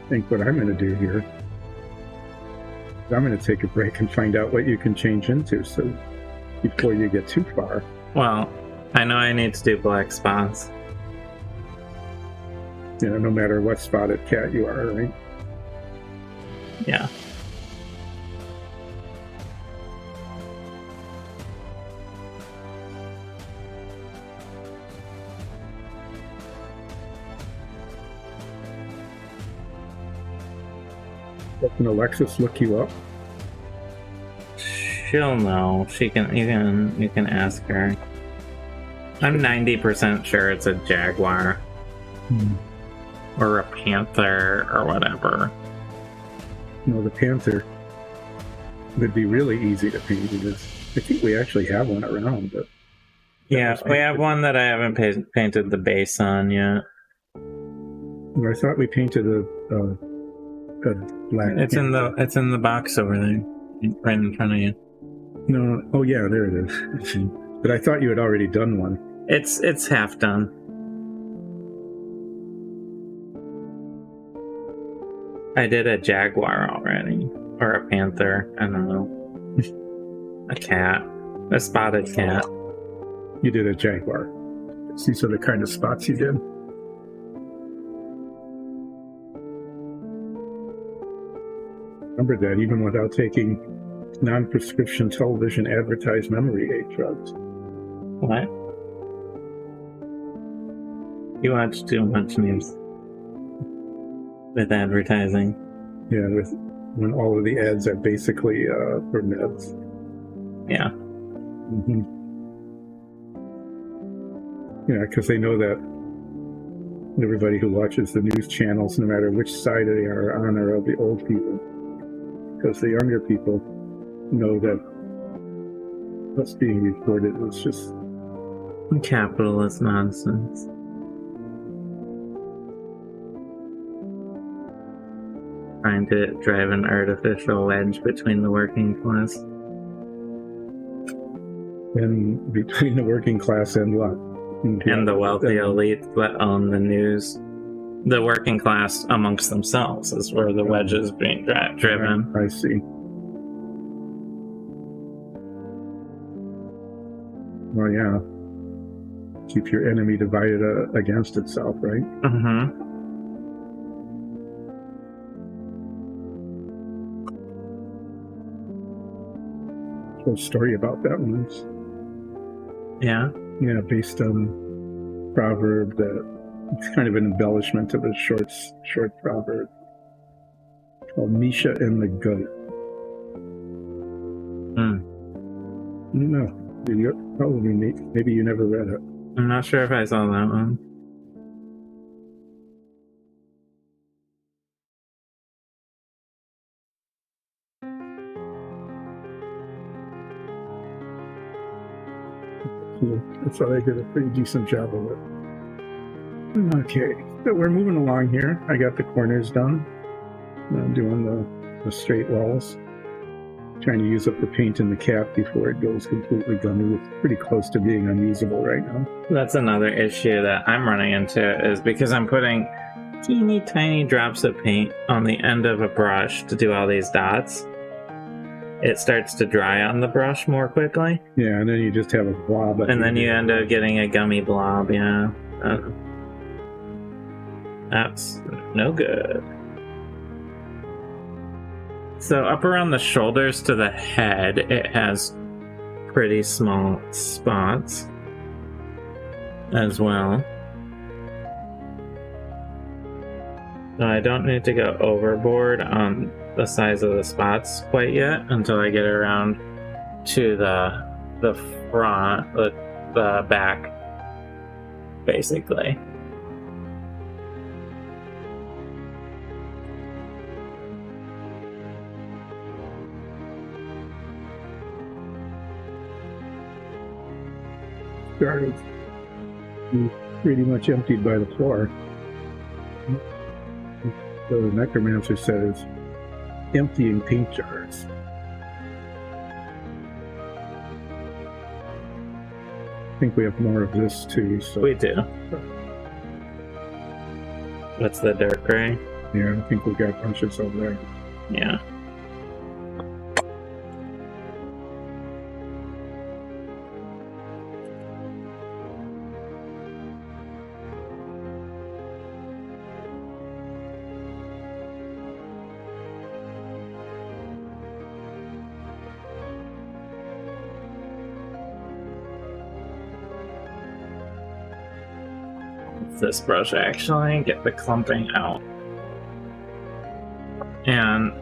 I think what I'm going to do here is I'm going to take a break and find out what you can change into, so before you get too far. Well, I know I need to do black spots. You know, no matter what spotted cat you are, right? Yeah. Can Alexis look you up? She'll know. You can ask her. I'm 90% sure it's a jaguar. Or a panther or whatever. No, the panther would be really easy to paint. I think we actually have one around, but Yeah, we have one that I haven't painted the base on yet. well, I thought we painted a black. It's in the box over there, right in front of you. No, oh yeah, there it is. But I thought you had already done one. It's half done. I did a jaguar already, or a panther. I don't know. A cat, a spotted cat. You did a jaguar. These are the kind of spots you did. Remember that even without taking non-prescription television advertised memory aid drugs. What? You watch too much news with advertising. Yeah, when all of the ads are basically for meds. Yeah. Mm-hmm. Yeah, because they know that everybody who watches the news channels, no matter which side they are on, are of the old people. Because the younger people know that what's being reported is just Capitalist nonsense. Trying to drive an artificial wedge between the working class. and between the working class and what? And the wealthy elite that own the news. The working class amongst themselves is where the wedge is being driven. I see. Well, yeah. Keep your enemy divided against itself, right? Mm-hmm. Whole story about that one is, Yeah. yeah, based on proverb that it's kind of an embellishment of a short proverb called Misha and the Goat. No, you probably maybe you never read it. I'm not sure if I saw that one. Cool. I thought I did a pretty decent job of it. Okay, so we're moving along here. I got the corners done. I'm doing the straight walls. Trying to use up the paint in the cap before it goes completely gummy. It's pretty close to being unusable right now. That's another issue that I'm running into, is because I'm putting teeny tiny drops of paint on the end of a brush to do all these dots. It starts to dry on the brush more quickly. Yeah, and then you just have a blob. And then you end up getting a gummy blob, yeah. That's no good. So up around the shoulders to the head, it has pretty small spots as well. So I don't need to go overboard on the size of the spots quite yet until I get around to the front, the back, basically. Started pretty much emptied by the floor. So the necromancer says, emptying paint jars. I think we have more of this too. So We do. What's the dirt gray? yeah, I think we got bunches over there. Yeah. This brush actually, get the clumping out, and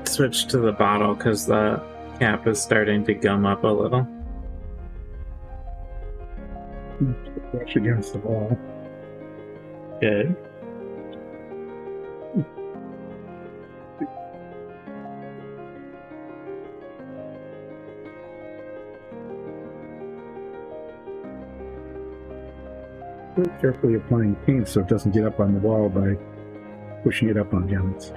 switch to the bottle because the cap is starting to gum up a little. Brush against the wall. Good. Carefully applying paint so it doesn't get up on the wall by pushing it up on ends.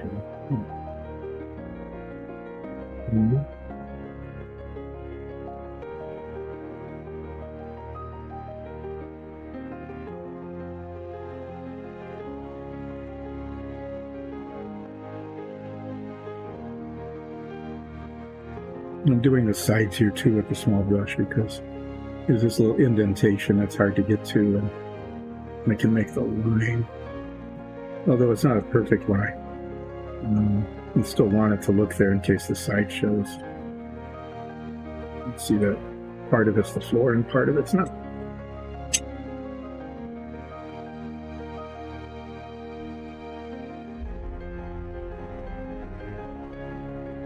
I'm doing the sides here too with the small brush because there's this little indentation that's hard to get to, and I can make the line, although it's not a perfect line. You still want it to look there in case the side shows. You see that part of it's the floor and part of it's not.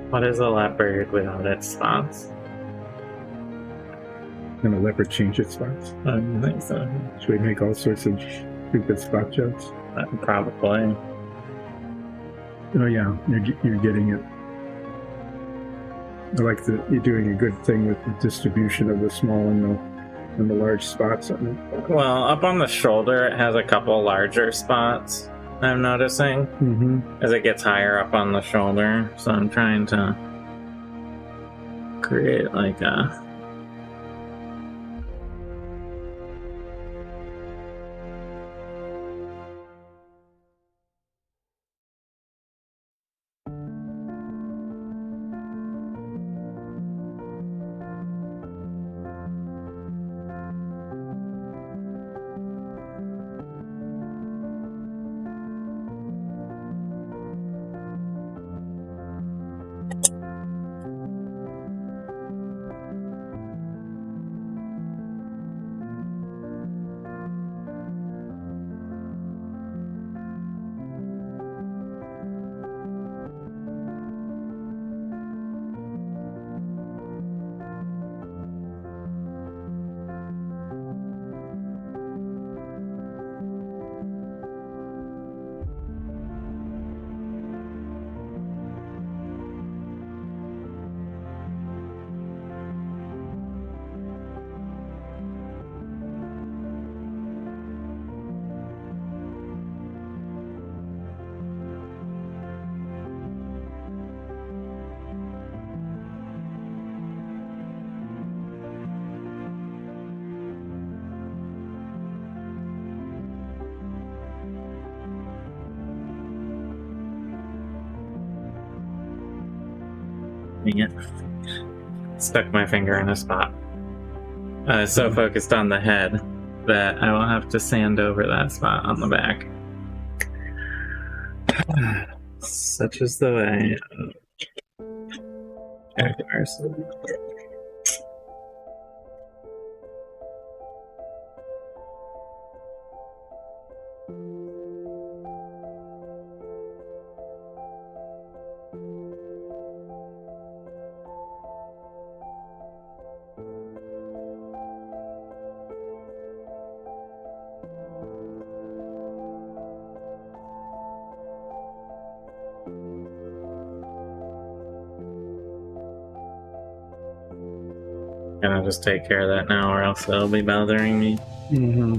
What is a leopard without its spots? Can a leopard change its spots? I don't think so. Should we make all sorts of stupid spot jokes? Probably. Oh yeah, you're getting it. I like that you're doing a good thing with the distribution of the small and the large spots on it. Well, up on the shoulder, it has a couple larger spots, I'm noticing, as it gets higher up on the shoulder. So I'm trying to create like a... Dang it. Stuck my finger in a spot. I was so focused on the head that I will have to sand over that spot on the back. Such is the way of Jaguars. Gonna just take care of that now, or else it'll be bothering me. Mm-hmm.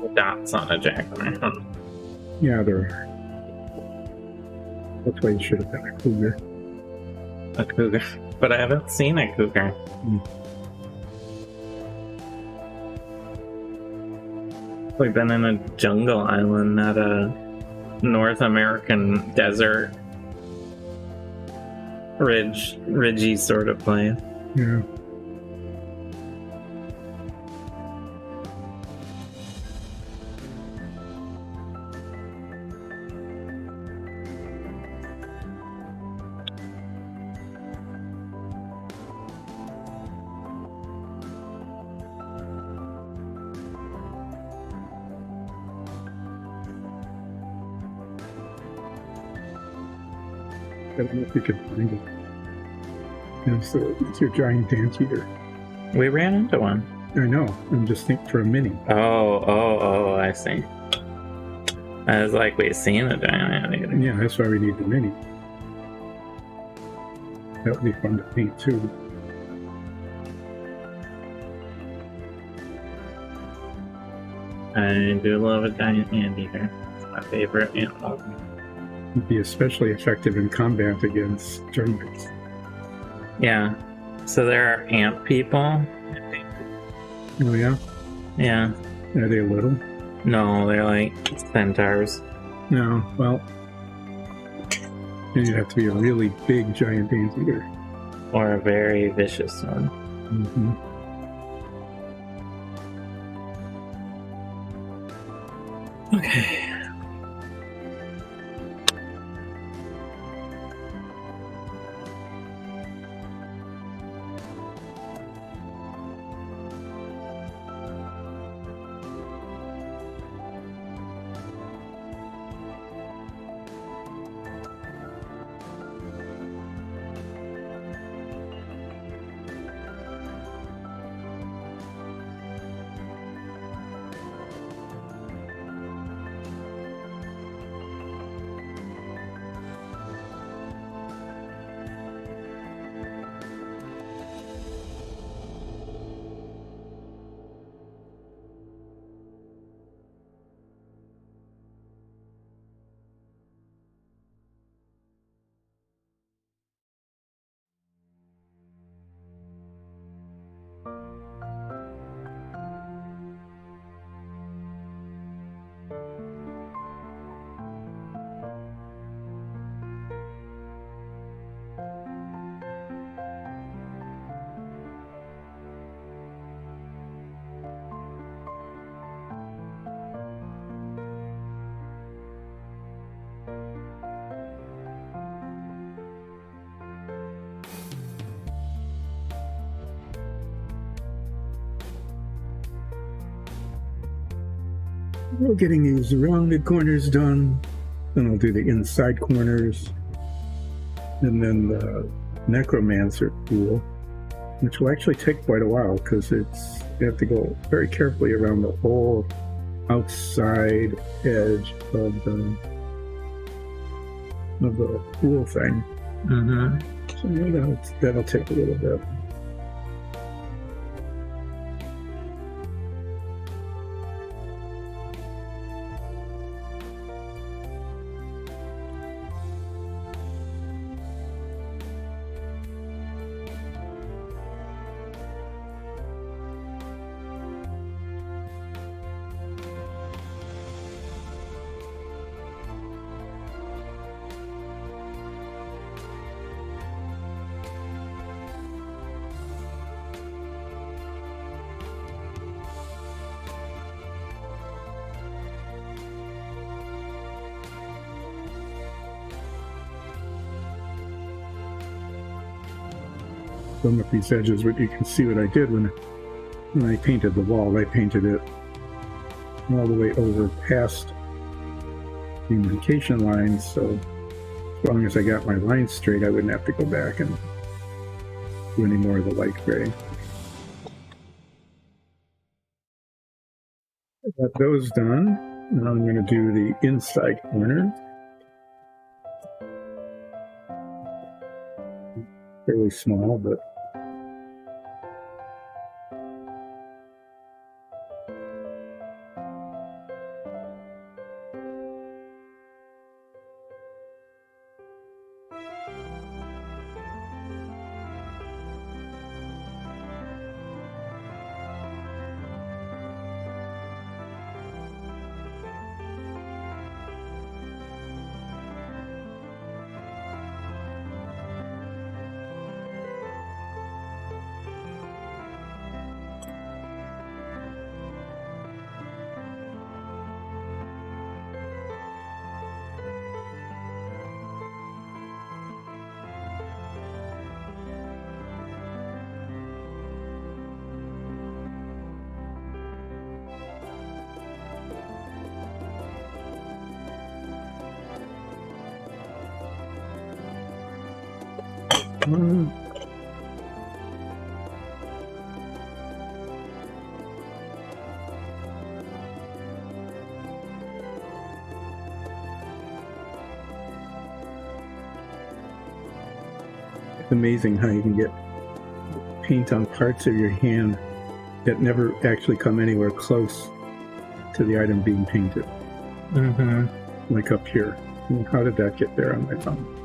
The dots on a Jaguar. Yeah, there are. That's why you should have been a cougar. A cougar. But I haven't seen a cougar. We've been in a jungle island, not a North American desert ridgy sort of place. Yeah. I don't know if you can find it. It's your giant anteater. We ran into one. I know. I'm just thinking for a mini. Oh, I see. I was like, we've seen a giant anteater. Yeah, that's why we need the mini. That would be fun to paint too. I do love a giant anteater. It's my favorite animal. It'd be especially effective in combat against giants. Yeah. So there are ant people. Oh yeah? Yeah. Are they little? No, they're like centaurs. No, well, then you'd have to be a really big giant anteater. Or a very vicious one. Mm-hmm. Okay. We're getting these rounded corners done. Then I'll do the inside corners. And then the necromancer tool, which will actually take quite a while because you have to go very carefully around the whole outside edge of the pool thing. Mm-hmm. So maybe that'll take a little bit. them at these edges, but you can see what I did when I painted the wall. I painted it all the way over past the indication lines, so as long as I got my lines straight, I wouldn't have to go back and do any more of the light gray. Got those done. Now I'm going to do the inside corner. Fairly small, but it's amazing how you can get paint on parts of your hand that never actually come anywhere close to the item being painted. Mm-hmm. Like up here. How did that get there on my thumb?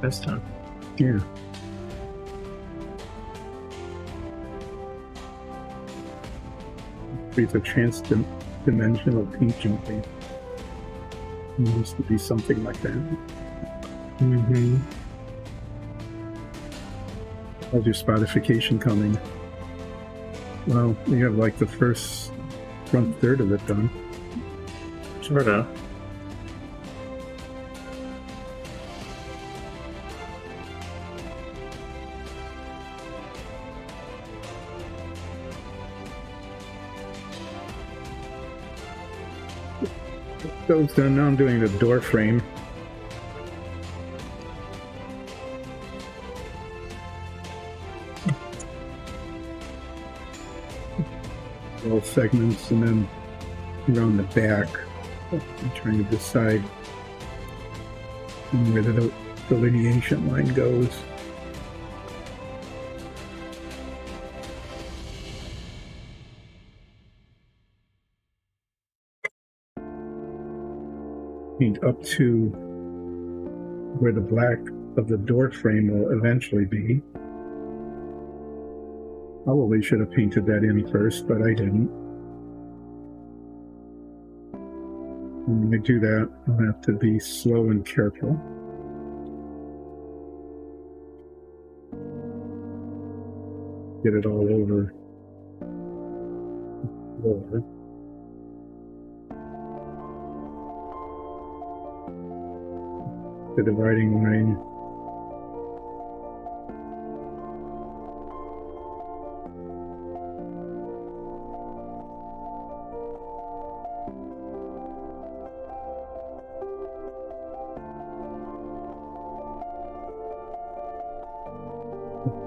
This time. Yeah. It's a trans-dimensional paint jumping. It used to be something like that. Mm-hmm. How's your spotification coming? Well, you have like the front third of it done. Sort of. Those done. Now I'm doing the door frame. All segments, and then around the back. I'm trying to decide where the delineation line goes. Paint up to where the black of the door frame will eventually be. Probably should have painted that in first, but I didn't. When I do that, I'll have to be slow and careful. Get it all over the floor. The dividing line.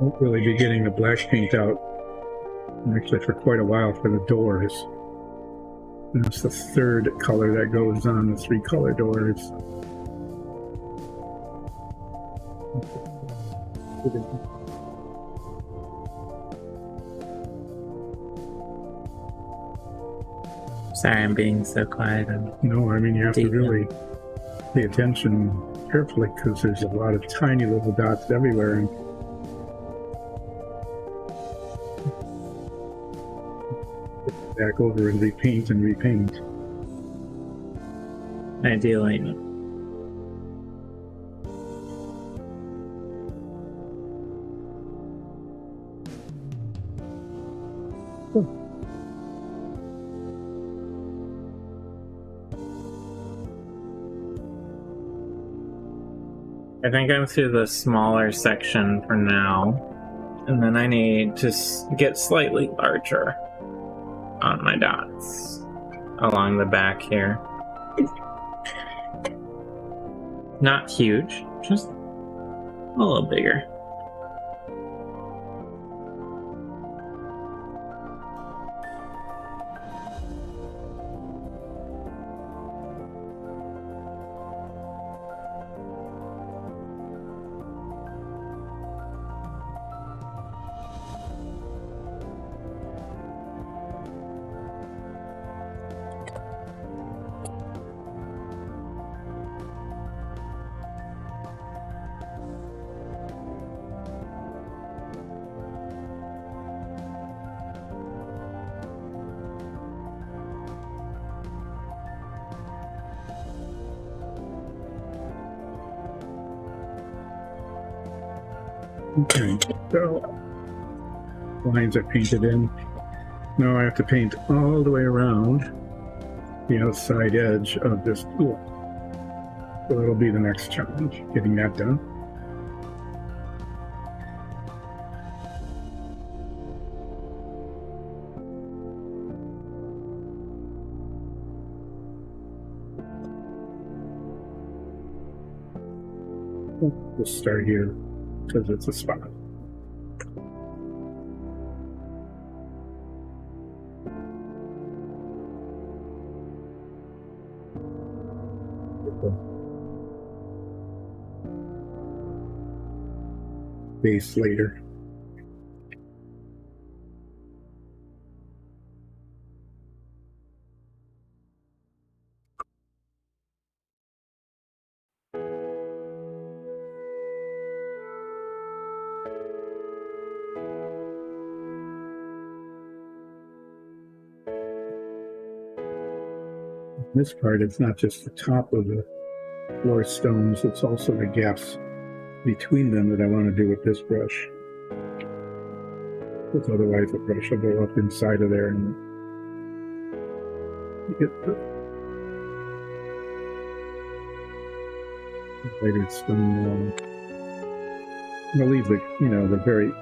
Won't really be getting the black paint out actually for quite a while for the doors. That's the third color that goes on the 3 color doors. Sorry, I'm being so quiet. No, I mean, you have to really pay attention carefully because there's a lot of tiny little dots everywhere. And back over and repaint and repaint. Ideally. I think I'm through the smaller section for now. And then I need to get slightly larger on my dots along the back here. Not huge, just a little bigger. Okay, so lines are painted in. Now I have to paint all the way around the outside edge of this pool. So that'll be the next challenge, getting that done. We'll start here because it's a spot. Base later. This part, it's not just the top of the floor stones, it's also the gaps between them that I want to do with this brush. Because otherwise the brush will go up inside of there and you get the lighter stone wall. I'll leave the, the very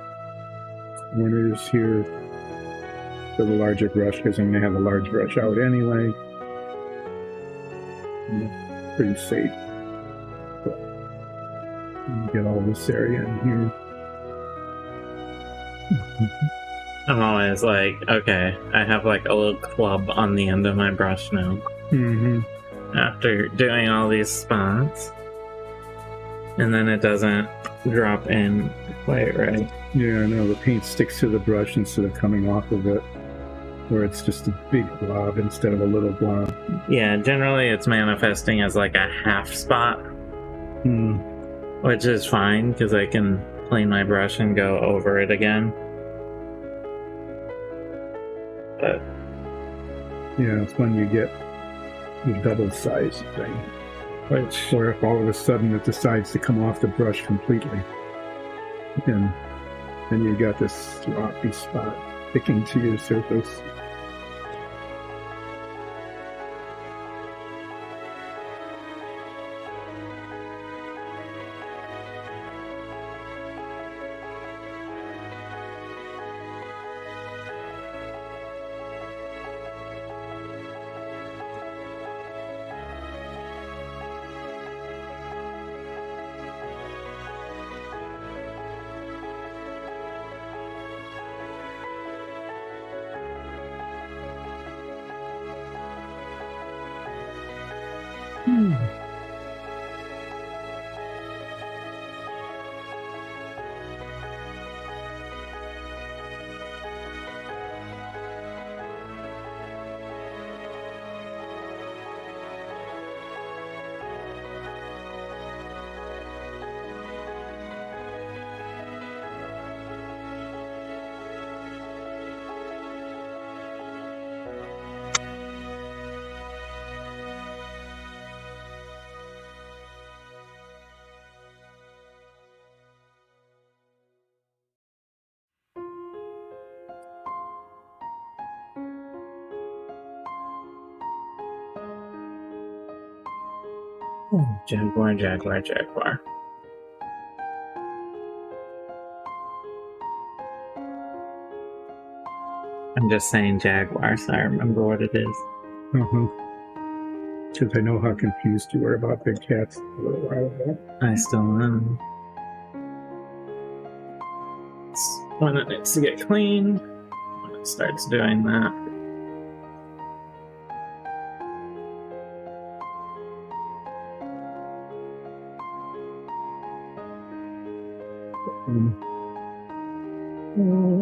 corners here for the larger brush because I'm going to have a large brush out anyway. Pretty safe. But get all this area in here. I'm always like, okay, I have like a little club on the end of my brush now. After doing all these spots. And then it doesn't drop in quite right. Yeah, I know. The paint sticks to the brush instead of coming off of it. Where it's just a big blob instead of a little blob. Yeah, generally it's manifesting as like a half spot. Which is fine, because I can clean my brush and go over it again. But yeah, it's when you get the double size thing. Which, or if all of a sudden it decides to come off the brush completely. And then you got this sloppy spot sticking to your surface. Jaguar, Jaguar, Jaguar. just saying Jaguar, so I remember what it is. Because I know how confused you were about big cats a little while ago. I still am. When it needs to get cleaned, when it starts doing that.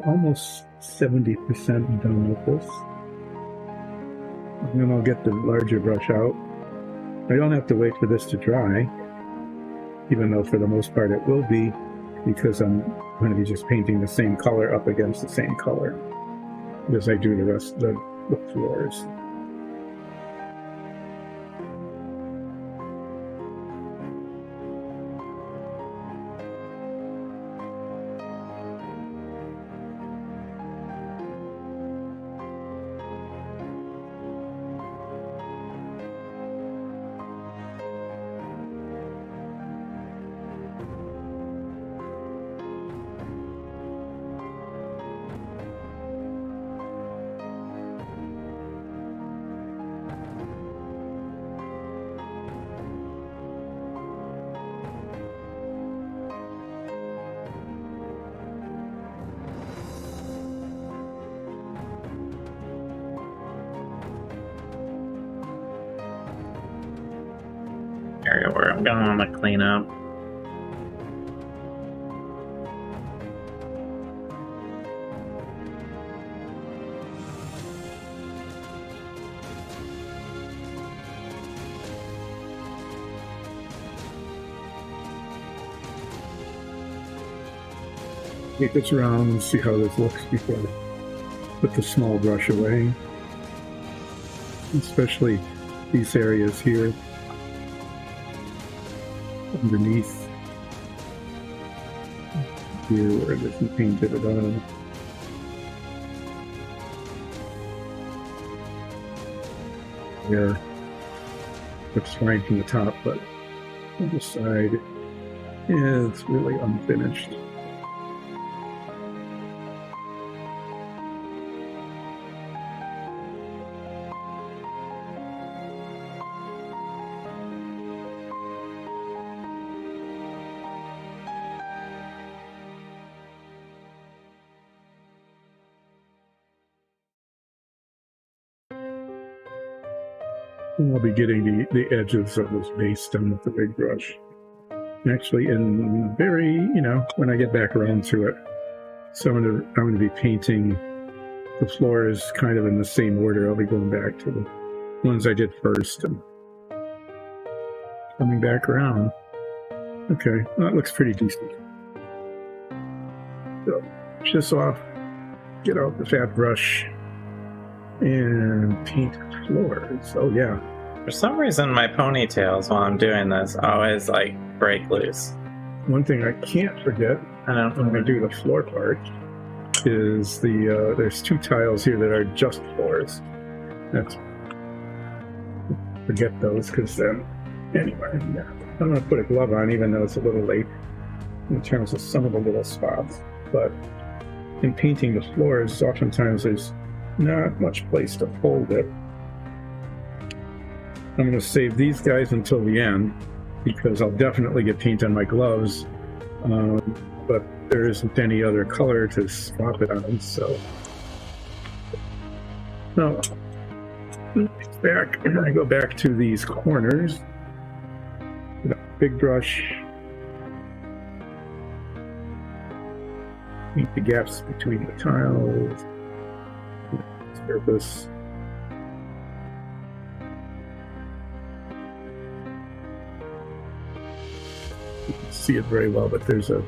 Almost 70% done with this. And then I'll get the larger brush out. I don't have to wait for this to dry, even though for the most part it will be, because I'm going to be just painting the same color up against the same color as I do the rest of the floors. Area where I'm gonna want to clean up. Take this around and see how this looks before I put the small brush away. Especially these areas here. Underneath here where it isn't painted at all. There looks fine from the top, but on the side, yeah, it's really unfinished. And I'll be getting the edges of this base done with the big brush. Actually, in very, when I get back around to it. So I'm going to be painting the floors kind of in the same order. I'll be going back to the ones I did first and coming back around. Okay, well, that looks pretty decent. So, push this off, get out the fat brush, and paint floors. Oh yeah. For some reason, my ponytails while I'm doing this always break loose. One thing I can't forget when I do the floor part is there's two tiles here that are just floors. Forget those because then anyway, yeah. I'm gonna put a glove on even though it's a little late in terms of some of the little spots. But in painting the floors, oftentimes there's not much place to hold it. I'm going to save these guys until the end because I'll definitely get paint on my gloves, but there isn't any other color to swap it on, so. Now, I go back to these corners. Big brush. Paint the gaps between the tiles. Surface. You can see it very well, but there's a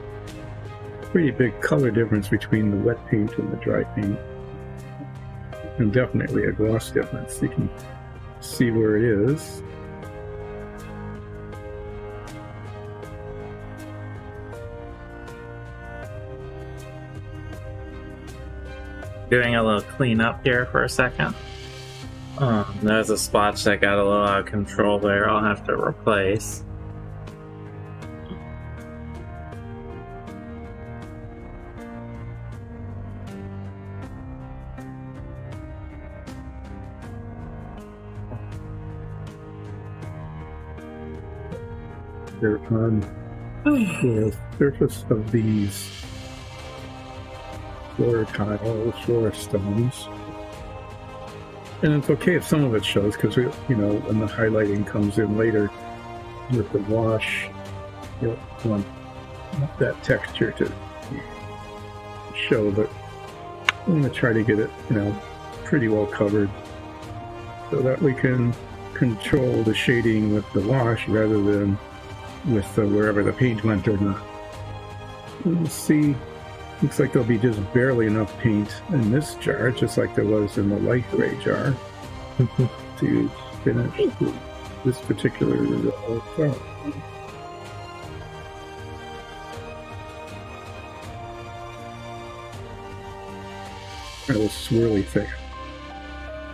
pretty big color difference between the wet paint and the dry paint. And definitely a gloss difference. You can see where it is. Doing a little cleanup here for a second. There's a splotch that got a little out of control there. I'll have to replace. here on the surface of these floor tiles, floor stones. And it's okay if some of it shows, because when the highlighting comes in later with the wash, you'll want that texture to show, but I'm going to try to get it, pretty well covered so that we can control the shading with the wash rather than with wherever the paint went or not. Let's see. Looks like there'll be just barely enough paint in this jar, just like there was in the light gray jar, to finish this particular jar. It was swirly thick,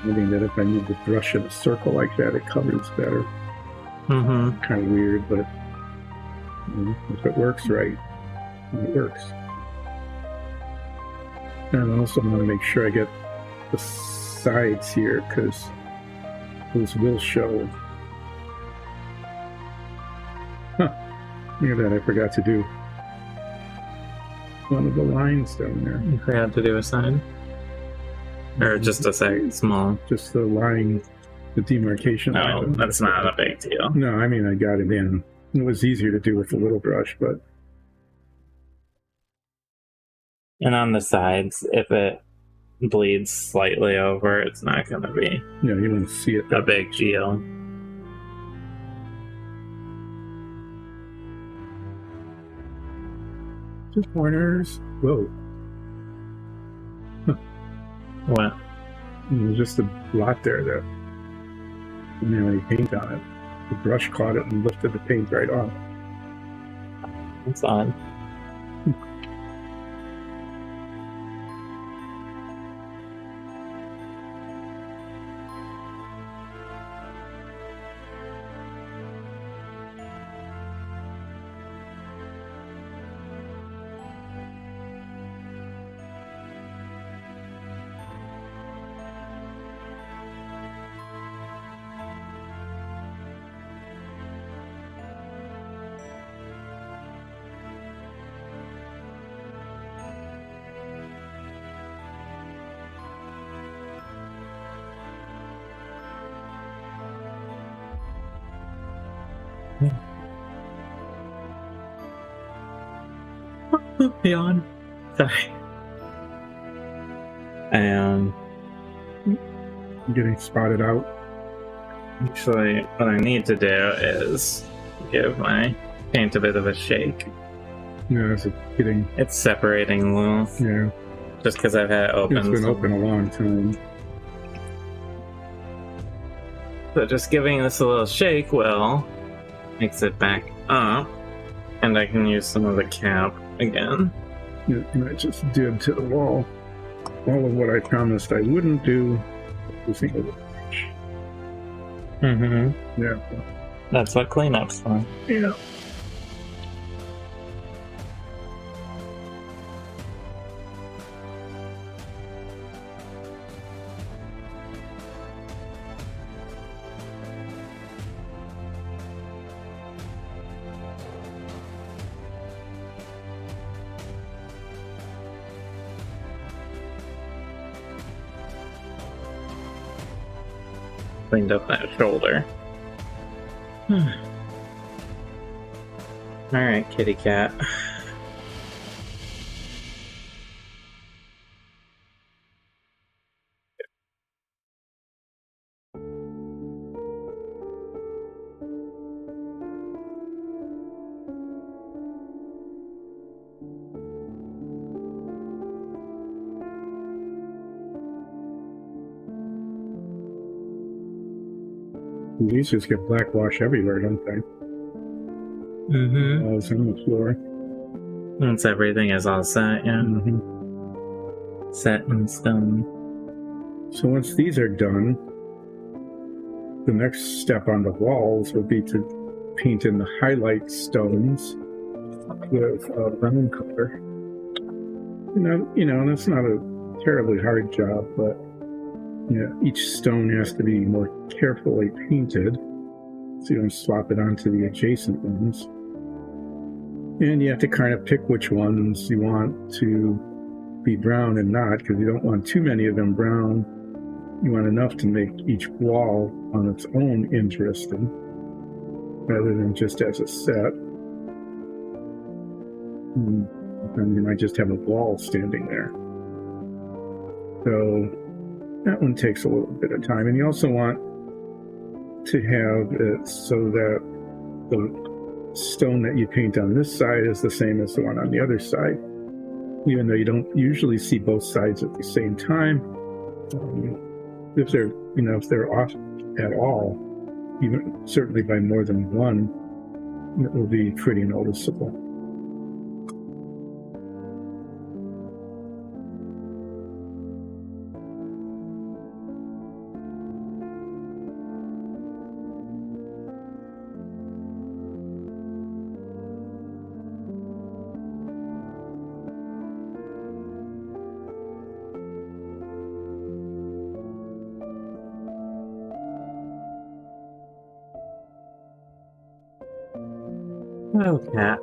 meaning that if I move the brush in a circle like that, it covers better. Kind of weird, but if it works right, it works. And I also want to make sure I get the sides here, because those will show. Look at that, I forgot to do one of the lines down there. You forgot to do a sign? Or just a second, small? Just the line, the demarcation No, line. that's not a big deal. No, I mean, I got it in. It was easier to do with the little brush, but... And on the sides, if it bleeds slightly over, it's not going to be you don't see it. a big deal. Just corners. Whoa. What? There's just a blot there that didn't have any paint on it. The brush caught it and lifted the paint right off. That's odd. Yawn. Sorry. And Getting spotted out. actually, what I need to do is give my paint a bit of a shake. Yeah, it's getting. It's separating a little, Yeah, just because I've had it open. it's been open a long time. So just giving this a little shake will mix it back up, and I can use some of the cap again. Yeah, and I just did to the wall all of what I promised I wouldn't do. Using a little brush. Yeah. That's what cleanup's for. Yeah. Cleaned up that shoulder. Alright, kitty cat. These just get black wash everywhere, don't they? It's on the floor. Once everything is all set, yeah. Set in stone. So once these are done, the next step on the walls would be to paint in the highlight stones with a brown color. And it's not a terribly hard job, but each stone has to be more carefully painted so you don't swap it onto the adjacent ones. And you have to kind of pick which ones you want to be brown and not, because you don't want too many of them brown. You want enough to make each wall on its own interesting, rather than just as a set. And you might just have a wall standing there. So that one takes a little bit of time. And you also want to have it so that the stone that you paint on this side is the same as the one on the other side. Even though you don't usually see both sides at the same time, if they're off at all, even certainly by more than one, it will be pretty noticeable. Oh, cat.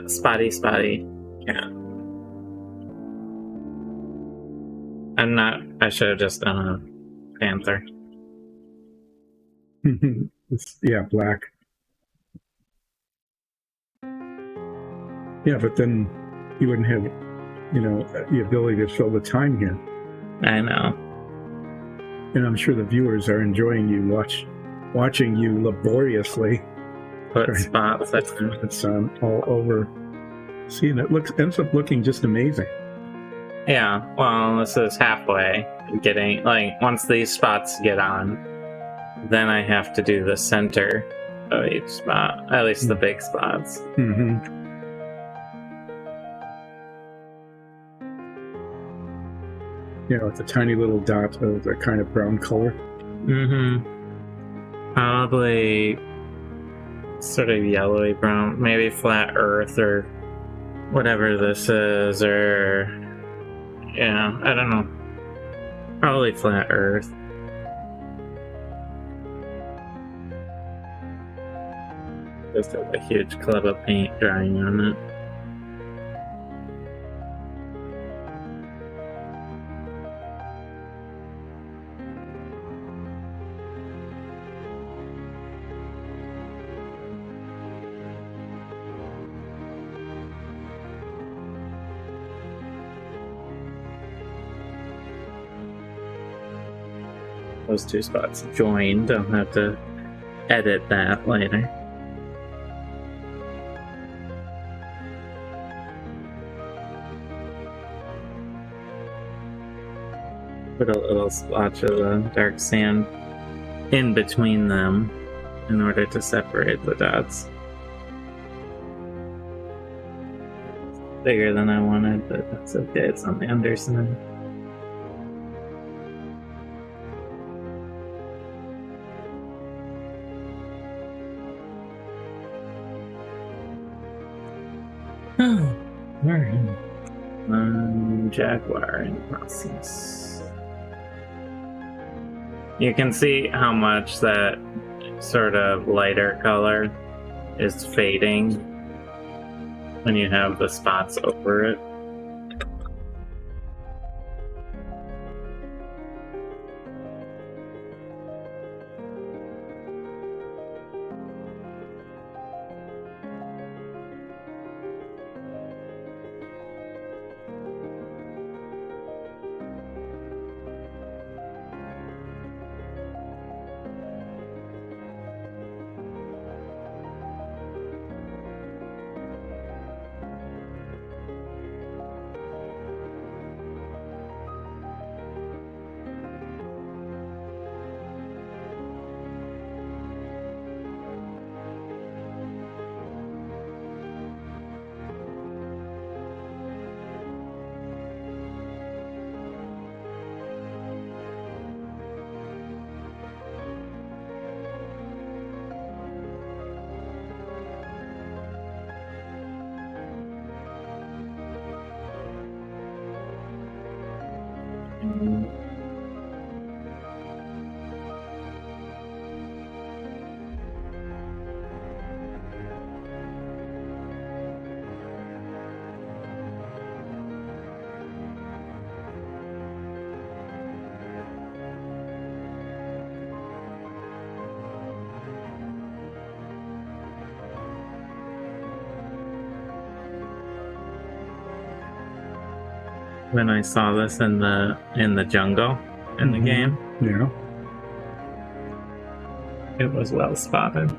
Spotty. Cat. I should have just done a panther. Yeah, black. Yeah, but then you wouldn't have, the ability to fill the time here. I know. And I'm sure the viewers are enjoying you watching you laboriously Put spots. It's all over. See, and ends up looking just amazing. Yeah, well, this is halfway. Getting, once these spots get on, then I have to do the center of each spot, at least the big spots. Mm-hmm. Yeah, with a tiny little dot of the kind of brown color. Mm-hmm. Probably sort of yellowy brown, maybe flat earth or whatever this is, or yeah, I don't know. Probably flat earth. Just have a huge club of paint drying on it. Those two spots joined. I'll have to edit that later. Put a little splotch of dark sand in between them in order to separate the dots. Bigger than I wanted, but that's okay. It's on the underside. Oh, alright. Jaguar in process. You can see how much that sort of lighter color is fading when you have the spots over it. when I saw this in the jungle in the game. Yeah. It was well spotted.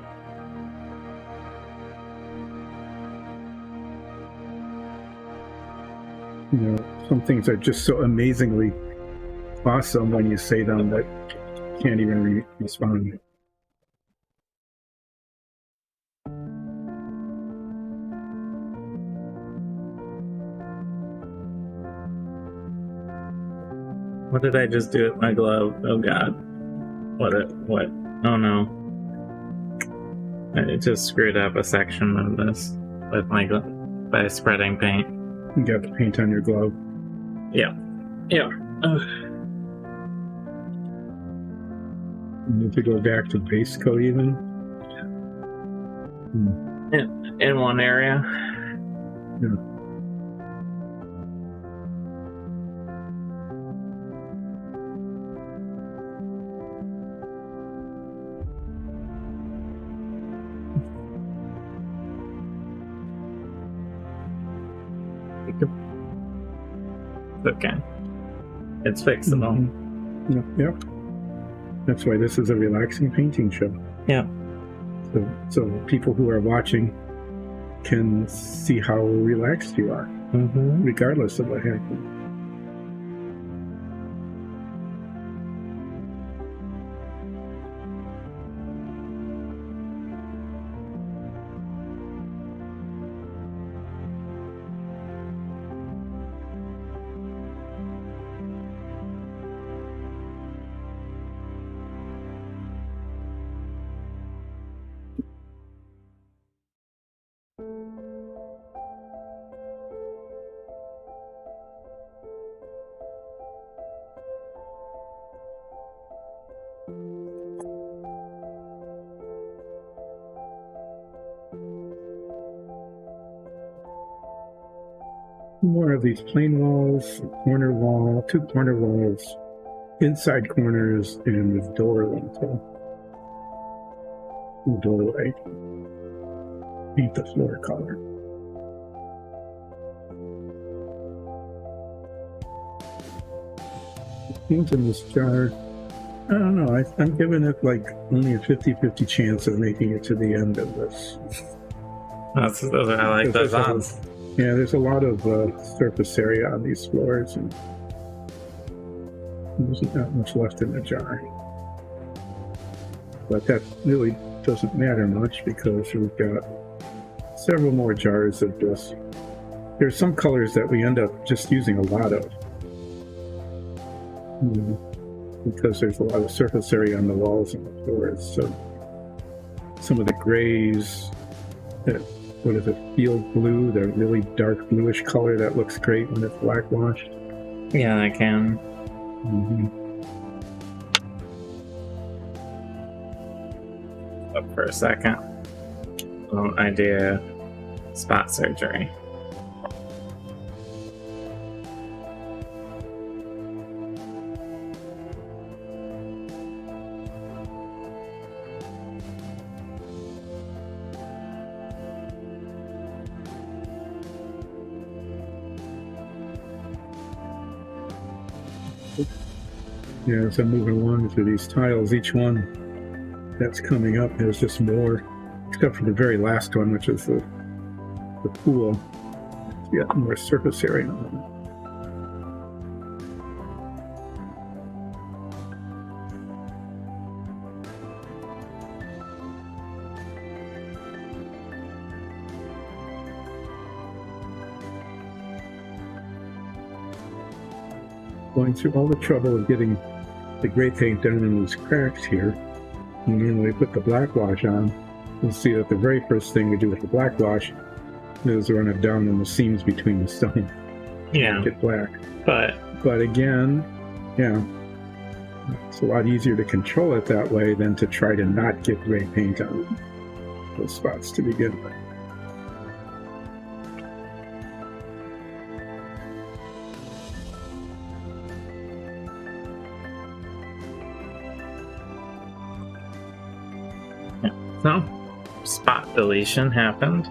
You know, some things are just so amazingly awesome when you say them that you can't even respond. What did I just do with my glove? Oh god. What? Oh no. I just screwed up a section of this with my glove by spreading paint. You got the paint on your glove. Yeah. Yeah. Ugh. You need to go back to base coat even. In one area. Yeah. Okay. It's fixable. Yep. That's why this is a relaxing painting show. Yeah. So people who are watching can see how relaxed you are, regardless of what happens. More of these plain walls, corner wall, 2 corner walls, inside corners, and the door lintel. Doorway. Paint the floor color. Paint in this jar. I don't know. I'm giving it like only a 50-50 chance of making it to the end of this. I like those odds. Yeah, there's a lot of surface area on these floors, and there's not much left in the jar. But that really doesn't matter much because we've got several more jars of this. There's some colors that we end up just using a lot of. Because there's a lot of surface area on the walls and the floors. So some of the grays, what is it, field blue, the really dark bluish color that looks great when it's blackwashed. Yeah, I can. Up for a second. I do spot surgery. Yeah, as I'm moving along through these tiles, each one that's coming up has just more, except for the very last one, which is the pool. It's got more surface area on it. Going through all the trouble of getting the gray paint down in these cracks here, and then when we put the black wash on, you'll see that the very first thing we do with the black wash is run it down in the seams between the stone. Yeah. Get black. But again, yeah, it's a lot easier to control it that way than to try to not get gray paint on those spots to begin with. So, spot deletion happened,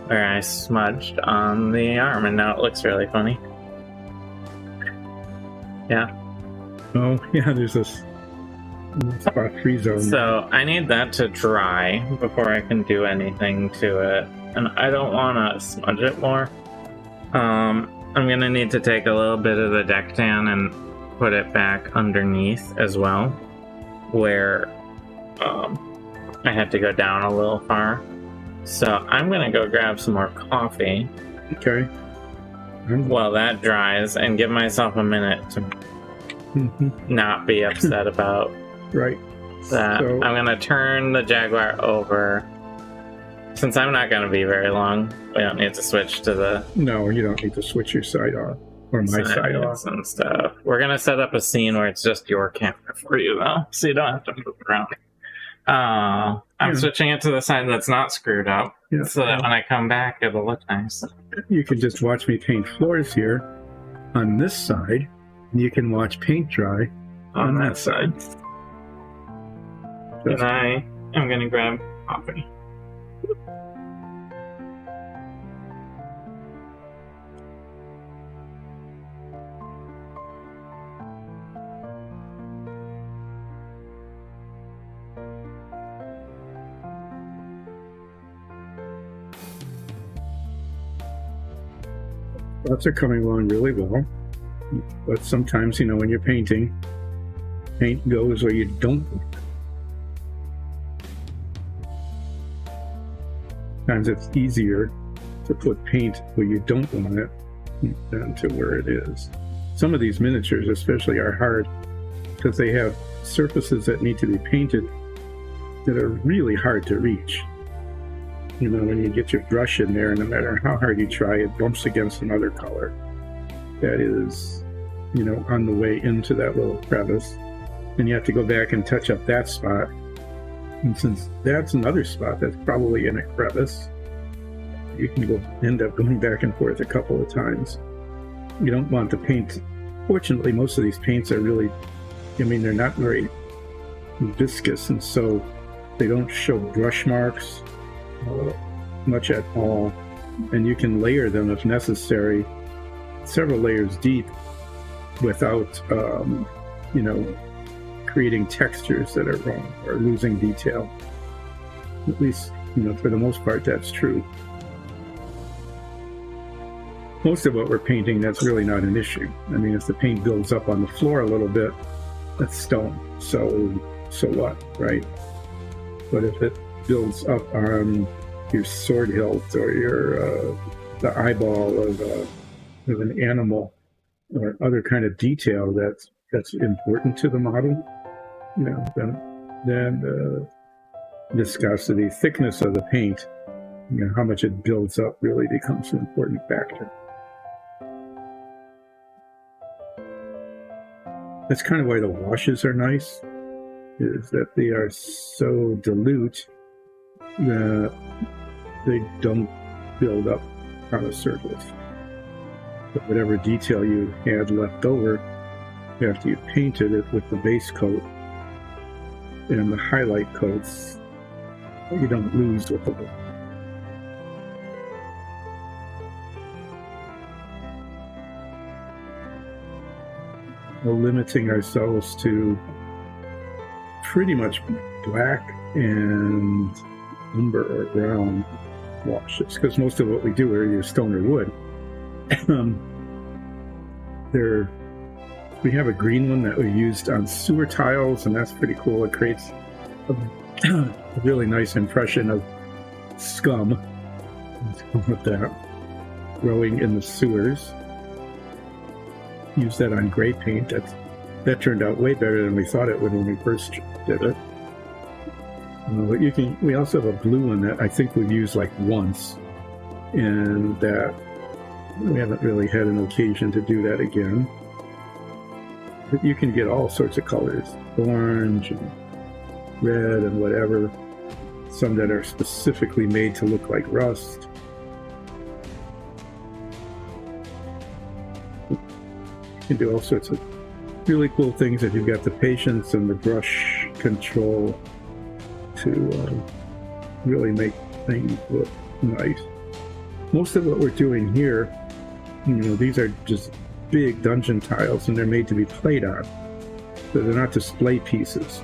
where I smudged on the arm, and now it looks really funny. Yeah. Oh, yeah, there's this spot free zone. So I need that to dry before I can do anything to it. And I don't want to smudge it more. I'm going to need to take a little bit of the deck tan and put it back underneath as well, where I had to go down a little far. So I'm going to go grab some more coffee. Okay. While that dries, and give myself a minute to not be upset about right. that. So, I'm going to turn the Jaguar over. Since I'm not going to be very long, we don't need to switch to the... No, you don't need to switch your side off. Or my side off. And stuff. We're going to set up a scene where it's just your camera for you, though, so you don't have to move around. I'm switching it to the side that's not screwed up, so that when I come back, it'll look nice. You can just watch me paint floors here on this side, and you can watch paint dry on that side. And I am going to grab coffee. Lots are coming along really well, but sometimes, when you're painting, paint goes where you don't want it. Sometimes it's easier to put paint where you don't want it than to where it is. Some of these miniatures especially are hard because they have surfaces that need to be painted that are really hard to reach. When you get your brush in there, no matter how hard you try, it bumps against another color that is, on the way into that little crevice. And you have to go back and touch up that spot. And since that's another spot that's probably in a crevice, you can end up going back and forth a couple of times. You don't want the paint. Fortunately, most of these paints are really, they're not very viscous, and so they don't show brush marks much at all, and you can layer them if necessary, several layers deep, without creating textures that are wrong or losing detail. At least, for the most part, that's true. Most of what we're painting, that's really not an issue. If the paint builds up on the floor a little bit, that's stone, so what, right? But if it builds up on your sword hilt or the eyeball of an animal or other kind of detail that's important to the model, then the viscosity, thickness of the paint, how much it builds up really becomes an important factor. That's kind of why the washes are nice, is that they are so dilute that they don't build up on the surface. But whatever detail you had left over after you painted it with the base coat and the highlight coats, you don't lose with the look. We're limiting ourselves to pretty much black and umber or brown washes, because most of what we do are either stone or wood. We have a green one that we used on sewer tiles, and that's pretty cool. It creates a really nice impression of scum with that growing in the sewers. Use that on gray paint. That turned out way better than we thought it would when we first did it. But we also have a blue one that I think we've used like once, and that we haven't really had an occasion to do that again. But you can get all sorts of colors, orange and red and whatever. Some that are specifically made to look like rust. You can do all sorts of really cool things if you've got the patience and the brush control to really make things look nice. Most of what we're doing here, these are just big dungeon tiles, and they're made to be played on. So they're not display pieces.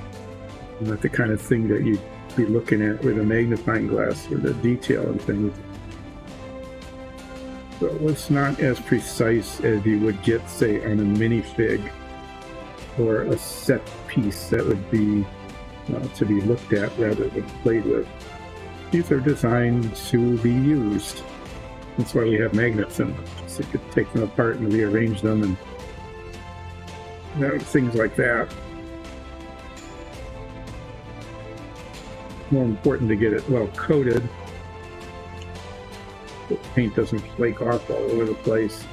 They're not the kind of thing that you'd be looking at with a magnifying glass or the detail and things. So it's not as precise as you would get, say, on a minifig or a set piece that would be to be looked at rather than played with. These are designed to be used. That's why we have magnets in them, so you could take them apart and rearrange them and things like that. More important to get it well coated. The paint doesn't flake off all over the place.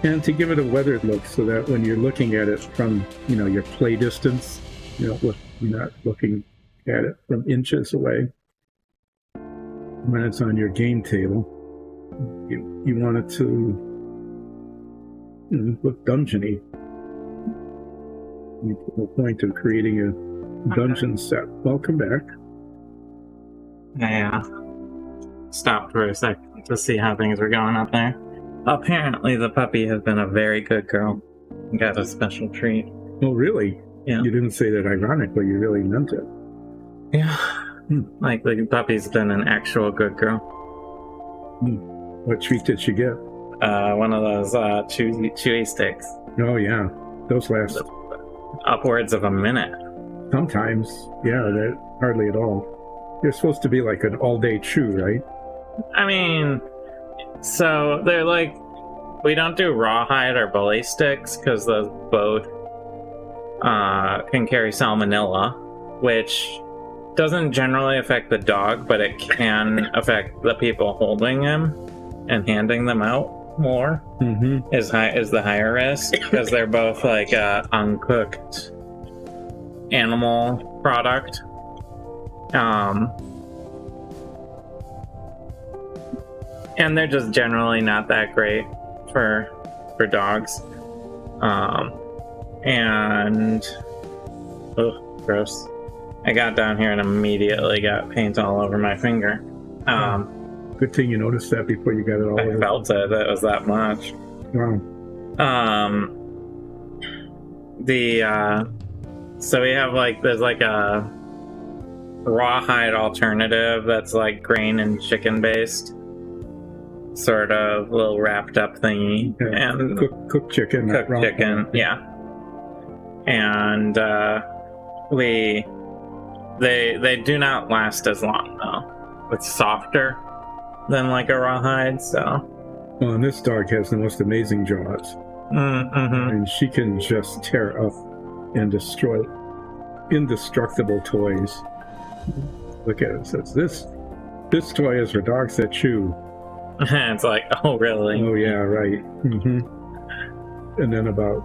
And to give it a weathered look so that when you're looking at it from, your play distance, you're not looking at it from inches away. When it's on your game table, you want it to look dungeony. The point of creating a dungeon set. Welcome back. I stopped for a second to see how things were going up there. Apparently the puppy has been a very good girl. Got a special treat. Oh, really? Yeah. You didn't say that ironically, you really meant it. Yeah. Like the puppy's been an actual good girl. What treat did she get? One of those chewy sticks. Oh, yeah. Those last upwards of a minute. Sometimes. Yeah, they're hardly at all. They're supposed to be like an all-day chew, right? I mean, so they're like, we don't do rawhide or bully sticks because those both can carry salmonella, which doesn't generally affect the dog, but it can affect the people holding him and handing them out more. Is the higher risk because they're both like uncooked animal product. And they're just generally not that great for dogs. And gross. I got down here and immediately got paint all over my finger. Good thing you noticed that before you got it all over. I felt it. It was that much. Wow. So we have there's a rawhide alternative that's like grain and chicken based, sort of little wrapped up thingy. Yeah. And cooked chicken. Cooked chicken, yeah. And they do not last as long though. It's softer than like a rawhide, so. Well, and this dog has the most amazing jaws. And she can just tear up and destroy indestructible toys. Look at it. It says this toy is for dogs that chew. It's like, oh really? Oh yeah, right. And then about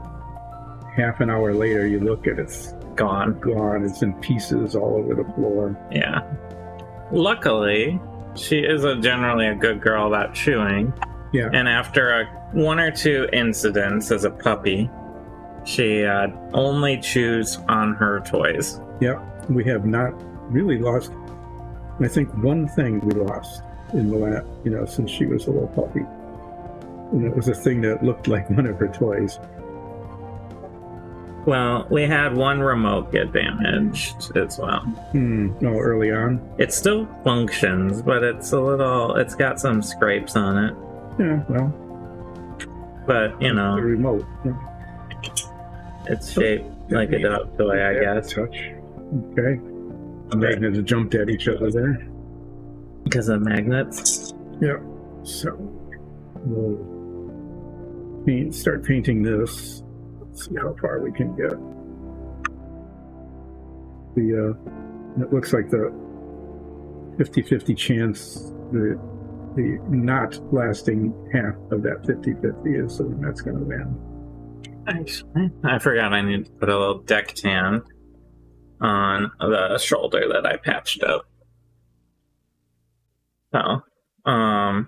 half an hour later, you look at it, it's gone. It's in pieces all over the floor. Yeah. Luckily, she is generally a good girl about chewing. Yeah. And after one or two incidents as a puppy, she only chews on her toys. Yeah. We have not really lost. I think one thing we lost in the last, since she was a little puppy. And it was a thing that looked like one of her toys. Well, we had one remote get damaged as well. Oh, early on? It still functions, but it's got some scrapes on it. Yeah, well. But, The remote. It's shaped like a dog toy, I guess. Touch. Okay. The magnets jumped at each other there. Because of magnets? Yeah. So, we'll start painting this. Let's see how far we can get. It looks like the 50-50 chance the not lasting half of that 50-50 is, so that's going to win. Actually, I forgot I need to put a little deck tan on the shoulder that I patched up. So, I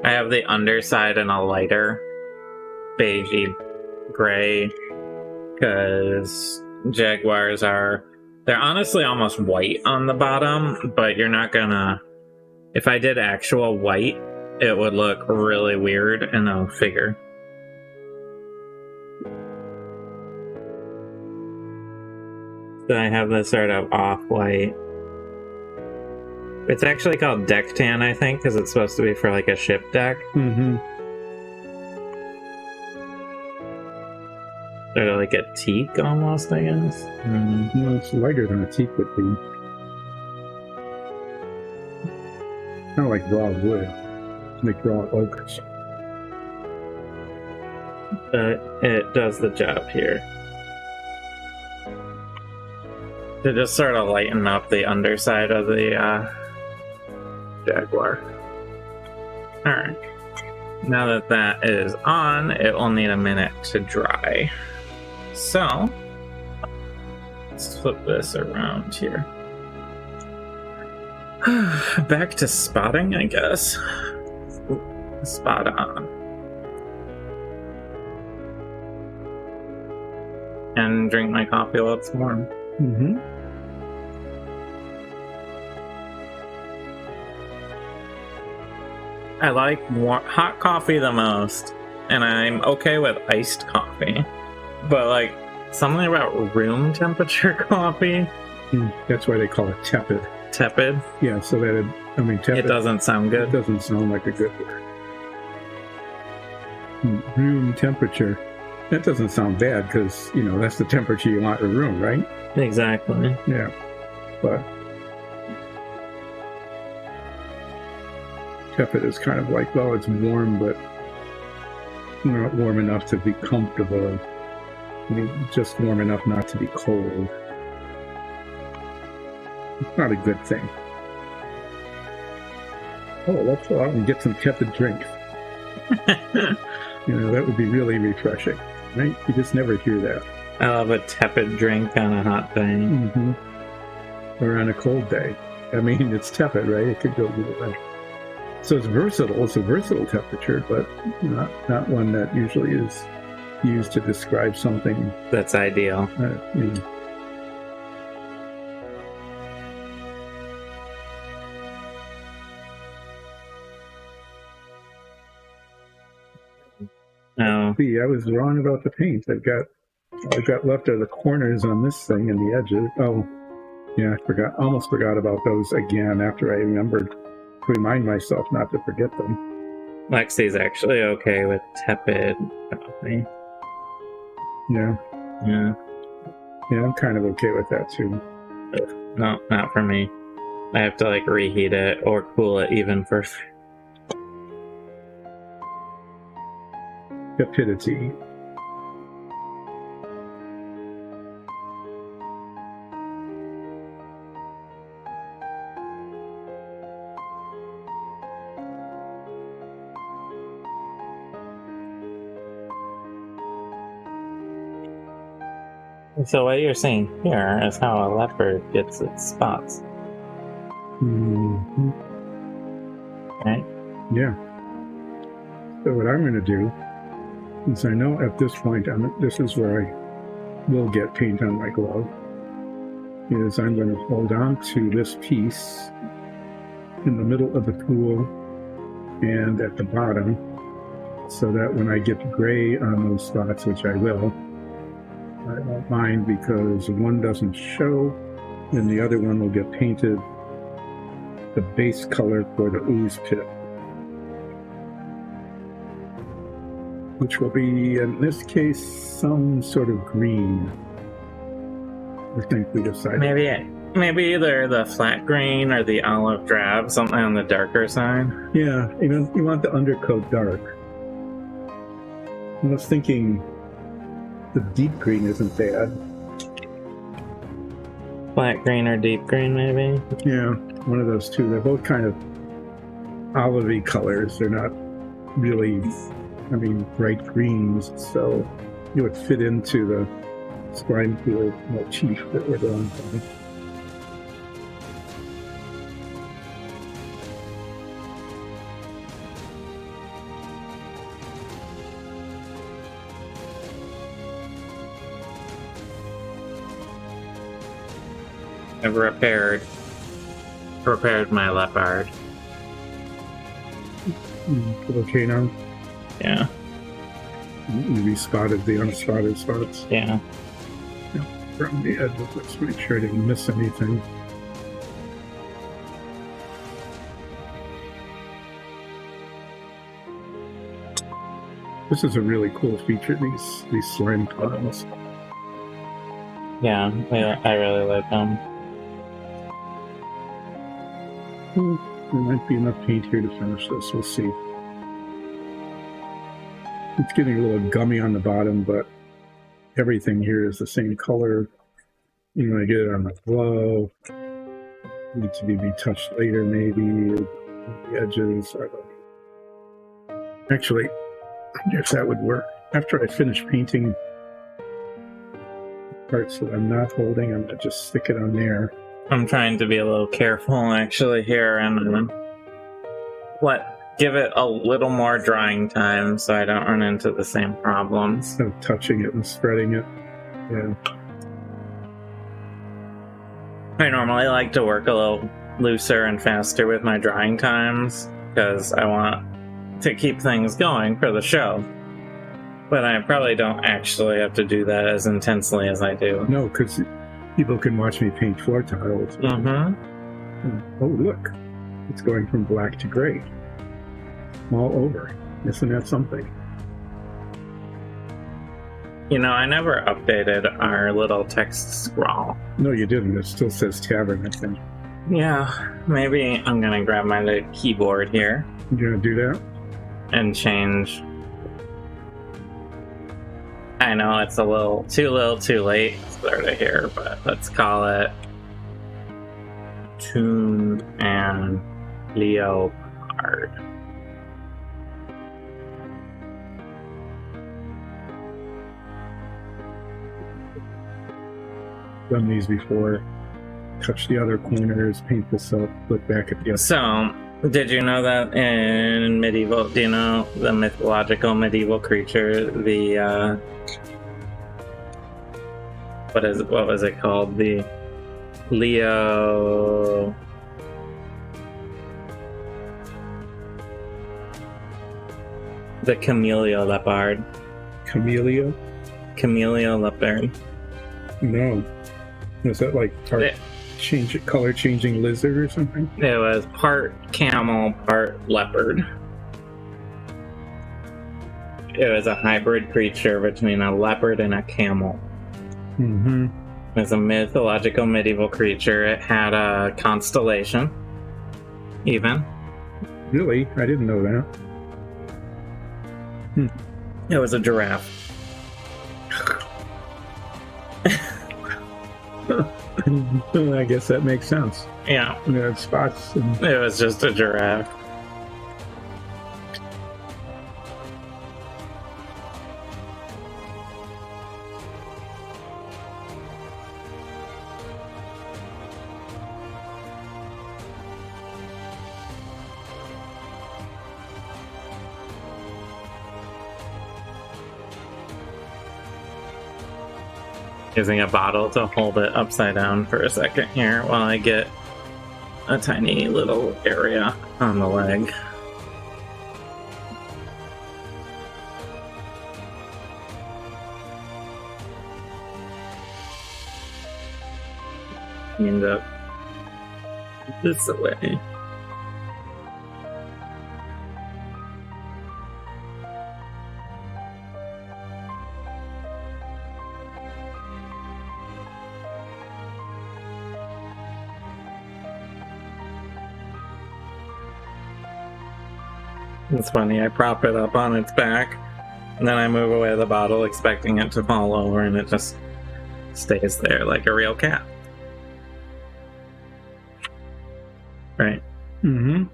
have the underside in a lighter beigey gray because Jaguars they're honestly almost white on the bottom, but you're not gonna, if I did actual white, it would look really weird in a figure. So I have this sort of off-white. It's actually called deck tan, I think, because it's supposed to be for like a ship deck. Mm-hmm. Sort of like a teak almost, I guess. Well, it's lighter than a teak would be. Kind of like raw wood, like raw oak. But it does the job here. To just sort of lighten up the underside of the Jaguar. Alright. Now that that is on, it will need a minute to dry. So, let's flip this around here. Back to spotting, I guess. Ooh, spot on. And drink my coffee while it's warm. Mm-hmm. I like hot coffee the most, and I'm okay with iced coffee. But like something about room temperature coffee. That's why they call it tepid. Tepid? Yeah, so that tepid. It doesn't sound good. It doesn't sound like a good word. Room temperature. That doesn't sound bad because, that's the temperature you want in a room, right? Exactly. Yeah. But tepid is kind of like, well, it's warm, but not warm enough to be comfortable. Just warm enough not to be cold. It's not a good thing. Oh, let's go out and get some tepid drinks. That would be really refreshing, right? You just never hear that. I love a tepid drink on a hot day. Mm-hmm. Or on a cold day. It's tepid, right? It could go either way. So it's versatile. It's a versatile temperature, but not one that usually is used to describe something that's ideal. No. See, I was wrong about the paint. I've got left are the corners on this thing and the edges. Oh, yeah, I almost forgot about those again after I remembered to remind myself not to forget them. Lexi's actually okay with tepid coffee. Yeah. Yeah. Yeah, I'm kind of okay with that too. No, not for me. I have to reheat it or cool it even further. Tepidity. So what you're seeing here is how a leopard gets its spots. Mm-hmm. Right? Yeah. So what I'm going to do is I know at this point, this is where I will get paint on my glove, is I'm going to hold on to this piece in the middle of the pool and at the bottom so that when I get gray on those spots, which I will, I won't mind because one doesn't show and the other one will get painted the base color for the ooze pit, which will be, in this case, some sort of green. I think we decided. Maybe either the flat green or the olive drab, something on the darker side. Yeah, you want the undercoat dark. I was thinking the deep green isn't bad. Flat green or deep green, maybe? Yeah, one of those two. They're both kind of olivey colors. They're not really, bright greens, so it would fit into the slime field motif that we're going for. I've prepared my leopard. Okay now? Yeah. We spotted the unspotted spots. Yeah. from the edges. Let's make sure I didn't miss anything. This is a really cool feature, these slime clouds. Yeah, I really like them. There might be enough paint here to finish this, we'll see. It's getting a little gummy on the bottom, but everything here is the same color. You know, I get it on the glove. Needs to be retouched later, maybe. The edges. I don't know. Actually, I guess that would work. After I finish painting parts that I'm not holding, I'm going to just stick it on there. I'm trying to be a little careful, actually, here, and give it a little more drying time so I don't run into the same problems. Instead of touching it and spreading it. Yeah. I normally like to work a little looser and faster with my drying times because I want to keep things going for the show. But I probably don't actually have to do that as intensely as I do. No, because people can watch me paint floor tiles. Mm-hmm. Oh, look. It's going from black to gray. All over. Isn't that something? You know, I never updated our little text scroll. No, you didn't. It still says tavern, I think. Yeah, maybe I'm gonna grab my keyboard here. You gonna do that? And change. I know it's a little too late sort of here, but let's call it Toon and Leopard. Done these before. Touch the other corners, paint this up, look back at the other. So, did you know that in medieval, do you know the mythological medieval creature, the, what was it called? The Leo... The Camellia Leopard. Camellia? Camellia Leopard. No. Was that like color changing lizard or something? It was part camel, part leopard. It was a hybrid creature between a leopard and a camel. Mm-hmm. It was a mythological medieval creature. It had a constellation, even. Really? I didn't know that. It was a giraffe. I guess that makes sense. Yeah. It had spots. It was just a giraffe. Using a bottle to hold it upside down for a second here while I get a tiny little area on the leg. End up this way. It's funny, I prop it up on its back, and then I move away the bottle expecting it to fall over, and it just stays there like a real cat. Right. Mm-hmm.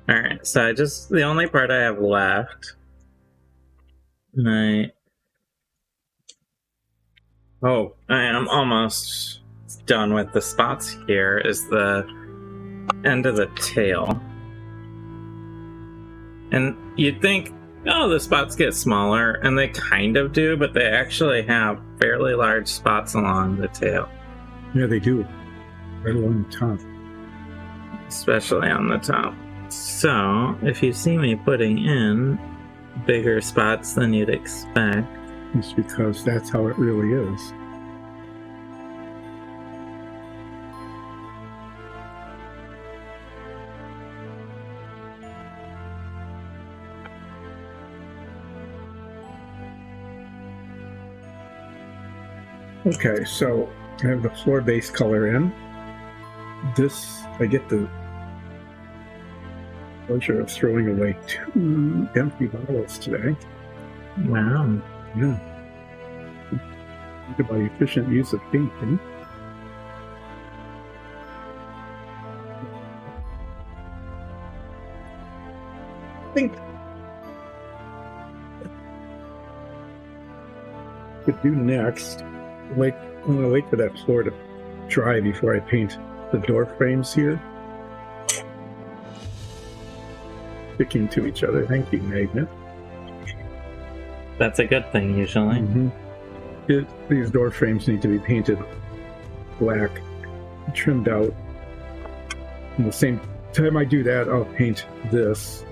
Alright, so the only part I have left, I am almost done with the spots here, is the end of the tail. And you'd think, oh, the spots get smaller, and they kind of do, but they actually have fairly large spots along the tail. Yeah, they do. Right along the top. Especially on the top. So, if you see me putting in bigger spots than you'd expect... It's because that's how it really is. Okay, so I have the floor base color in. This, I get the pleasure of throwing away 2 empty bottles today. Wow. Yeah. Think about efficient use of painting. I think could do next. I'm gonna wait for that floor to dry before I paint the door frames here. Sticking to each other. Thank you, Magnet. That's a good thing, usually. These door frames need to be painted black, trimmed out. And the same time I do that, I'll paint this.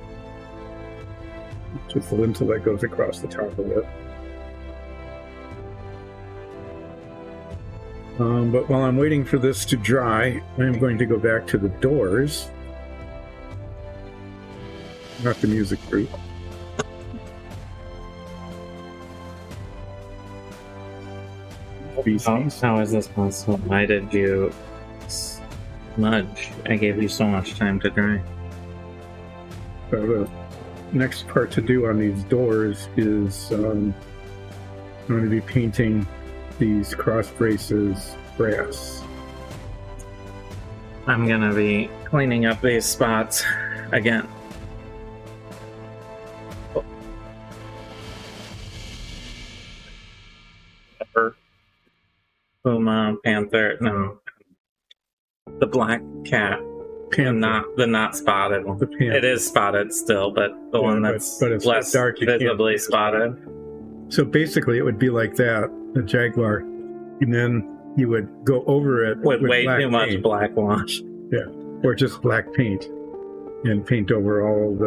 Just the lintel that goes across the top of it. But while I'm waiting for this to dry, I'm going to go back to the doors. Not the music group. How is this possible? Why did you smudge? I gave you so much time to dry. So the next part to do on these doors is I'm going to be painting these cross braces brass. I'm gonna be cleaning up these spots again. Puma, panther, no. The black cat. Panther. The not spotted one. The panther. It is spotted still, but the one that's but it's less dark, you can't visibly see it. spotted. So basically it would be like that, the Jaguar, and then you would go over it With way black too much paint. black wash. Or just black paint and paint over all of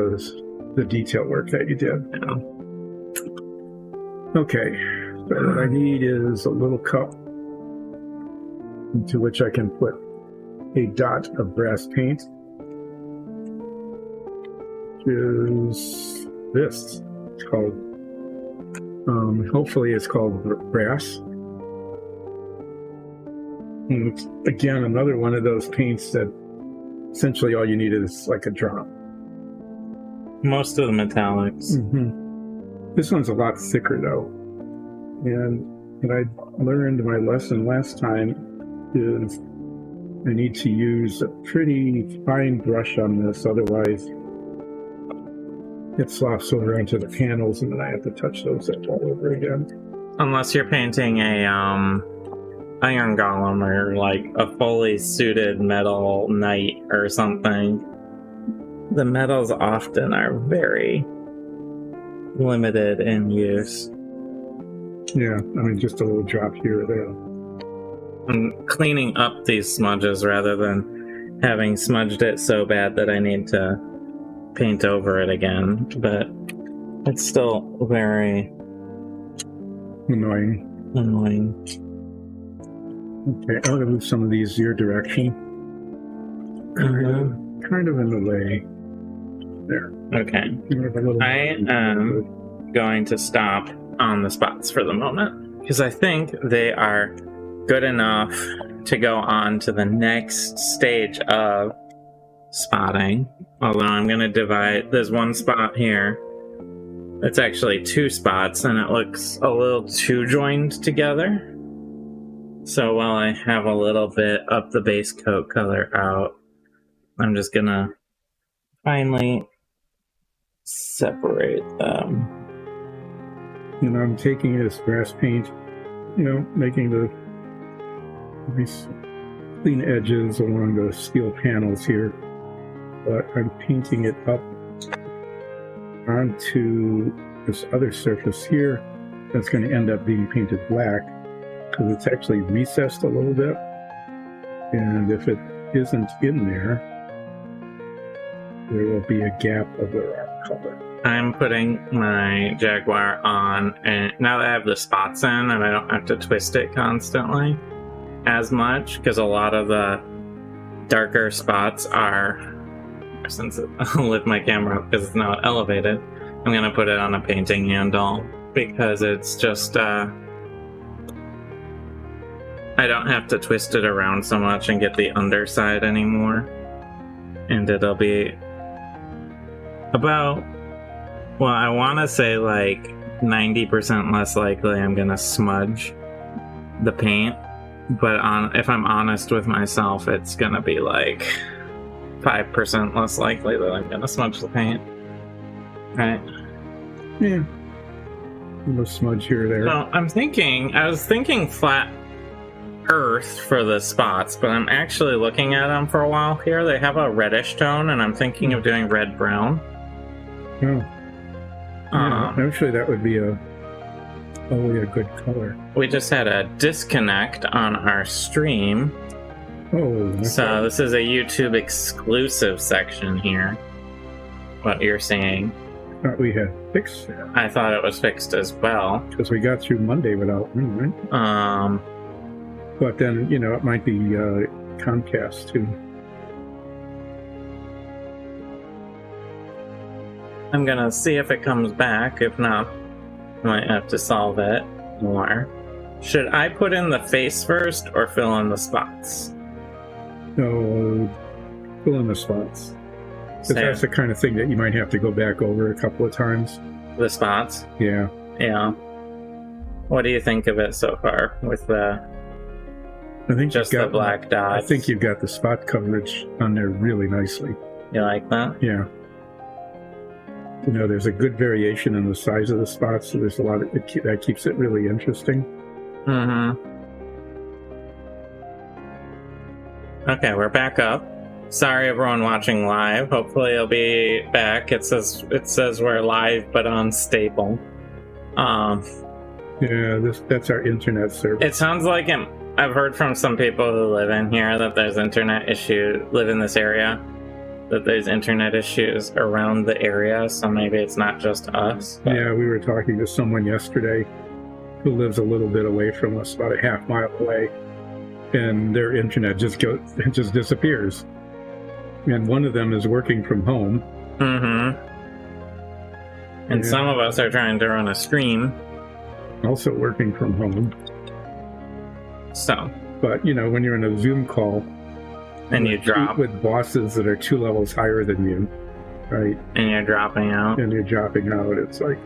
the detail work that you did. Yeah. Okay, so what I need is a little cup into which I can put a dot of brass paint, which is this. It's called, hopefully it's called brass. And it's, again, another one of those paints that essentially all you need is like a drop. Most of the metallics. This one's a lot thicker though. And what I learned my lesson last time is I need to use a pretty fine brush on this, otherwise it slops over onto the panels and then I have to touch those up all over again. Unless you're painting a iron golem or like a fully suited metal knight or something. The metals often are very limited in use. Yeah, I mean just a little drop here or there. I'm cleaning up these smudges rather than having smudged it so bad that I need to paint over it again, but it's still very Annoying. Okay, I'm going to move some of these your direction. Kind of in the way. There. Okay. I am going to stop on the spots for the moment because I think they are good enough to go on to the next stage of spotting. Although I'm going to divide, there's one spot here. It's actually 2 spots and it looks a little too joined together. So while I have a little bit of the base coat color out, I'm just going to finally separate them. You know, I'm taking this brass paint, making these clean edges along the steel panels here, but I'm painting it up onto this other surface here that's going to end up being painted black because it's actually recessed a little bit, and if it isn't in there, there will be a gap of the rock color. I'm putting my Jaguar on, and now that I have the spots in and I don't have to twist it constantly as much, because a lot of the darker spots are, since I'll lift my camera up because it's not elevated, I'm going to put it on a painting handle because it's just I don't have to twist it around so much and get the underside anymore. And it'll be about, well, I want to say like 90% less likely I'm gonna smudge the paint. But if I'm honest with myself, it's gonna be like 5% less likely that I'm gonna smudge the paint. Right? Yeah. A little smudge here or there. So I was thinking flat earth for the spots, but I'm actually looking at them for a while here. They have a reddish tone, and I'm thinking of doing red-brown. Oh. Yeah, actually, that would be probably a good color. We just had a disconnect on our stream. Oh, okay. So this is a YouTube exclusive section here. What you're seeing. Thought we had fixed that. I thought it was fixed as well. Because we got through Monday without me, right? But then, it might be Comcast too. I'm gonna see if it comes back. If not, I might have to solve it more. Should I put in the face first or fill in the spots? No, fill in the spots. Because that's the kind of thing that you might have to go back over a couple of times. The spots? Yeah. Yeah. What do you think of it so far with the just the black dots? I think you've got the spot coverage on there really nicely. You like that? Yeah. There's a good variation in the size of the spots, so there's a lot of that keeps it really interesting. Mm-hmm. Okay, we're back up. Sorry, everyone watching live. Hopefully, it'll be back. It says we're live, but unstable. Yeah, that's our internet service. It sounds like I've heard from some people who live in here that there's internet issues. Live in this area, that there's internet issues around the area. So maybe it's not just us. But... Yeah, we were talking to someone yesterday who lives a little bit away from us, about a half mile away, and their internet just disappears. And one of them is working from home. Mm-hmm. And some of us are trying to run a stream. Also working from home. So. But, when you're in a Zoom call... And you drop. With bosses that are 2 levels higher than you, right? And you're dropping out. It's like...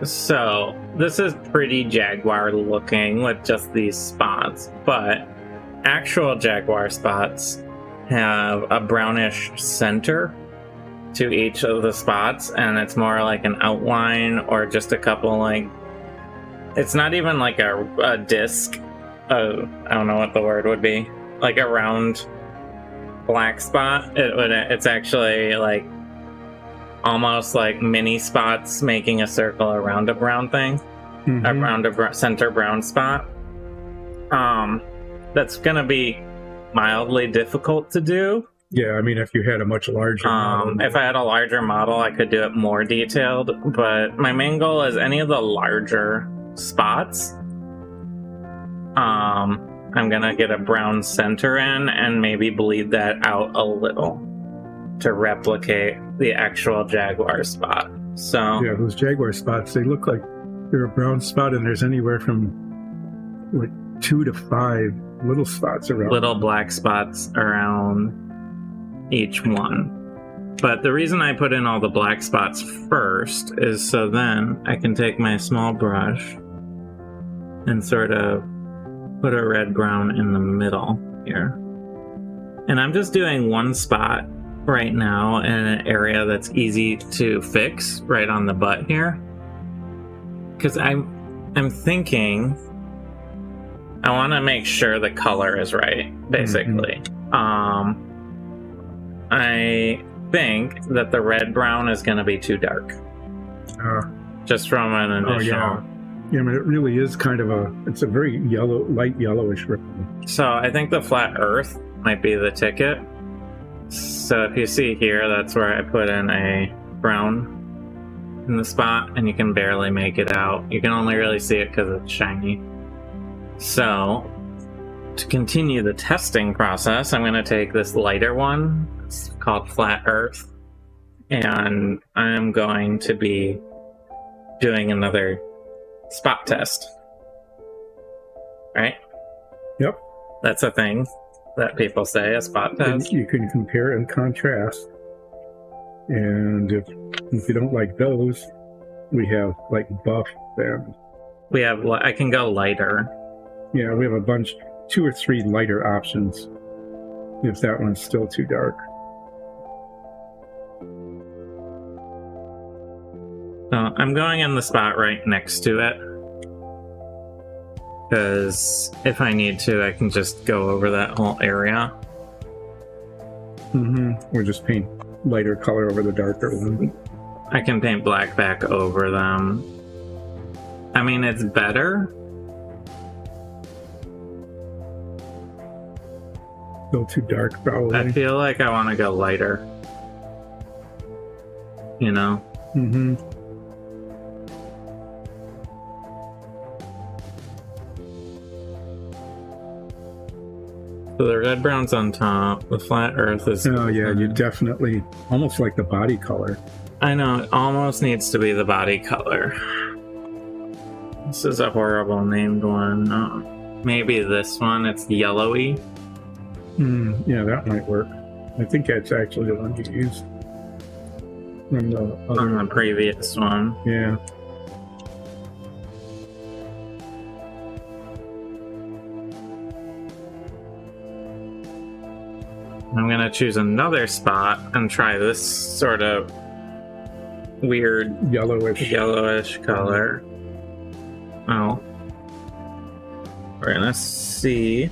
So, this is pretty Jaguar looking with just these spots. But actual Jaguar spots have a brownish center to each of the spots, and it's more like an outline or just a couple it's not even like a disc. I don't know what the word would be. Like a round black spot. It's actually like almost like mini spots making a circle around a brown thing. Mm-hmm. Around a center brown spot. That's gonna be mildly difficult to do. Yeah, I mean, if you had a much larger model. If I had a larger model, I could do it more detailed, but my main goal is any of the larger spots. I'm gonna get a brown center in and maybe bleed that out a little to replicate the actual Jaguar spot. So yeah, those Jaguar spots, they look like they're a brown spot, and there's anywhere from like 2 to 5 little spots around. Little black spots around each one. But the reason I put in all the black spots first is so then I can take my small brush and sort of put a red brown in the middle here. And I'm just doing one spot right now in an area that's easy to fix right on the butt here. Because I'm thinking I want to make sure the color is right, basically. Mm-hmm. I think that the red brown is going to be too dark. Just from an initial. Yeah, I mean, it really is kind of it's a very light yellowish ripple. So I think the flat earth might be the ticket. So if you see here, that's where I put in a brown in the spot, and you can barely make it out. You can only really see it because it's shiny. So to continue the testing process, I'm going to take this lighter one. It's called Flat Earth. And I'm going to be doing another spot test. Right? Yep. That's a thing that people say, a spot And test. you can compare and contrast. And if you don't like those, we have like buff and We have, I can go lighter. yeah, we have a bunch, 2 or 3 lighter options if that one's still too dark. I'm going in the spot right next to it. Because if I need to, I can just go over that whole area. Or just paint lighter color over the darker one. I can paint black back over them. I mean, it's better. Still too dark, probably. I feel like I want to go lighter. You know? So the red brown's on top, the flat earth is... Oh yeah, you definitely, almost like the body color. I know, it almost needs to be the body color. This is a horrible named one. Maybe this one, it's yellowy. Yeah, that might work. I think that's actually the one you used. On the previous one. Yeah. I'm gonna choose another spot and try this sort of weird yellowish color. Oh. We're gonna see.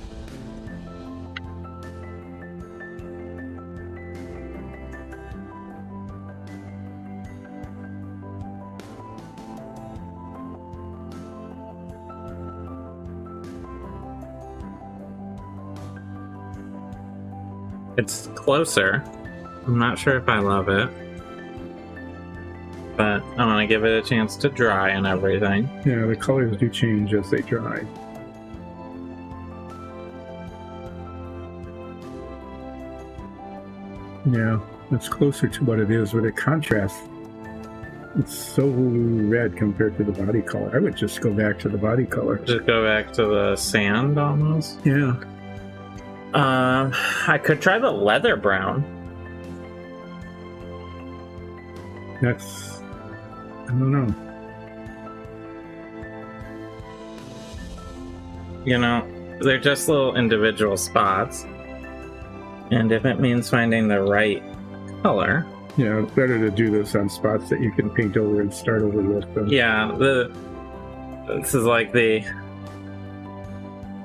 It's closer. I'm not sure if I love it. But I want to give it a chance to dry and everything. Yeah, the colors do change as they dry. Yeah, it's closer to what it is with a contrast. It's so red compared to the body color. I would just go back to the body color. Just go back to the sand almost. Yeah. I could try the leather brown. That's... I don't know. You know, they're just little individual spots. And if it means finding the right color... Yeah, it's better to do this on spots that you can paint over and start over with them. Yeah, this is like the...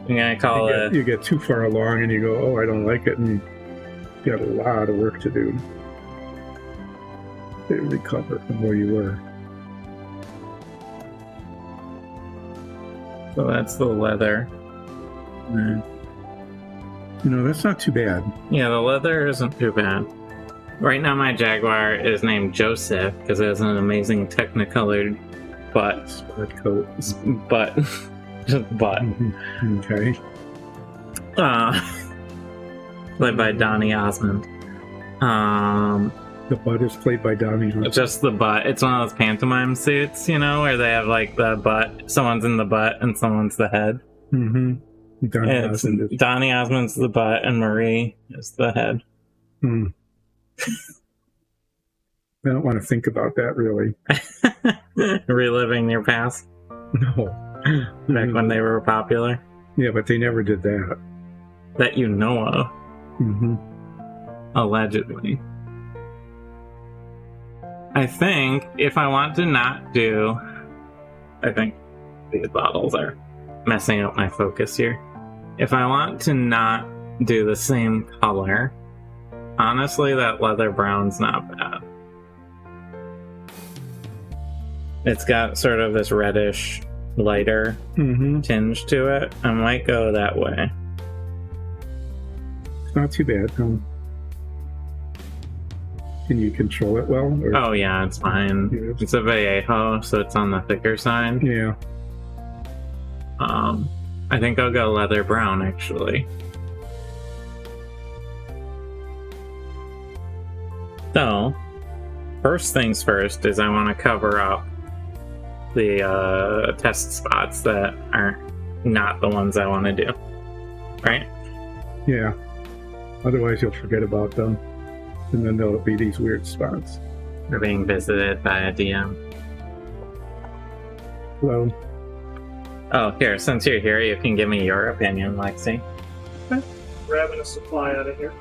I'm gonna call it... You get too far along and you go, oh, I don't like it, and you got a lot of work to do to recover from where you were. So that's the leather. You know, that's not too bad. Yeah, the leather isn't too bad. Right now my Jaguar is named Joseph because it has an amazing technicolored butt. Sport coat. Butt. Just butt. Okay. Played by Donny Osmond. The butt is played by Donny Osmond. Just the butt. It's one of those pantomime suits, you know, where they have like the butt. Someone's in the butt and someone's the head. Donny Osmond's the butt and Marie is the head. I don't want to think about that, really. Reliving your past? No. Back when they were popular? Yeah, but they never did that. That you know of. Allegedly. I think if I want to not do... I think these bottles are messing up my focus here. If I want to not do the same color, honestly, that leather brown's not bad. It's got sort of this reddish, lighter tinge to it. I might go that way. It's not too bad. Can you control it well? Or? Oh yeah, it's fine. Yeah. It's a Vallejo, so it's on the thicker side. Yeah. I think I'll go leather brown, actually. So, first things first is I want to cover up the test spots that are not the ones I want to do. right? Yeah. Otherwise, you'll forget about them, and then there'll be these weird spots. We're being visited by a DM. Hello. Oh, here, since you're here, you can give me your opinion, Lexi. Grabbing a supply out of here.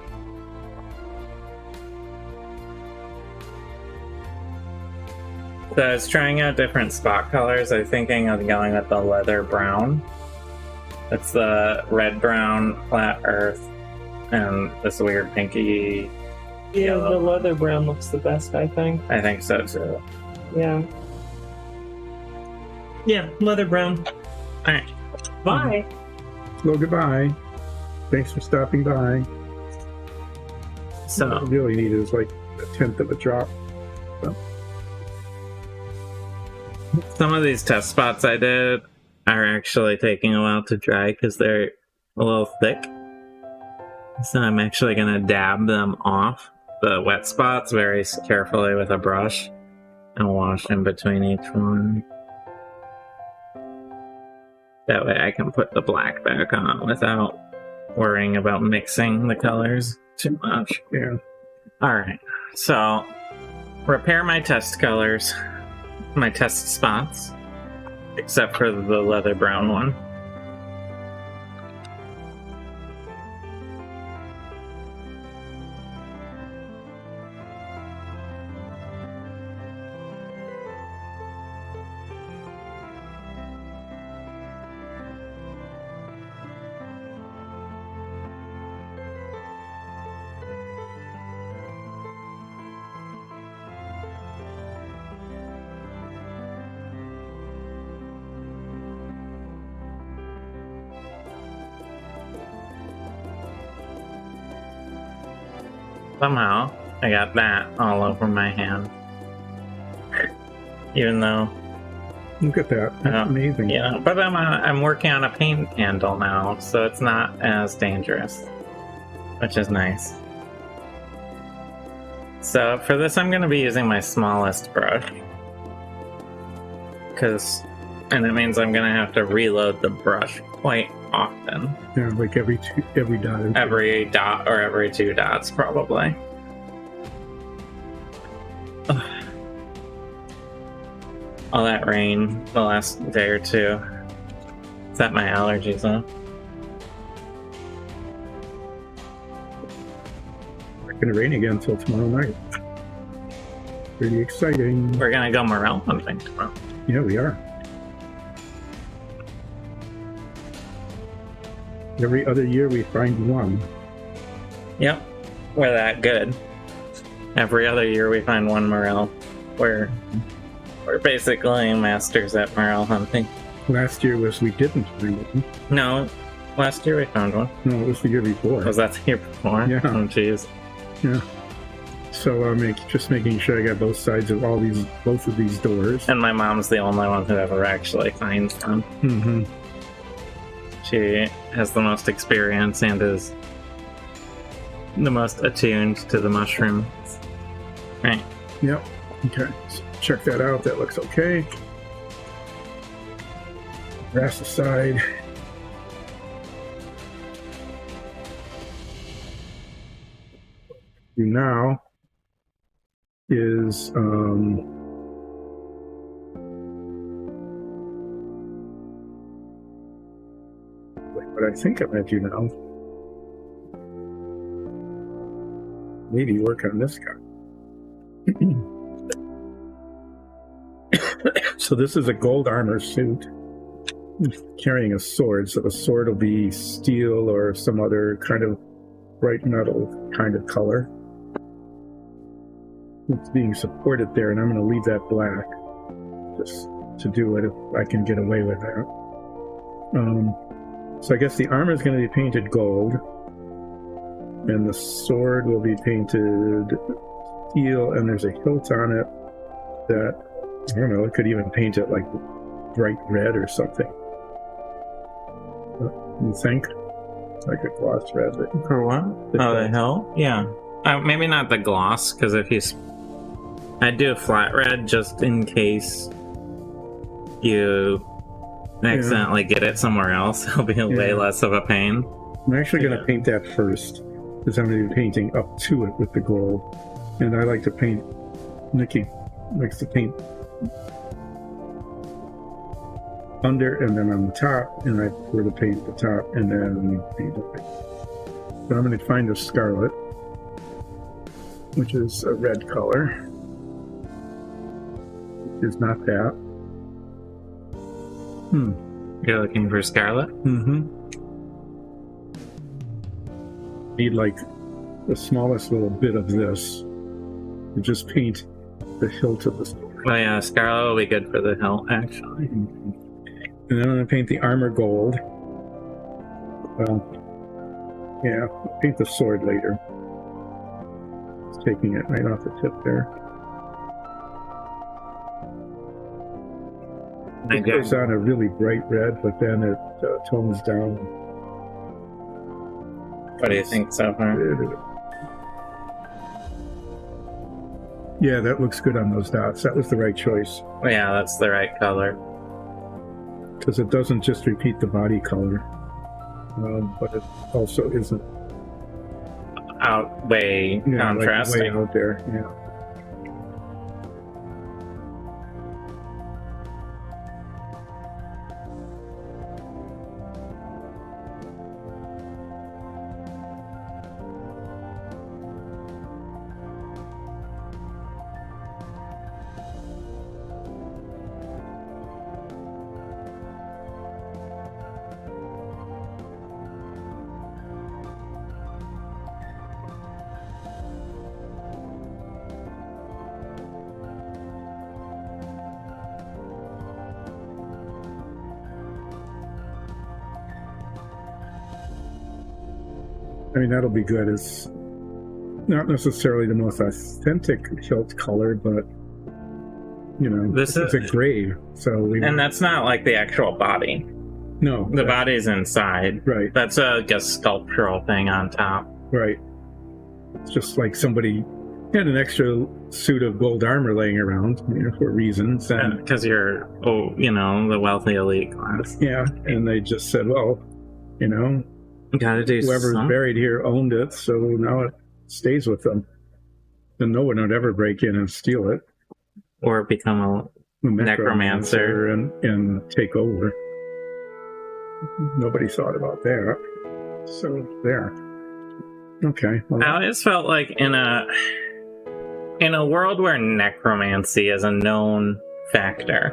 So I was trying out different spot colors. I was thinking of going with the leather brown. It's the red brown flat earth and this weird pinky. Yeah, yellow. the leather brown looks the best, I think. I think so too. Yeah. Yeah, leather brown. Alright. Bye. Well, goodbye. Thanks for stopping by. All I So really need is like a tenth of a drop. some of these test spots I did are actually taking a while to dry because they're a little thick. So I'm actually going to dab them off the wet spots very carefully with a brush and wash in between each one. That way I can put the black back on without worrying about mixing the colors too much. Yeah. Alright, so repair my test colors, my test spots, except for the leather brown one. Somehow, I got that all over my hand. Even though, Look at that. That's amazing. yeah, but I'm working on a paint handle now, so it's not as dangerous, which is nice. So for this, I'm going to be using my smallest brush, and it means I'm going to have to reload the brush quite often. Yeah, like every dot. Every dot or every 2 dots, probably. Ugh. All that rain the last day or two set my allergies off. It's gonna rain again until tomorrow night. Pretty exciting. We're gonna go morel hunting tomorrow. Yeah, we are. Every other year we find one. Yep, we're that good. Every other year we find one morel. We're basically masters at morel hunting. Last year we didn't find one. No, last year we found one. No, it was the year before. Was that the year before? Yeah. Oh, jeez. Yeah. So I'm just making sure I got both sides of both of these doors. And my mom's the only one who ever actually finds them. Mm-hmm. She has the most experience and is the most attuned to the mushroom. Right. Yep. Okay. So check that out. That looks okay. Grass aside. Now is what I think I'm gonna do now. Maybe work on this guy. So this is a gold armor suit. Carrying a sword, so the sword will be steel or some other kind of bright metal kind of color. It's being supported there, and I'm going to leave that black just to do it if I can get away with that. So I guess the armor is going to be painted gold, and the sword will be painted steel, and there's a hilt on it that, I don't know, it could even paint it like bright red or something. You think? Like a gloss red. For what? The hill? Yeah. Maybe not the gloss, because if you... I'd do a flat red just in case you accidentally get it somewhere else. It'll be way less of a pain. I'm actually going to paint that first, because I'm going to be painting up to it with the gold. And I like to paint, Nikki likes to paint under and then on the top, and I prefer to paint the top and then paint it. So I'm going to find the scarlet, which is a red color. Is not that. You're looking for scarlet? Mm-hmm. Need like the smallest little bit of this. And just paint the hilt of the sword. Oh yeah, scarlet will be good for the hilt, actually. And then I'm going to paint the armor gold. Well, yeah, I'll paint the sword later. Just taking it right off the tip there. It goes on a really bright red, but then it tones down. What do you think so far? Yeah, that looks good on those dots. That was the right choice. Oh, yeah, that's the right color. Because it doesn't just repeat the body color, but it also isn't way contrasting. Like way out there, yeah. I mean, that'll be good. It's not necessarily the most authentic hilt color, but, you know, this is a gray. And that's not like the actual body. No. The body's inside. Right. That's a sculptural thing on top. Right. It's just like somebody had an extra suit of gold armor laying around, you know, for reasons. Because you're, the wealthy elite class. Yeah. And they just said, well, you know, gotta do whoever's something. buried here owned it, so now it stays with them. And no one would ever break in and steal it. Or become a necromancer and take over. Nobody thought about that. So there. Okay. Well, I always felt like in a world where necromancy is a known factor,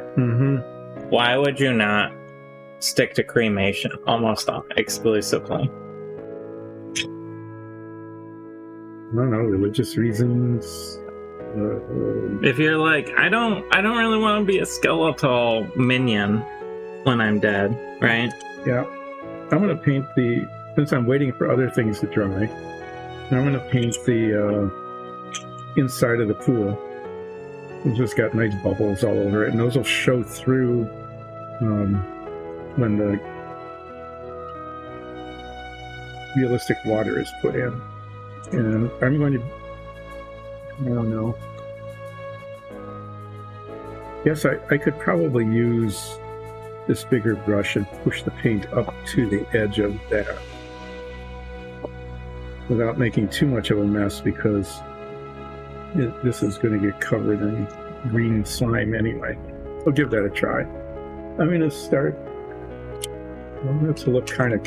why would you not stick to cremation almost exclusively? I don't know, religious reasons. If you're like, I don't really want to be a skeletal minion when I'm dead, right? Yeah. I'm going to paint since I'm waiting for other things to dry, I'm going to paint the inside of the pool. It's just got nice bubbles all over it, and those will show through when the realistic water is put in. And I'm going to, I don't know. Yes, I could probably use this bigger brush and push the paint up to the edge of that without making too much of a mess, because this is going to get covered in green slime anyway. I'll give that a try. I'm going to start. Well, that's to look kind of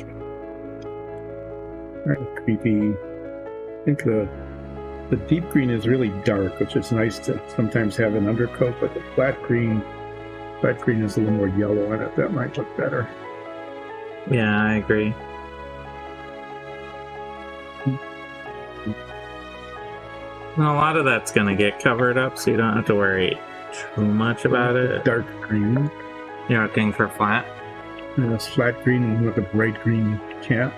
creepy. I think the deep green is really dark, which is nice to sometimes have an undercoat, but the flat green is a little more yellow in it. That might look better. Yeah, I agree. Well, a lot of that's going to get covered up, so you don't have to worry too much about it. Dark green. You're looking for flat? And it's flat green with a bright green cap,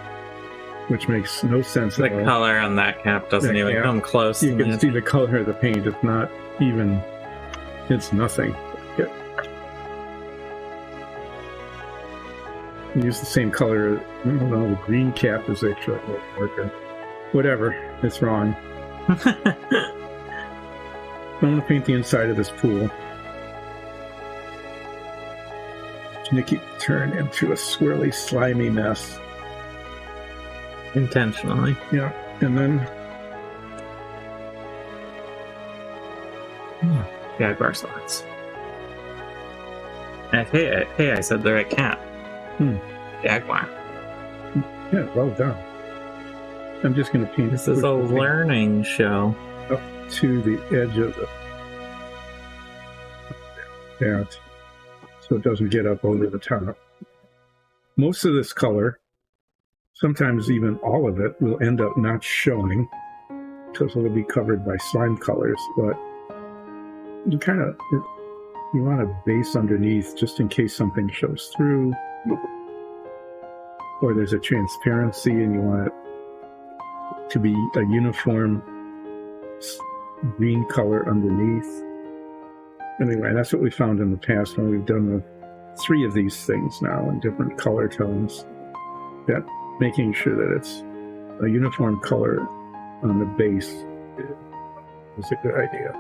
which makes no sense at all. The color on that cap doesn't even come close. You can see the color of the paint. It's not even, it's nothing. Use the same color. I don't know, the green cap is actually a little darker. Whatever, it's wrong. I'm going to paint the inside of this pool. Nikki turned into a swirly, slimy mess. Intentionally. Yeah, and then Jaguar slots. Hey, I said they're a cat. Jaguar. yeah, well done. I'm just going to paint This is a learning show. up to the edge of that, so it doesn't get up over the top. Most of this color, sometimes even all of it, will end up not showing because it'll be covered by slime colors, but you want a base underneath just in case something shows through, or there's a transparency and you want it to be a uniform green color underneath. Anyway, that's what we found in the past when we've done the 3 of these things now in different color tones. That making sure that it's a uniform color on the base is a good idea.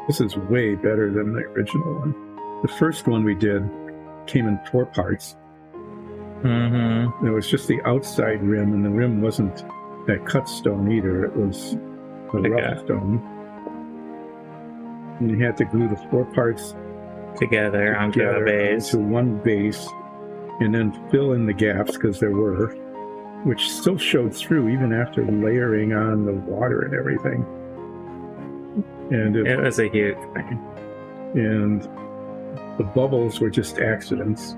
This is way better than the original one. The first one we did came in 4 parts. Mm-hmm. It was just the outside rim, and the rim wasn't that cut stone either. It was a rough stone. And you had to glue the 4 parts Together onto a base. to one base, and then fill in the gaps, because there were, which still showed through even after layering on the water and everything. And It was a huge thing. And the bubbles were just accidents,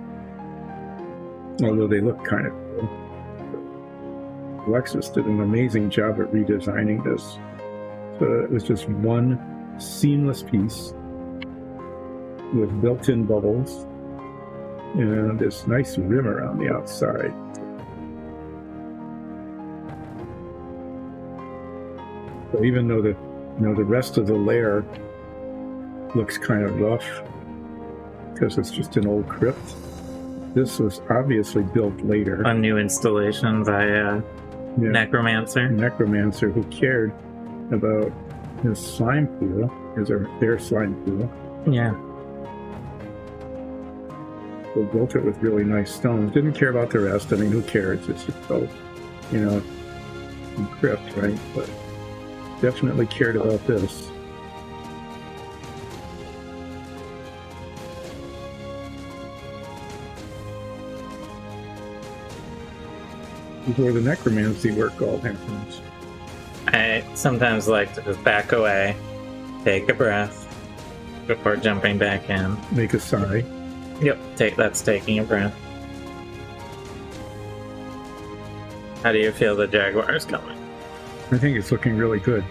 although they look kind of cool. Alexis did an amazing job at redesigning this. So it was just one seamless piece with built-in bubbles and this nice rim around the outside. So even though the rest of the layer looks kind of rough because it's just an old crypt, this was obviously built later. A new installation by Necromancer. Necromancer, who cared about his slime pool, their slime pool. Yeah. They built it with really nice stones. Didn't care about the rest. I mean, who cares? It's just built, crypt, right? But definitely cared about this. This is where the necromancy work all happens. I sometimes like to just back away, take a breath before jumping back in. Make a sigh. Yep, that's taking a breath. How do you feel the Jaguar is going? I think it's looking really good.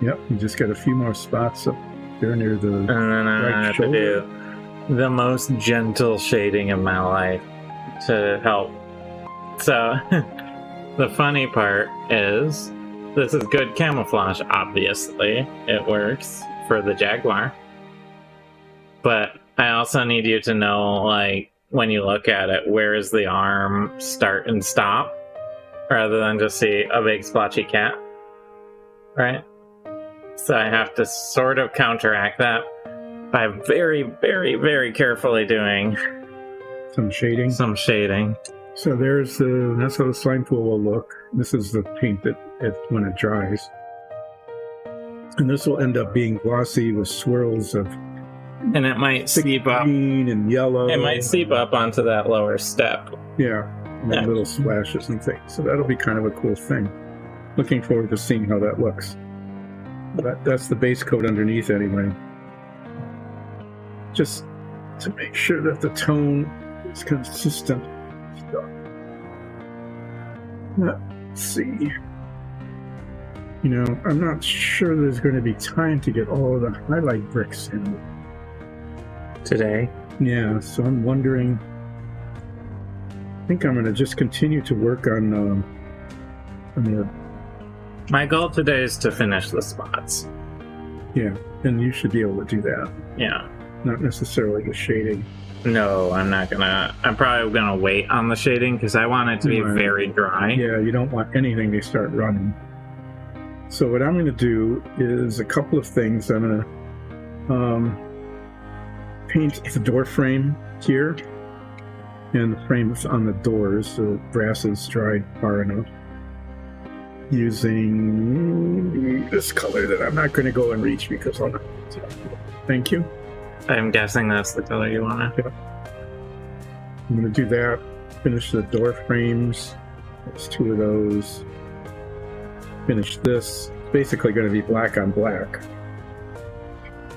Yep, you just got a few more spots up there near the And then I have to do the most gentle shading of my life to help. So, the funny part is, this is good camouflage, obviously. It works for the Jaguar. But I also need you to know, like, when you look at it, where is the arm start and stop? Rather than just see a big splotchy cat. Right? So I have to sort of counteract that by very, very, very carefully doing some shading. So that's how the slime pool will look. This is the paint when it dries. And this will end up being glossy with swirls of and it might seep up green and yellow. It might seep up onto that lower step. Yeah, and little splashes and things. So that'll be kind of a cool thing. Looking forward to seeing how that looks. That's the base coat underneath anyway. Just to make sure that the tone is consistent. Let's see. I'm not sure there's going to be time to get all of the highlight bricks in today. Yeah, so I'm wondering. I think I'm going to just continue to work on the. My goal today is to finish the spots. Yeah, and you should be able to do that. Yeah. Not necessarily the shading. No, I'm not gonna. I'm probably gonna wait on the shading because I want it to be very dry. Yeah, you don't want anything to start running. So what I'm going to do is a couple of things. I'm going to paint the door frame here and the frames on the doors so the brass is dried far enough. Using this color that I'm not going to go and reach because I'll not. Thank you. I'm guessing that's the color you want to. Yeah. I'm going to do that. Finish the door frames. There's 2 of those. Finish this. It's basically going to be black on black.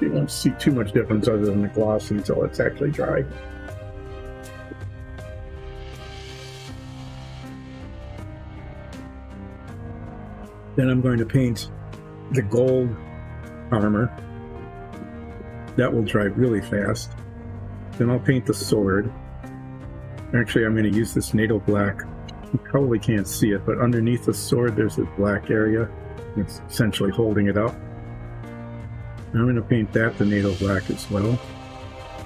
You won't see too much difference other than the gloss until it's actually dry. Then I'm going to paint the gold armor. That will dry really fast. Then I'll paint the sword. Actually, I'm going to use this natal black. You probably can't see it, but underneath the sword there's a black area. It's essentially holding it up. I'm going to paint that the natal black as well.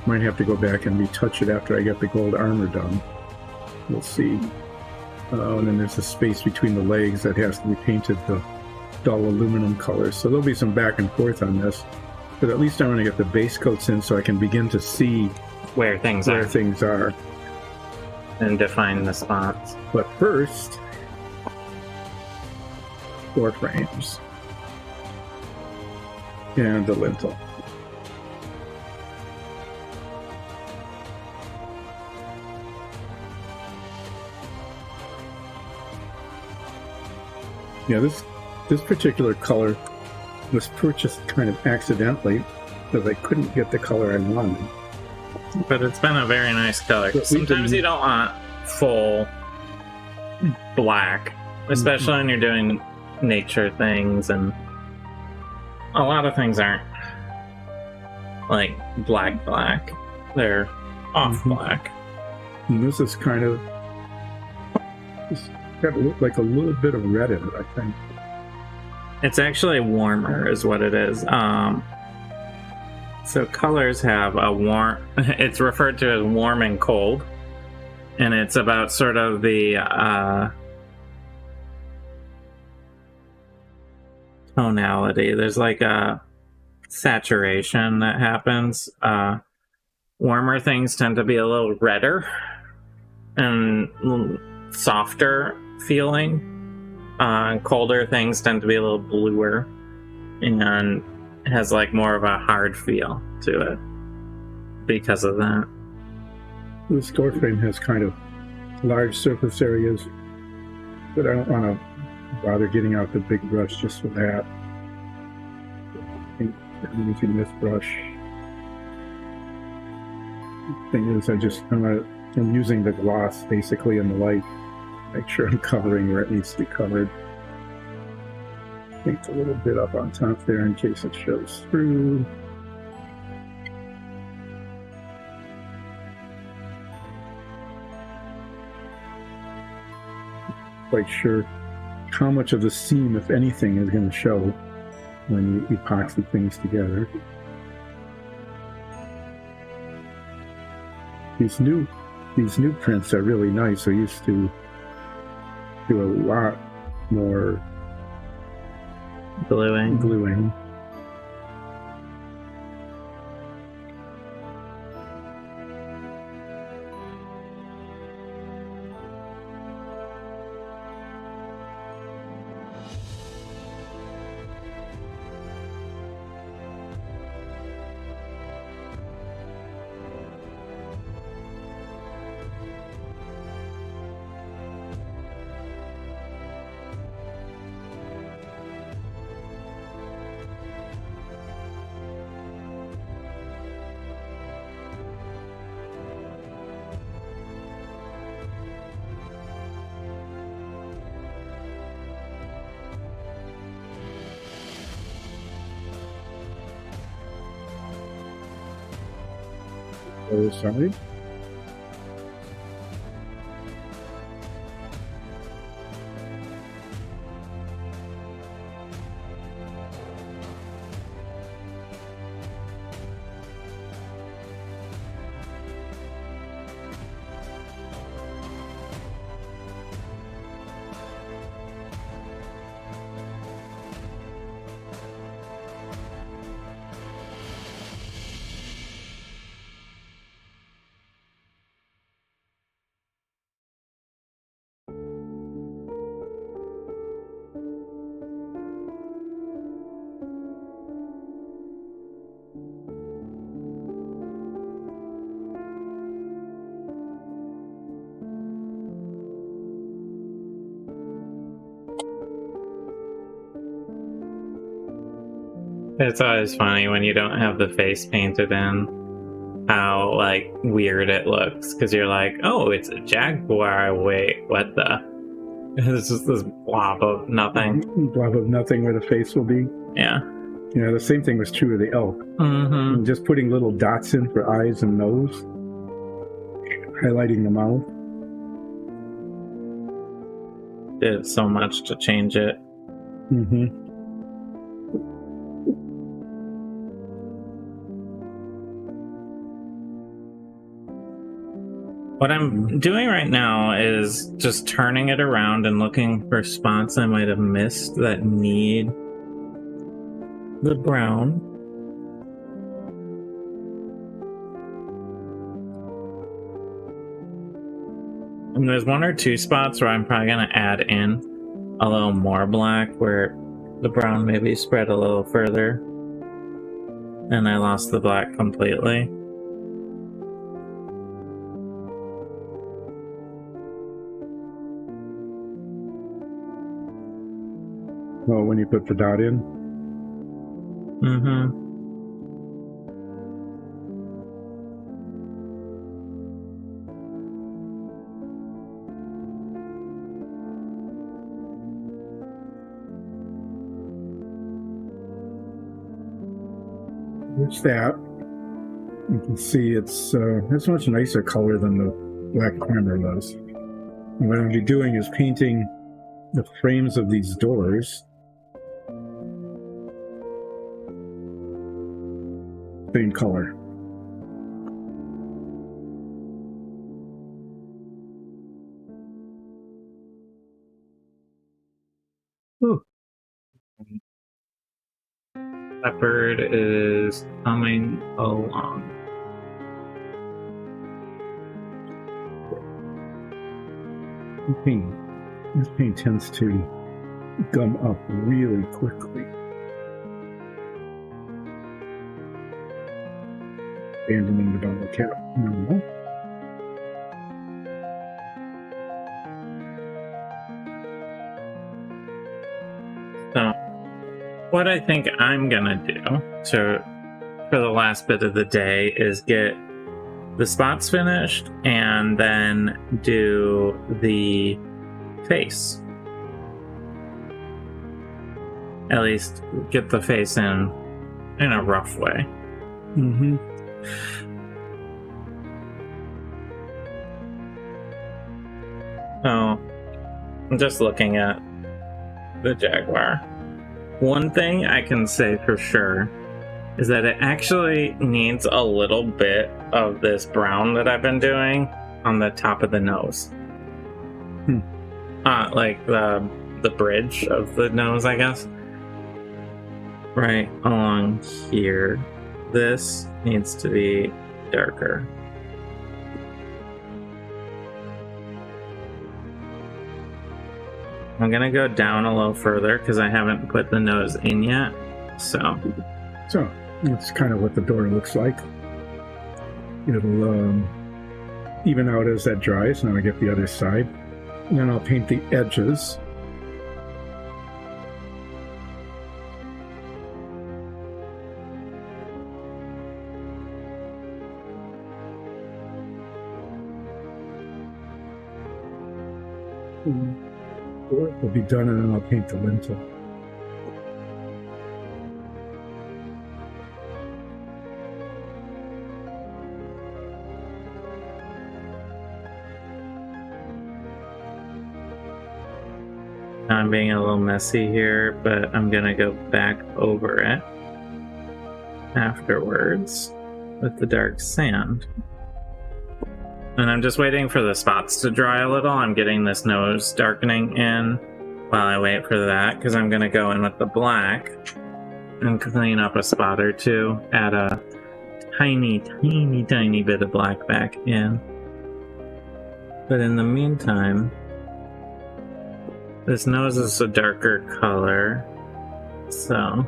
Might have to go back and retouch it after I get the gold armor done. We'll see. And then there's a space between the legs that has to be painted the dull aluminum color. So there'll be some back and forth on this. But at least I want to get the base coats in so I can begin to see Where things are. And define the spots. But first, door frames. And the lintel. Yeah, this particular color was purchased kind of accidentally because I couldn't get the color I wanted. But it's been a very nice color. Sometimes you don't want full black, especially when you're doing nature things, and a lot of things aren't like black. They're off black. And this is kind of, it's got like a little bit of red in it, I think. It's actually warmer is what it is. So colors have a warm, it's referred to as warm and cold, and it's about sort of the tonality. There's like a saturation that happens. Warmer things tend to be a little redder and softer feeling. Colder things tend to be a little bluer and has like more of a hard feel to it because of that. This door frame has kind of large surface areas, but I don't want to bother getting out the big brush just for that. I'm using this brush. The thing is, I'm using the gloss basically in the light. Make sure I'm covering where it needs to be covered. Paint a little bit up on top there in case it shows through. Quite sure how much of the seam, if anything, is going to show when you epoxy things together. These new prints are really nice. I used to do a lot more gluing. Other side. It's always funny when you don't have the face painted in, how like weird it looks, because you're like, oh, it's a Jaguar. Wait, what the? It's just this blob of nothing. Blob of nothing where the face will be. Yeah. You know, the same thing was true of the elk. Mm-hmm. And just putting little dots in for eyes and nose, highlighting the mouth. Did so much to change it. Mm-hmm. What I'm doing right now is just turning it around and looking for spots I might have missed that need the brown. And there's one or two spots where I'm probably going to add in a little more black, where the brown maybe spread a little further. And I lost the black completely. Well, when you put the dot in. Mm-hmm. There's that. You can see it's a much nicer color than the black primer was. And what I'm going to be doing is painting the frames of these doors. Same color. Ooh. Leopard is coming along. This paint tends to gum up really quickly. Abandoning the bottle cap. No. So, what I think I'm gonna do for the last bit of the day is get the spots finished and then do the face. At least get the face in a rough way. Mm-hmm. So, I'm just looking at the Jaguar. One thing I can say for sure is that it actually needs a little bit of this brown that I've been doing on the top of the nose. Like the bridge of the nose, I guess. Right along here. This needs to be darker. I'm gonna go down a little further because I haven't put the nose in yet. So That's kind of what the door looks like. It'll even out as that dries. Now I get the other side. And then I'll paint the edges. Will be done, and then I'll paint the lintel. I'm being a little messy here, but I'm gonna go back over it afterwards with the dark sand. And I'm just waiting for the spots to dry a little. I'm getting this nose darkening in while I wait for that, because I'm gonna go in with the black and clean up a spot or two, add a tiny bit of black back in. But in the meantime, this nose is a darker color, so I'm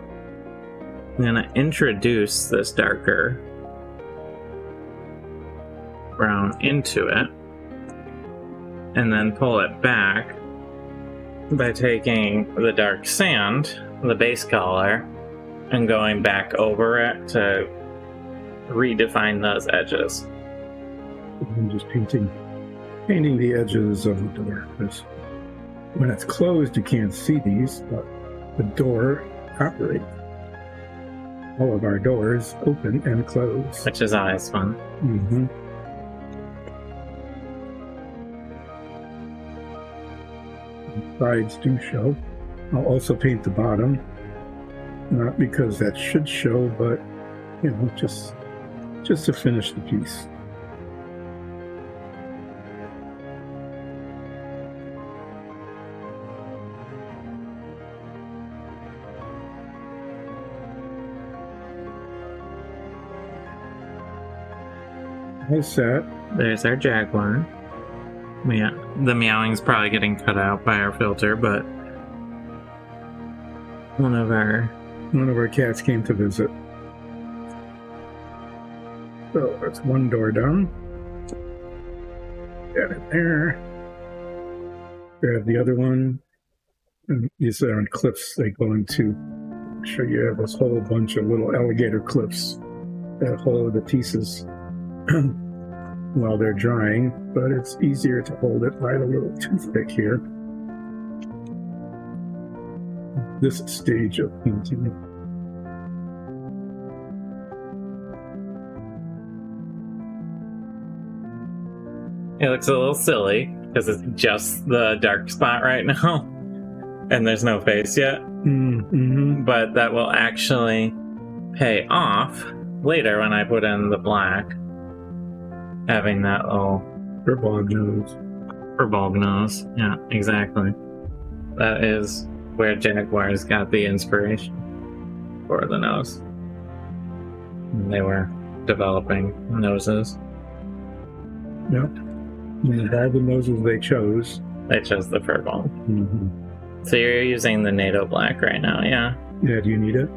gonna introduce this darker brown into it and then pull it back by taking the dark sand, the base color, and going back over it to redefine those edges. I'm just painting the edges of the door. Because when it's closed, you can't see these, but the door operates. All of our doors open and close. Which is always fun. Mm-hmm. Sides do show. I'll also paint the bottom. Not because that should show, but, you know, just to finish the piece. All set. There's our Jaguar. Yeah, the meowing's probably getting cut out by our filter, but one of our cats came to visit. So that's one door done. Got it there. Grab the other one. And these are on clips. They go into. Show you have this whole bunch of little alligator clips that hold the pieces while they're drying, but it's easier to hold it by the little toothpick here. This stage of painting. It looks a little silly because it's just the dark spot right now, and there's no face yet. Mm-hmm. But that will actually pay off later when I put in the black, having that little Furbog nose. furball nose. Yeah, exactly. That is where Jaguars got the inspiration for the nose. They were developing noses. Yep. And all the noses they chose. They chose the furball. Mm-hmm. So you're using the NATO black right now, yeah? Yeah, do you need it?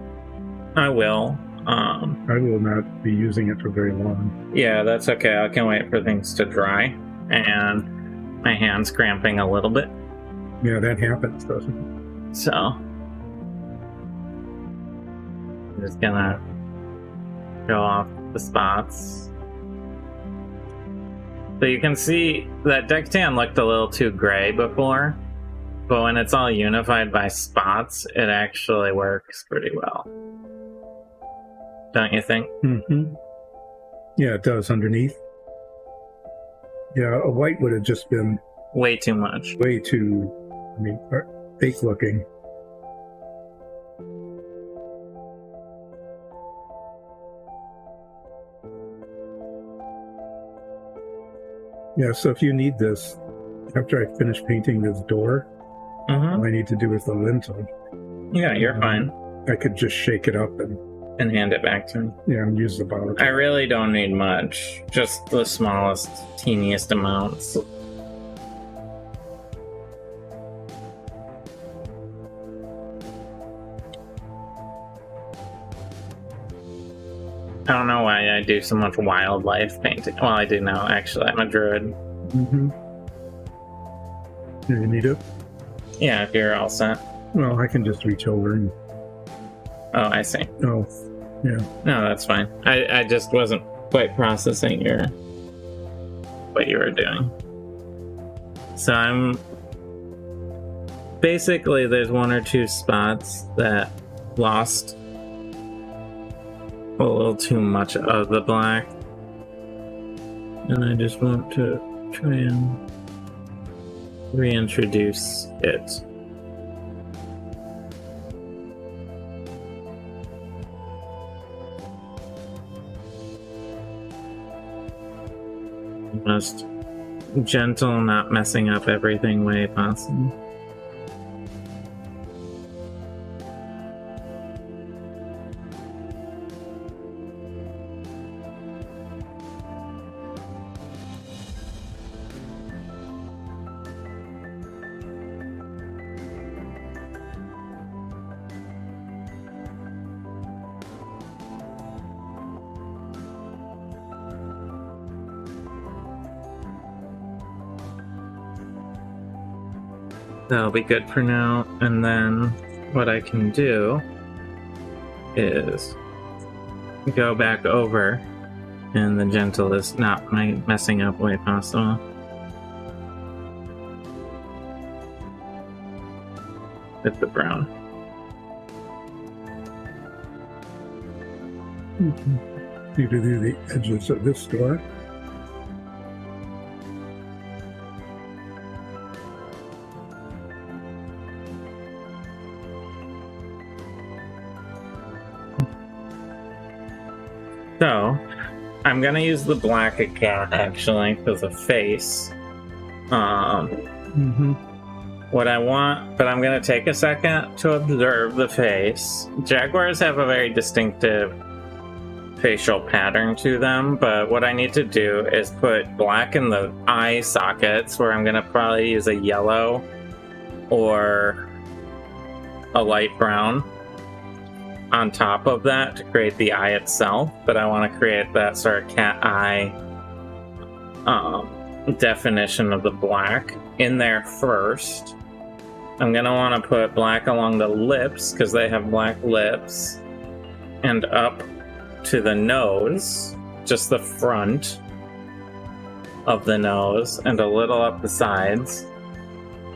I will. I will not be using it for very long. Yeah, that's okay. I can wait for things to dry. And my hand's cramping a little bit. Yeah, that happens, doesn't it? So I'm just gonna show off the spots. So you can see that deck tan looked a little too gray before, but when it's all unified by spots, it actually works pretty well. Don't you think? Mm-hmm. Yeah, it does underneath. Yeah, a white would have just been Way too much. way too, fake looking. Yeah, so if you need this, after I finish painting this door, all I need to do is the lintel. Yeah, you're fine. I could just shake it up and And hand it back to me. and use the bottle. I really don't need much. Just the smallest, teeniest amounts. I don't know why I do so much wildlife painting. Well, I do now, actually. I'm a druid. Mm-hmm. Do you need it? Yeah, if you're all set. Well, I can just reach over and. Oh, I see. Oh, yeah. No, that's fine. I just wasn't quite processing what you were doing. So I'm... Basically, there's one or two spots that lost a little too much of the black. And I just want to try and reintroduce it. Most gentle, not messing up everything way possible. That'll be good for now, and then what I can do is go back over in the gentlest, not messing up way possible. With the brown. Need to do the edges of this door. So, I'm gonna use the black again, actually, for the face. What I want, but I'm gonna take a second to observe the face. Jaguars have a very distinctive facial pattern to them, but what I need to do is put black in the eye sockets, where I'm gonna probably use a yellow or a light brown on top of that to create the eye itself, but I want to create that sort of cat eye definition of the black in there first. I'm going to want to put black along the lips because they have black lips, and up to the nose, just the front of the nose, and a little up the sides.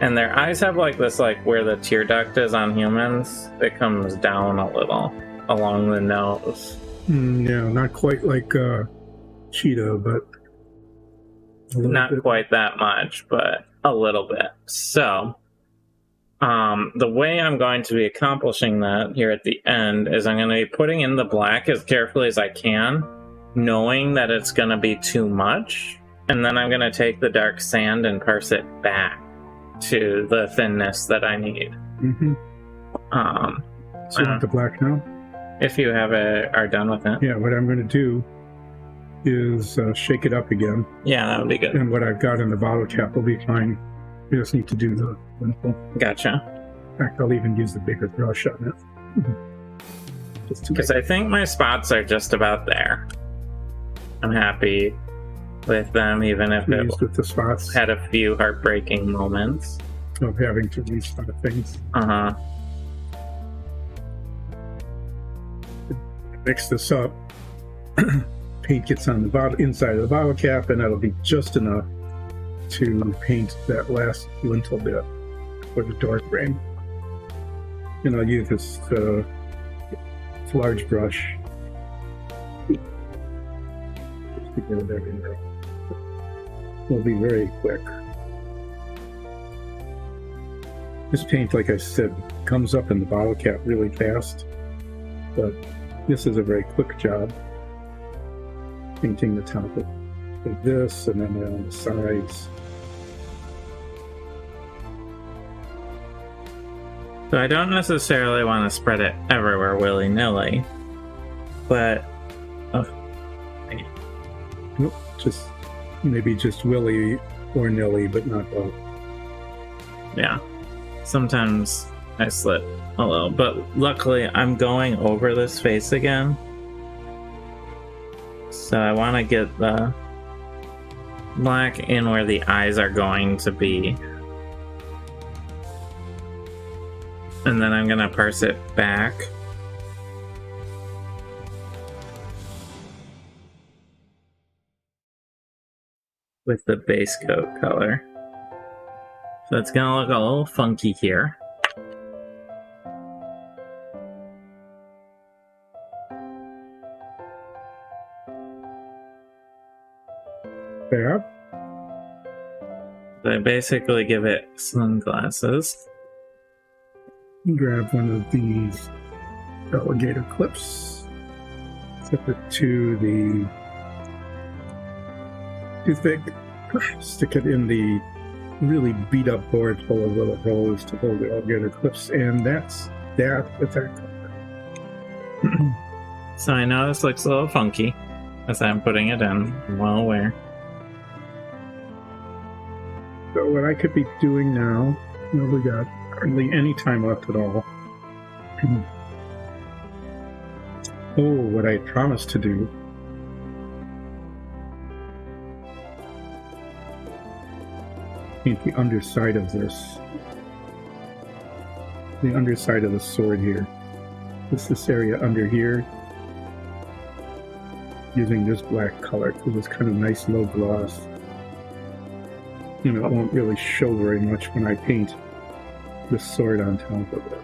And their eyes have like this, like where the tear duct is on humans, it comes down a little along the nose. Yeah, not quite like cheetah, but not quite that much, but a little bit. So the way I'm going to be accomplishing that here at the end is I'm going to be putting in the black as carefully as I can, knowing that it's going to be too much, and then I'm going to take the dark sand and parse it back to the thinness that I need. So you want the black now? If you are done with it. Yeah, what I'm going to do is shake it up again. Yeah, that would be good. And what I've got in the bottle cap will be fine. You just need to do the wrinkle. Gotcha. In fact, I'll even use the bigger brush on it. Because I think my spots are just about there. I'm happy with them, even if it with the spots had a few heartbreaking moments of having to restart things. Mix this up. Paint gets on the inside of the bottle cap, and that'll be just enough to paint that last lintel bit for the door frame. And I'll use this large brush to get it everywhere. Will be very quick. This paint, like I said, comes up in the bottle cap really fast, but this is a very quick job. Painting the top of this and then on the sides. So I don't necessarily want to spread it everywhere willy-nilly, but Nope, just maybe just willy or nilly, but not both. Yeah, sometimes I slip a little, but luckily I'm going over this face again, so I want to get the black in where the eyes are going to be, and then I'm gonna parse it back. With the base coat color. So it's gonna look a little funky here. There. So I basically give it sunglasses. Grab one of these alligator clips. Zip it to the toothpick. Stick it in the really beat up board full of little holes to hold the alligator clips, and that's our color. So I know this looks a little funky as I'm putting it in. I'm well aware. So what I could be doing now, we got hardly any time left at all. What I promised to do. Paint the underside of this. The underside of the sword here. just this area under here, using this black color because it's kind of nice low gloss. You know, it won't really show very much when I paint the sword on top of it.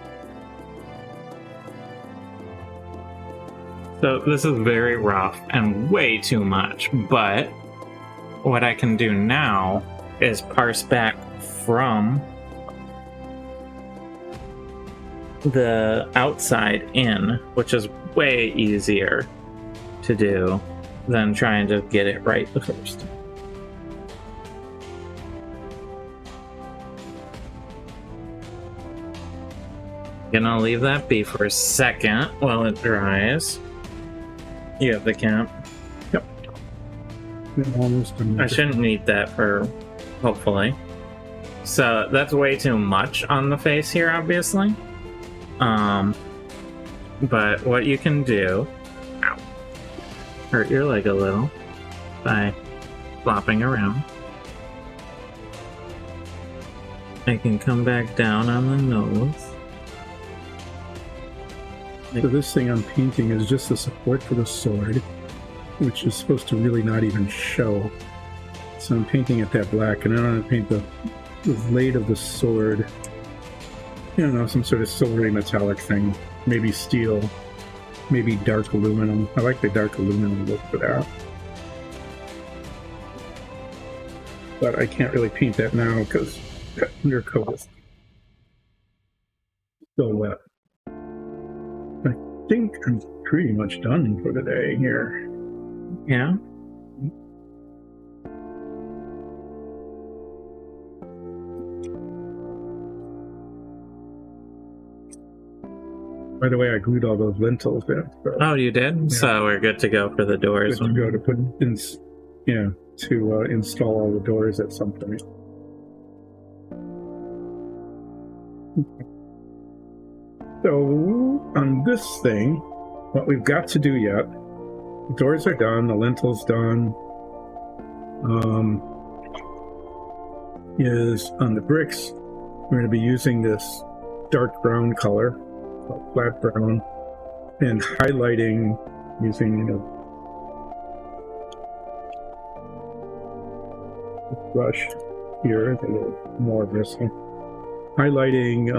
So this is very rough and way too much, but what I can do now is parse back from the outside in, which is way easier to do than trying to get it right the first time. Gonna leave that be for a second while it dries. You have the camp. Yep. Almost done. I shouldn't need that for, hopefully. So that's way too much on the face here, obviously. But what you can do, ow, hurt your leg a little by flopping around. I can come back down on the nose. So this thing I'm painting is just the support for the sword, which is supposed to really not even show. So I'm painting it that black, and then I'm going to paint the blade of the sword. I don't know, some sort of silvery metallic thing. Maybe steel, maybe dark aluminum. I like the dark aluminum look for that. But I can't really paint that now because the undercoat is still wet. I think I'm pretty much done for the day here. Yeah? By the way, I glued all those lintels in. So Oh, you did? Yeah. So we're good to go for the doors. good to go to put in, to install all the doors at some point. So on this thing, what we've got to do yet, the doors are done, the lintels done, is on the bricks, we're going to be using this dark brown color, flat brown, and highlighting using a brush here, a little more bristle, highlighting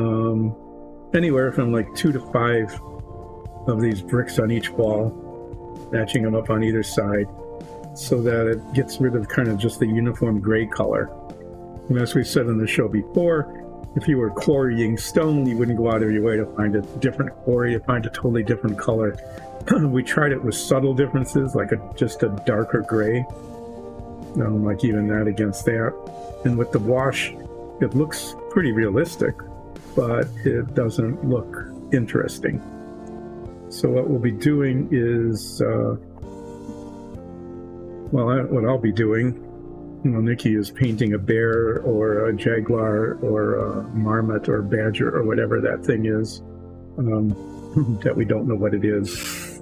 anywhere from like 2 to 5 of these bricks on each wall, matching them up on either side, so that it gets rid of kind of just the uniform gray color. And as we said in the show before, if you were quarrying stone, you wouldn't go out of your way to find a different quarry, to find a totally different color. We tried it with subtle differences, like just a darker gray, like even that against that. And with the wash, it looks pretty realistic, but it doesn't look interesting. So what we'll be doing is, what I'll be doing, Nikki is painting a bear or a jaguar or a marmot or badger or whatever that thing is, that we don't know what it is.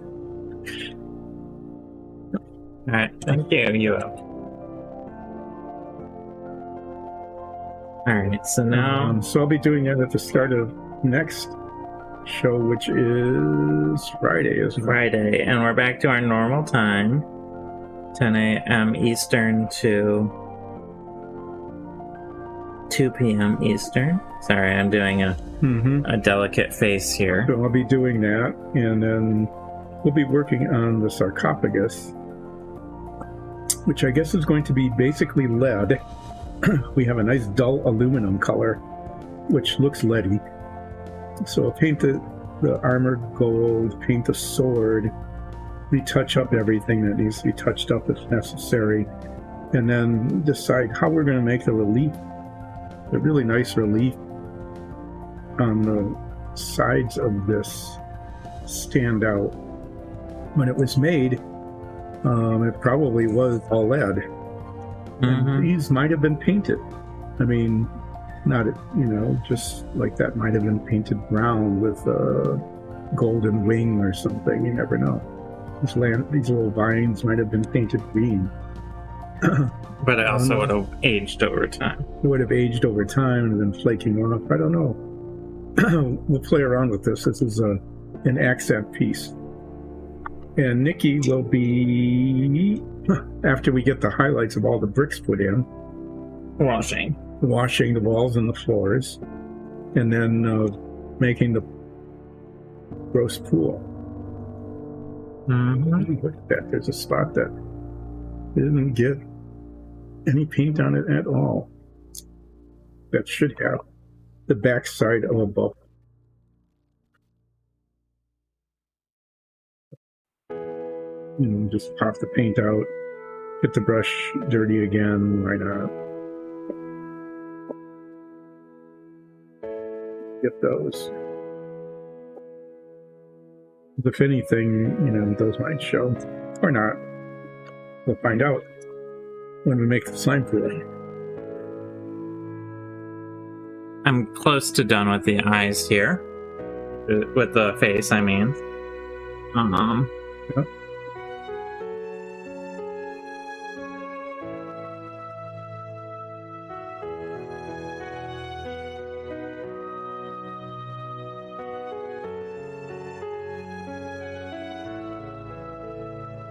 Alright, thank you, you. Alright, so now... So I'll be doing that at the start of next show, which is Friday, isn't it? Friday, and we're back to our normal time, 10 a.m. Eastern to 2 p.m. Eastern. Sorry, I'm doing a delicate face here. So I'll be doing that, and then we'll be working on the sarcophagus, which I guess is going to be basically lead. We have a nice dull aluminum color, which looks leady. So I'll paint the armor gold, paint the sword, retouch up everything that needs to be touched up if necessary, and then decide how we're going to make the relief, the really nice relief on the sides of this stand out. When it was made, it probably was all lead. And these might have been painted. I mean, not, just like that might have been painted brown with a golden wing or something. You never know. These little vines might have been painted green. But it also would have aged over time. It would have aged over time and been flaking off. I don't know. We'll play around with this. This is an accent piece. And Nikki will be, after we get the highlights of all the bricks put in, Washing. washing the walls and the floors, and then making the gross pool. Mm-hmm. Look at that. There's a spot that didn't get any paint on it at all. That should have the backside of a bubble. Just pop the paint out, get the brush dirty again, why not? Get those. If anything, those might show. Or not. We'll find out when we make the slime pool. I'm close to done with the eyes here. With the face, I mean. Yeah.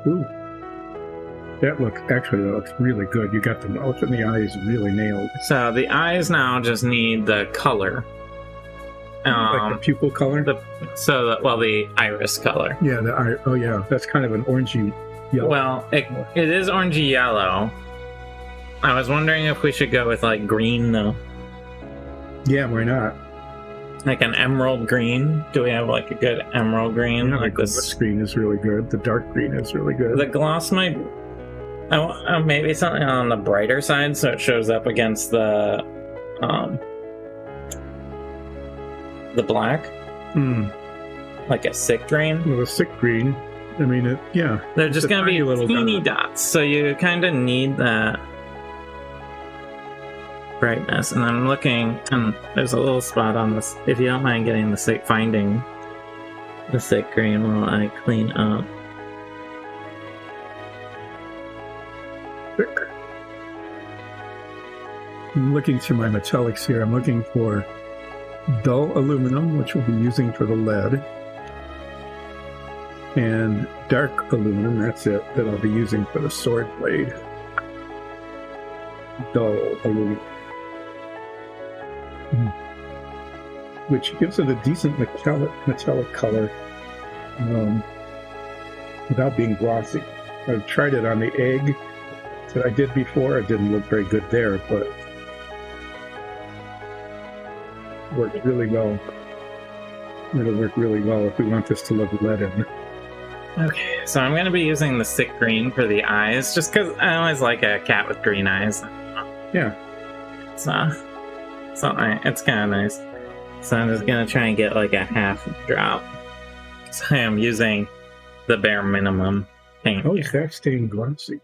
Ooh. That looks really good. You got the mouth and the eyes really nailed. So the eyes now just need the color. Like the pupil color? The iris color. Yeah, yeah, that's kind of an orangey yellow. Well, it is orangey yellow. I was wondering if we should go with like green though. Yeah, why not? Like an emerald green. Do we have like a good emerald green? Yeah, like the gloss green is really good. The dark green is really good. The gloss might... maybe something on the brighter side so it shows up against the black. Like a sick green. Well, the sick green, yeah. They're just going to be little teeny dots, so you kind of need that brightness. And I'm looking, and there's a little spot on this. If you don't mind getting finding the sick green while I clean up. I'm looking through my metallics here. I'm looking for dull aluminum, which we'll be using for the lead, and dark aluminum, that's it, that I'll be using for the sword blade. Dull aluminum. Which gives it a decent metallic color without being glossy. I've tried it on the egg that I did before. It didn't look very good there, but worked really well. It'll work really well if we want this to look lead in. Okay, so I'm going to be using the sick green for the eyes, just because I always like a cat with green eyes. Yeah. It's kind of nice. So I'm just going to try and get like a half drop. So I am using the bare minimum paint. Oh, is that staying glossy?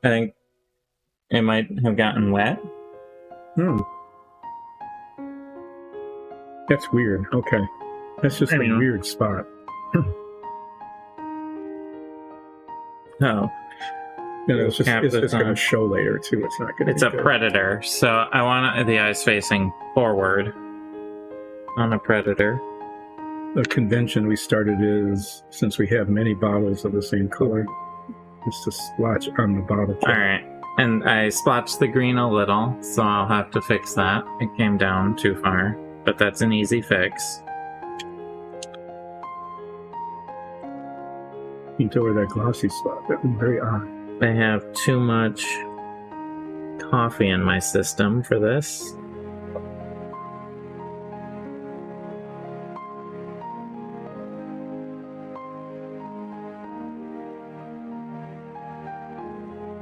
I think it might have gotten wet. That's weird. Okay. That's just a weird spot. Oh. It's going to show later, too. It's not going to It's a predator, so I want the eyes facing forward on a predator. The convention we started is, since we have many bottles of the same color, is to splotch on the bottle. Alright. And I splotched the green a little, so I'll have to fix that. It came down too far, but that's an easy fix. Paint over that glossy spot. That would be very odd. I have too much coffee in my system for this.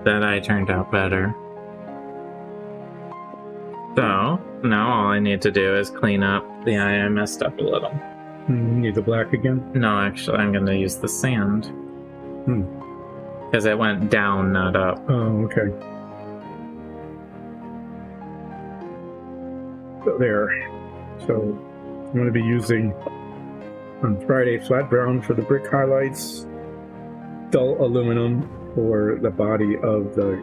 That eye turned out better. So, now all I need to do is clean up the eye I messed up a little. You need the black again? No, actually, I'm going to use the sand. Because it went down, not up. Oh, okay. So there. So I'm going to be using on Friday flat brown for the brick highlights, dull aluminum for the body of the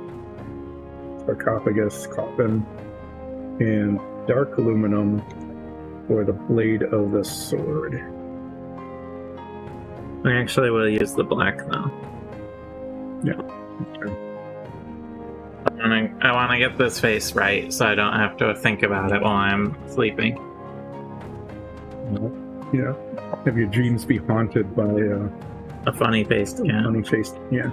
sarcophagus coffin, and dark aluminum for the blade of the sword. I actually will use the black though. Yeah. Okay. I want to get this face right so I don't have to think about it while I'm sleeping. Yeah. Have your dreams be haunted by A funny faced cat. funny faced. Yeah.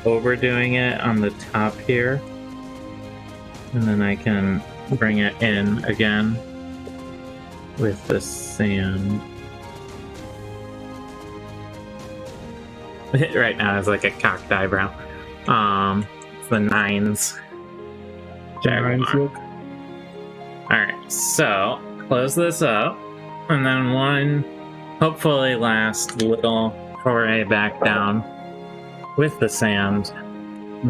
Overdoing it on the top here, and then I can bring it in again with the sand. Right now it's like a cocked eyebrow. It's the nines. Jaguar. Nines look. Alright, so close this up, and then one hopefully last little foray back down with the sand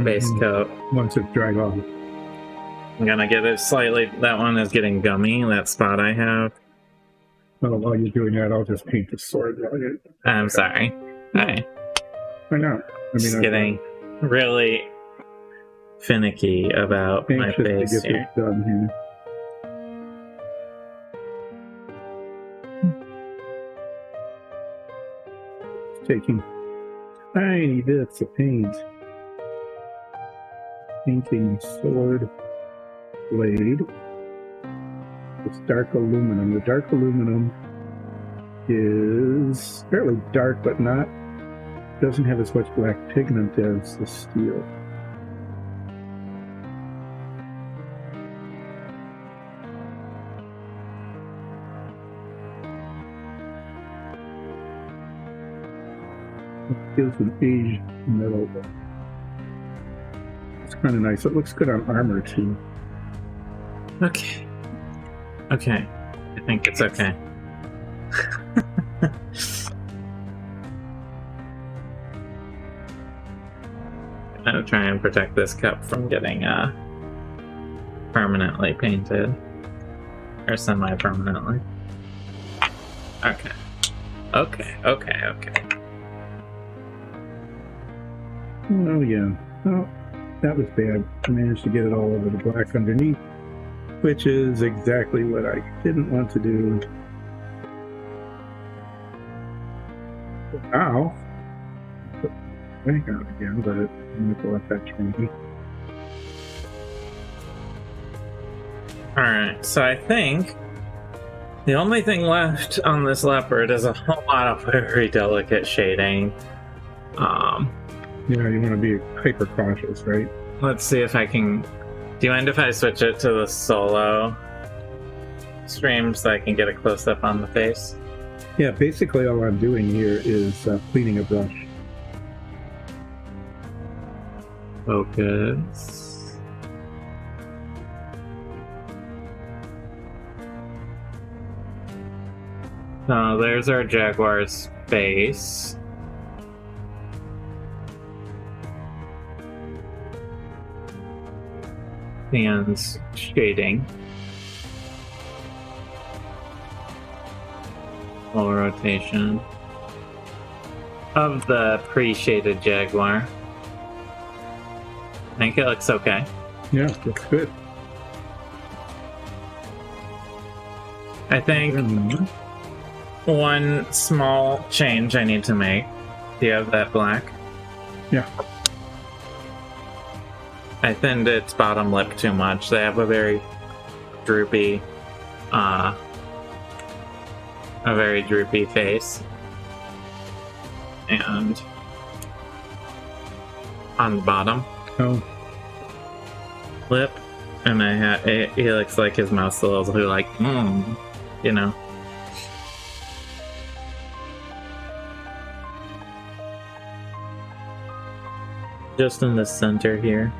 base coat. Once it's dried off. I'm gonna get it slightly. That one is getting gummy, that spot I have. Well, while you're doing that, I'll just paint the sword. I'm sorry. Hi. Why not? I Just I'm getting really finicky about my anxious face to get here. this done here. It's taking tiny bits of paint. Painting sword blade. It's dark aluminum. The dark aluminum is fairly dark, but doesn't have as much black pigment as the steel. It gives an aged metal. It's kind of nice. It looks good on armor too. Okay. Okay. I think it's okay. I'm gonna try and protect this cup from getting permanently painted. Or semi-permanently. Okay. Okay, okay, okay. Oh yeah. Oh, that was bad. I managed to get it all over the black underneath, which is exactly what I didn't want to do. Now, hang on again, but I'm going to let that change. Alright, so I think the only thing left on this leopard is a whole lot of very delicate shading. Yeah, you want to be hyper cautious, right? Let's see if I can... Do you mind if I switch it to the solo stream so I can get a close-up on the face? Yeah, basically all I'm doing here is cleaning a brush. Focus. There's our Jaguar's face. And shading. Full rotation of the pre-shaded Jaguar. I think it looks okay. Yeah, looks good. I think one small change I need to make. Do you have that black? Yeah. I thinned its bottom lip too much. They have a very droopy, face. And on the bottom lip, and he looks like his mouth's a little like, you know. Just in the center here.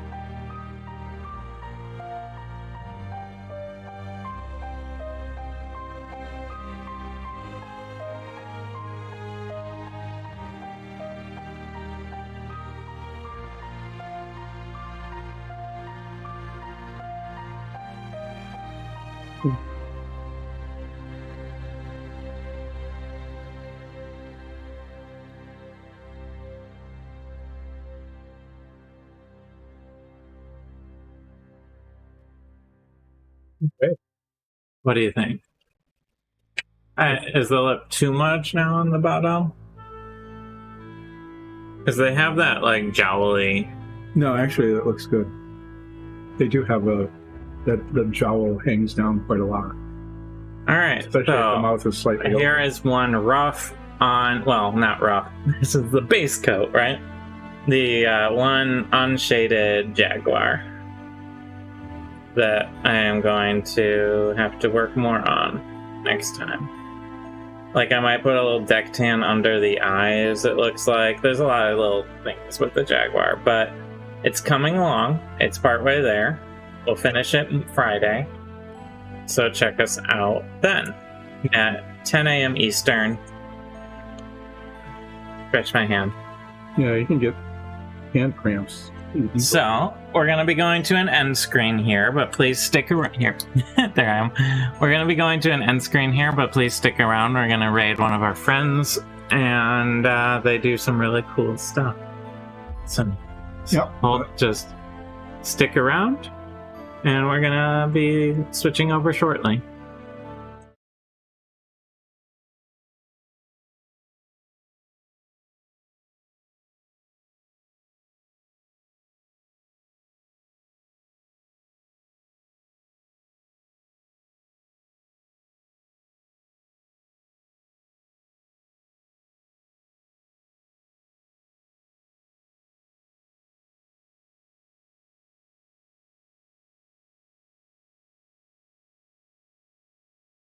Okay. What do you think? Is the lip too much now on the bottom? Because they have that, like, jowly... No, actually, that looks good. They do have the jowl hangs down quite a lot. Alright, Especially if the mouth is slightly here open. is one rough on... Well, not rough. This is the base coat, right? The one unshaded Jaguar that I am going to have to work more on next time. Like, I might put a little deck tan under the eyes, it looks like. There's a lot of little things with the Jaguar, but it's coming along. It's partway there. We'll finish it Friday. So check us out then at 10 a.m. Eastern. Stretch my hand. Yeah, you can get hand cramps. So, we're going to be going to an end screen here, but please stick around. Here. There I am. We're going to be going to an end screen here, but please stick around. We're going to raid one of our friends, and they do some really cool stuff. So just stick around, and we're going to be switching over shortly.